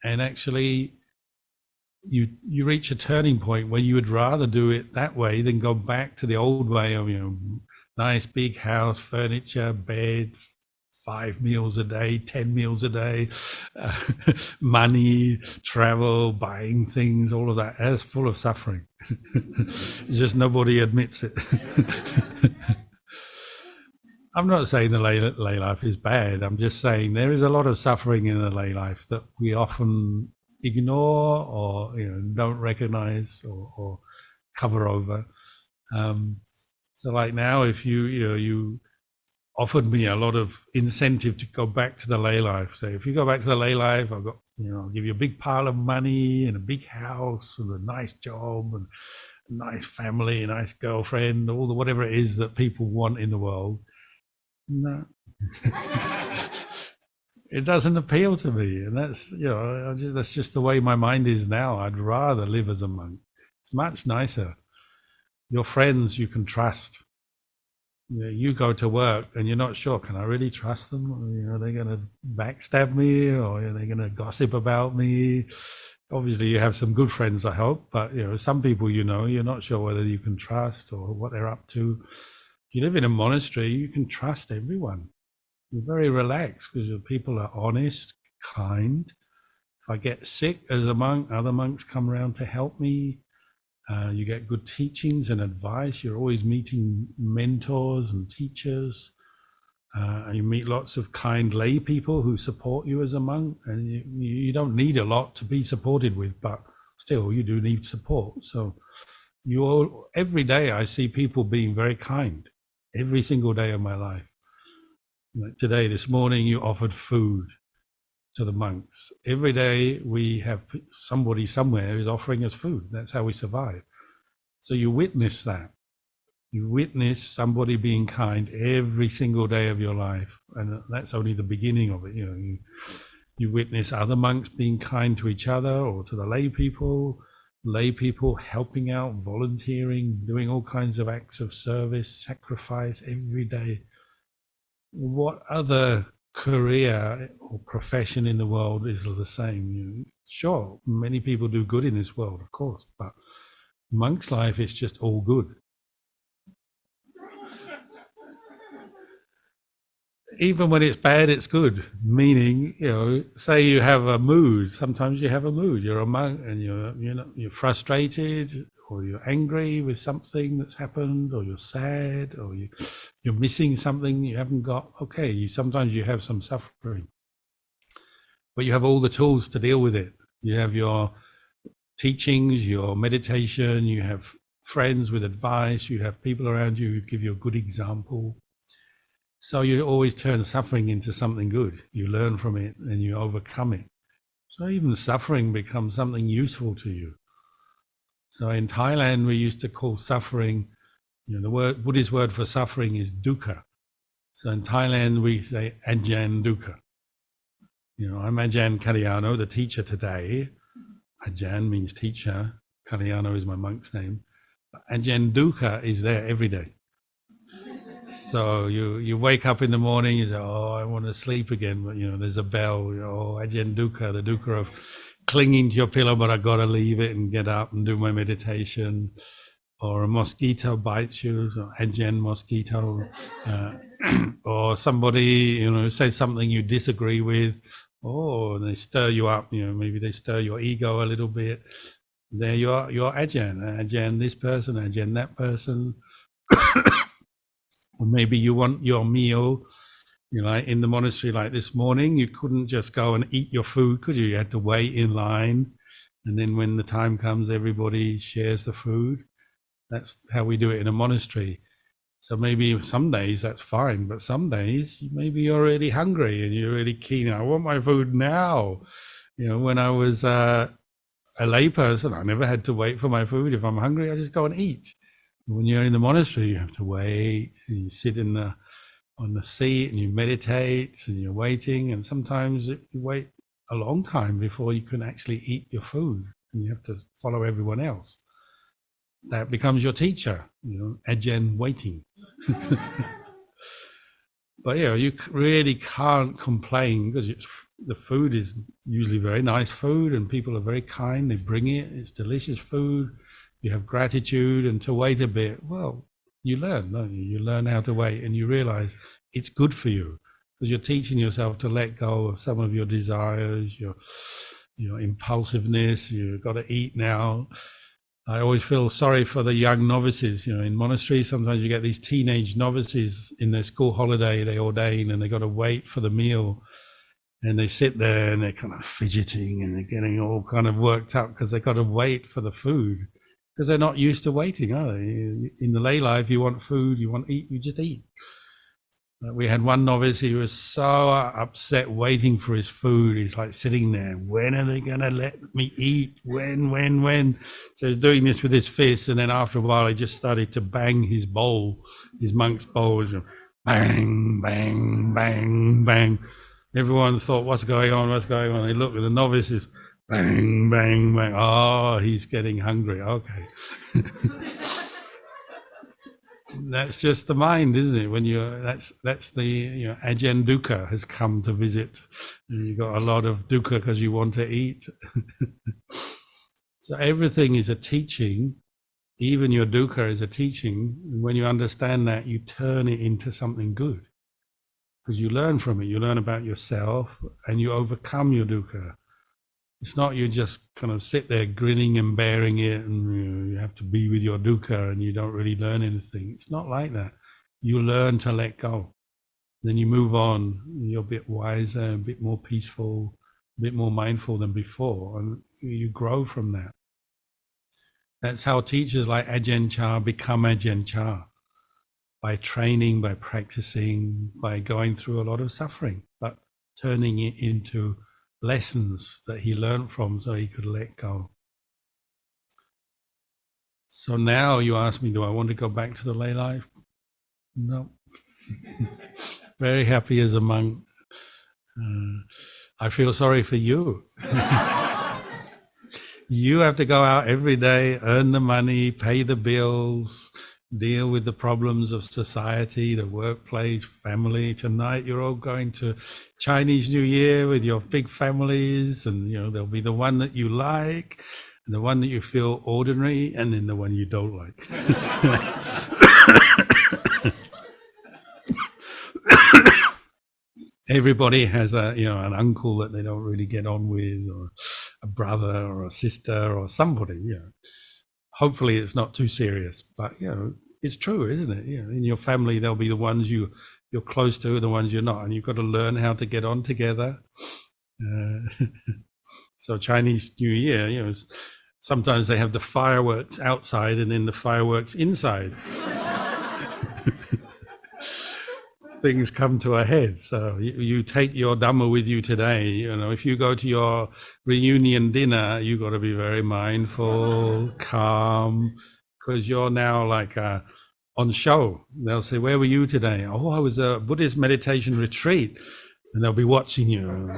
And actually, you reach a turning point where you would rather do it that way than go back to the old way of, you know, nice big house, furniture, bed, 5 meals a day, 10 meals a day, money, travel, buying things, all of that. That's full of suffering. It's just nobody admits it. I'm not saying the lay life is bad. I'm just saying there is a lot of suffering in the lay life that we often ignore, or, you know, don't recognize, or cover over. So like now, if you offered me a lot of incentive to go back to the lay life. So if you go back to the lay life, I'll give you a big pile of money and a big house and a nice job and a nice family, a nice girlfriend, all the whatever it is that people want in the world. No. It doesn't appeal to me, and that's, you know, that's just the way my mind is now. I'd rather live as a monk. It's much nicer. Your friends you can trust. You go to work and you're not sure, can I really trust them? You know, are they going to backstab me, or are they going to gossip about me? Obviously you have some good friends, I hope, but you know, some people, you know, you're not sure whether you can trust or what they're up to. If you live in a monastery, you can trust everyone. You're very relaxed because your people are honest, kind. If I get sick as a monk, other monks come around to help me. You get good teachings and advice. You're always meeting mentors and teachers. You meet lots of kind lay people who support you as a monk, and you don't need a lot to be supported with, but still you do need support. So every day I see people being very kind, every single day of my life. Like today, this morning, you offered food to the monks. Every day we have somebody somewhere is offering us food. That's how we survive. So you witness that. You witness somebody being kind every single day of your life, and that's only the beginning of it. You know, you witness other monks being kind to each other or to the lay people helping out, volunteering, doing all kinds of acts of service, sacrifice every day. What other career or profession in the world is the same? Sure, many people do good in this world, of course, but monk's life is just all good. Even when it's bad, it's good. Meaning, you know, say you have a mood. Sometimes you have a mood. You're a monk and you're frustrated, or you're angry with something that's happened, or you're sad, or you're missing something you haven't got. Okay, sometimes you have some suffering, but you have all the tools to deal with it. You have your teachings, your meditation, you have friends with advice, you have people around you who give you a good example. So you always turn suffering into something good. You learn from it and you overcome it. So even suffering becomes something useful to you. So in Thailand, we used to call suffering, the Buddhist word for suffering is dukkha. So in Thailand, we say Ajahn dukkha. I'm Ajahn Kalyano, the teacher today. Ajahn means teacher. Kalyano is my monk's name. Ajahn dukkha is there every day. So you wake up in the morning, you say, oh, I want to sleep again. But, there's a bell, Ajahn dukkha, the dukkha of clinging to your pillow, but I got to leave it and get up and do my meditation. Or a mosquito bites you, so Ajahn mosquito. Or somebody, says something you disagree with, or they stir you up, maybe they stir your ego a little bit. There you're Ajahn this person, Ajahn that person. Or maybe you want your meal, in the monastery like this morning, you couldn't just go and eat your food, could you? You had to wait in line. And then when the time comes, everybody shares the food. That's how we do it in a monastery. So maybe some days that's fine, but some days maybe you're really hungry and you're really keen. I want my food now. When I was a lay person, I never had to wait for my food. If I'm hungry, I just go and eat. When you're in the monastery, you have to wait. You sit on the seat and you meditate and you're waiting. And sometimes you wait a long time before you can actually eat your food, and you have to follow everyone else. That becomes your teacher, Ajahn waiting. But you really can't complain, because the food is usually very nice food and people are very kind. They bring it. It's delicious food. You have gratitude, and to wait a bit, well, you learn, don't you? You learn how to wait, and you realize it's good for you, because you're teaching yourself to let go of some of your desires, your impulsiveness. You've got to eat now. I always feel sorry for the young novices. In monasteries, sometimes you get these teenage novices in their school holiday, they ordain, and they got to wait for the meal. And they sit there and they're kind of fidgeting and they're getting all kind of worked up because they've got to wait for the food, because they're not used to waiting, are they? In the lay life, you want food, you want to eat, you just eat. We had one novice, he was so upset waiting for his food. He's like sitting there, when are they going to let me eat? When? So he's doing this with his fists, and then after a while he just started to bang his bowl, his monk's bowl. Bang, bang, bang, bang. Everyone thought, what's going on? They look at the novice, is bang, bang, bang. Oh, he's getting hungry. Okay. That's just the mind, isn't it? When that's the Ajahn dukkha has come to visit, and you've got a lot of dukkha because you want to eat. So everything is a teaching. Even your dukkha is a teaching. And when you understand that, you turn it into something good, because you learn from it. You learn about yourself, and you overcome your dukkha. It's not you just kind of sit there grinning and bearing it, and you have to be with your dukkha and you don't really learn anything. It's not like that. You learn to let go. Then you move on. You're a bit wiser, a bit more peaceful, a bit more mindful than before, and you grow from that. That's how teachers like Ajahn Chah become Ajahn Chah. By training, by practicing, by going through a lot of suffering, but turning it into lessons that he learned from so he could let go. So now you ask me, do I want to go back to the lay life? No. Very happy as a monk. I feel sorry for you. You have to go out every day, earn the money, pay the bills, deal with the problems of society, the workplace, family. Tonight you're all going to Chinese New Year with your big families, and there'll be the one that you like, and the one that you feel ordinary, and then the one you don't like. Everybody has an uncle that they don't really get on with, or a brother or a sister or somebody. Hopefully it's not too serious, but it's true, isn't it? In your family there'll be the ones you're close to and the ones you're not, and you've got to learn how to get on together. So Chinese New Year, Sometimes they have the fireworks outside and then the fireworks inside. Things come to a head. So you take your Dhamma with you today. You know, if you go to your reunion dinner, you got to be very mindful, calm, because you're now like on show. They'll say, "Where were you today?" "Oh, I was at a Buddhist meditation retreat," and they'll be watching you.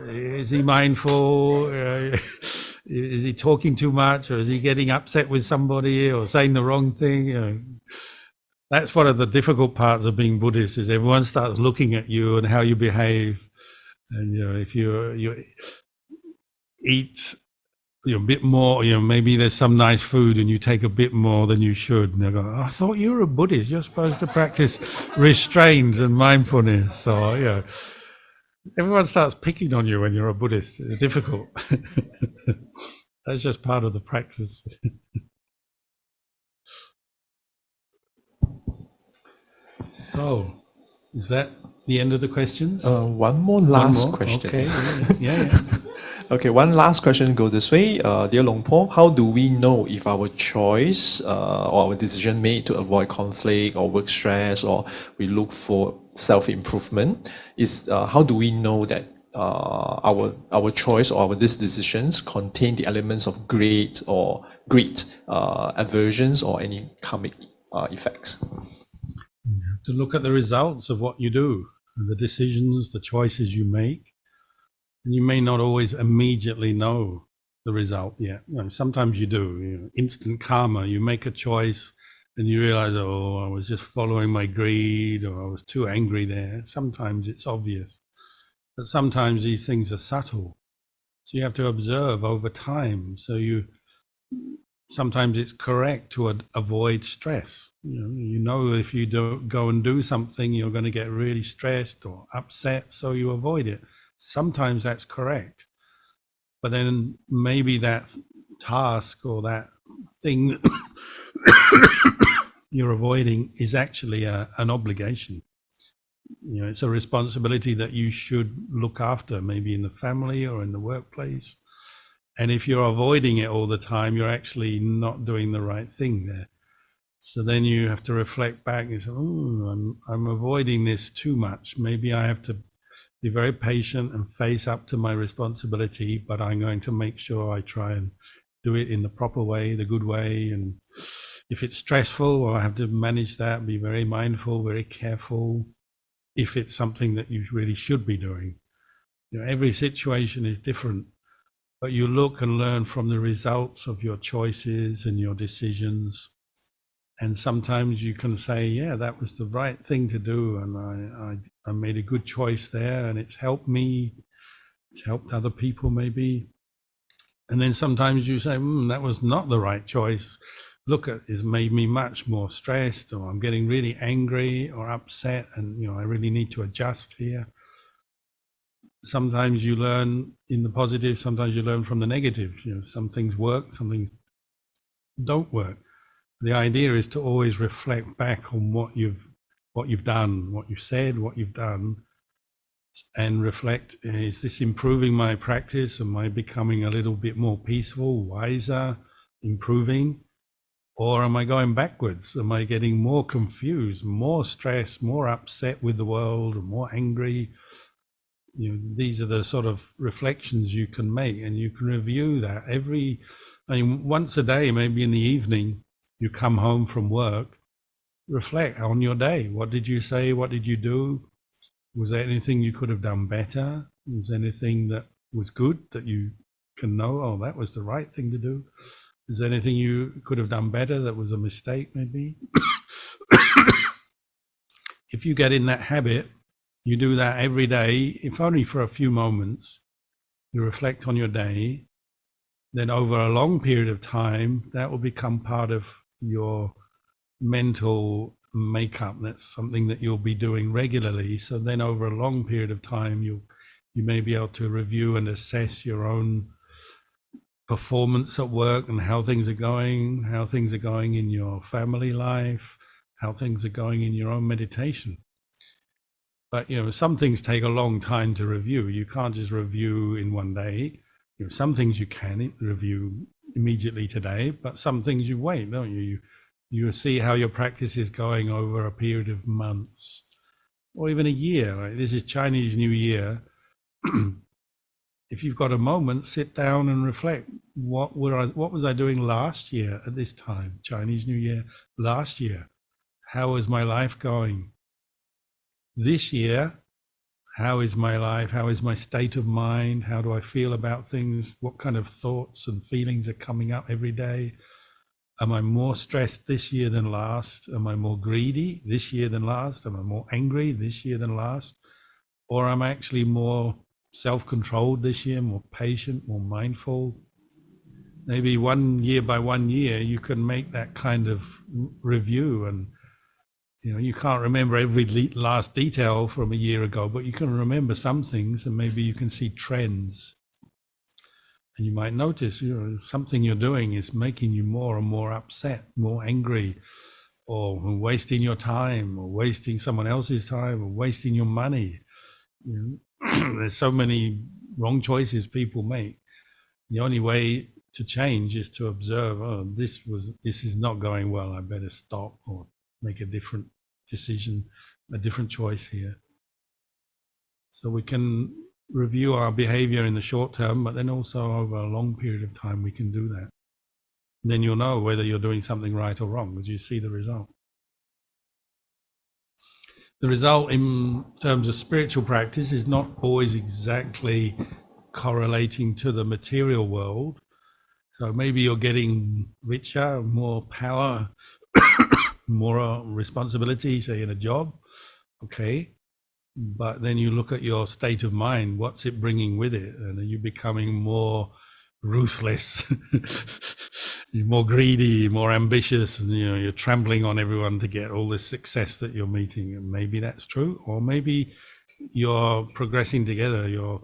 Is he mindful? Is he talking too much, or is he getting upset with somebody, or saying the wrong thing? You know, that's one of the difficult parts of being Buddhist, is everyone starts looking at you and how you behave. And you know, if you eat a bit more, you know, maybe there's some nice food and you take a bit more than you should, and they go, "Oh, I thought you were a Buddhist. You're supposed to practice restraint and mindfulness." So you know, everyone starts picking on you when you're a Buddhist. It's difficult. That's just part of the practice. So, is that the end of the questions? One more last question. Okay. Yeah. Okay, one last question go this way. Dear Long Po, how do we know if our choice or our decision made to avoid conflict or work stress, or we look for self-improvement, is how do we know that our choice or these decisions contain the elements of greed, aversions, or any karmic effects? To look at the results of what you do, the decisions, the choices you make. And you may not always immediately know the result yet. You know, sometimes you do. You know, instant karma. You make a choice and you realize, oh, I was just following my greed, or I was too angry there. Sometimes it's obvious. But sometimes these things are subtle. So you have to observe over time. So sometimes it's correct to avoid stress. You know if you don't go and do something, you're going to get really stressed or upset, so you avoid it. Sometimes that's correct. But then maybe that task or that thing you're avoiding is actually an obligation. You know, it's a responsibility that you should look after, maybe in the family or in the workplace. And if you're avoiding it all the time, you're actually not doing the right thing there. So then you have to reflect back and say, oh, I'm avoiding this too much. Maybe I have to be very patient and face up to my responsibility, but I'm going to make sure I try and do it in the proper way, the good way. And if it's stressful, well, I have to manage that, be very mindful, very careful, if it's something that you really should be doing. You know, every situation is different, but you look and learn from the results of your choices and your decisions. And sometimes you can say, yeah, that was the right thing to do, and I made a good choice there, and it's helped me, it's helped other people maybe. And then sometimes you say, that was not the right choice. Look, it's made me much more stressed, or I'm getting really angry or upset, and I really need to adjust here. Sometimes you learn in the positive, sometimes you learn from the negative. Some things work, some things don't work. The idea is to always reflect back on what you've done, what you've said, what you've done, and reflect, is this improving my practice? Am I becoming a little bit more peaceful, wiser, improving? Or am I going backwards? Am I getting more confused, more stressed, more upset with the world, more angry? These are the sort of reflections you can make, and you can review that once a day, maybe in the evening. You come home from work, reflect on your day. What did you say? What did you do? Was there anything you could have done better? Was there anything that was good that you can know, oh, that was the right thing to do? Is there anything you could have done better that was a mistake maybe? If you get in that habit, you do that every day, if only for a few moments, you reflect on your day, then over a long period of time, that will become part of your mental makeup. That's something that you'll be doing regularly. So then over a long period of time, you may be able to review and assess your own performance at work and how things are going in your family life, how things are going in your own meditation. But some things take a long time to review. You can't just review in one day. Some things you can review immediately today, but some things you wait, don't you? You see how your practice is going over a period of months or even a year. Like this is Chinese New Year. If you've got a moment, sit down and reflect. What was I doing last year at this time, Chinese New Year, last year? How was my life going? This year, how is my life? How is my state of mind? How do I feel about things? What kind of thoughts and feelings are coming up every day? Am I more stressed this year than last? Am I more greedy this year than last? Am I more angry this year than last? Or am I actually more self-controlled this year, more patient, more mindful? Maybe 1 year by 1 year, you can make that kind of review. And you can't remember every last detail from a year ago, but you can remember some things, and maybe you can see trends. And you might notice, something you're doing is making you more and more upset, more angry, or wasting your time, or wasting someone else's time, or wasting your money. There's so many wrong choices people make. The only way to change is to observe, this is not going well, I better stop or make a different decision, a different choice here. So we can review our behavior in the short term, but then also over a long period of time we can do that. And then you'll know whether you're doing something right or wrong, because you see the result. The result in terms of spiritual practice is not always exactly correlating to the material world. So maybe you're getting richer, more power, more responsibility, say in a job, okay. But then you look at your state of mind, what's it bringing with it? And are you becoming more ruthless, you're more greedy, more ambitious, and you're trampling on everyone to get all this success that you're meeting? And maybe that's true, or maybe you're progressing together. Your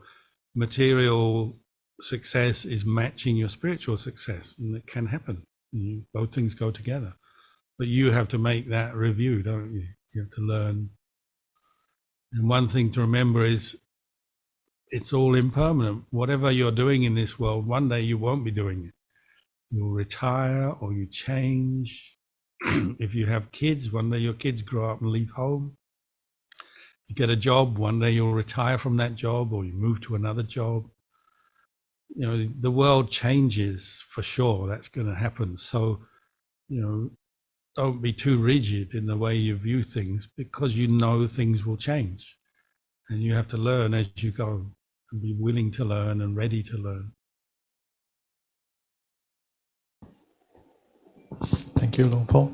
material success is matching your spiritual success, and it can happen. Both things go together, but you have to make that review, don't you? You have to learn. And one thing to remember is it's all impermanent. Whatever you're doing in this world, one day you won't be doing it. You'll retire or you change. If you have kids, one day your kids grow up and leave home. You get a job, one day you'll retire from that job or you move to another job. The world changes for sure. That's going to happen. So, don't be too rigid in the way you view things, because things will change. And you have to learn as you go and be willing to learn and ready to learn. Thank you, Luang Por.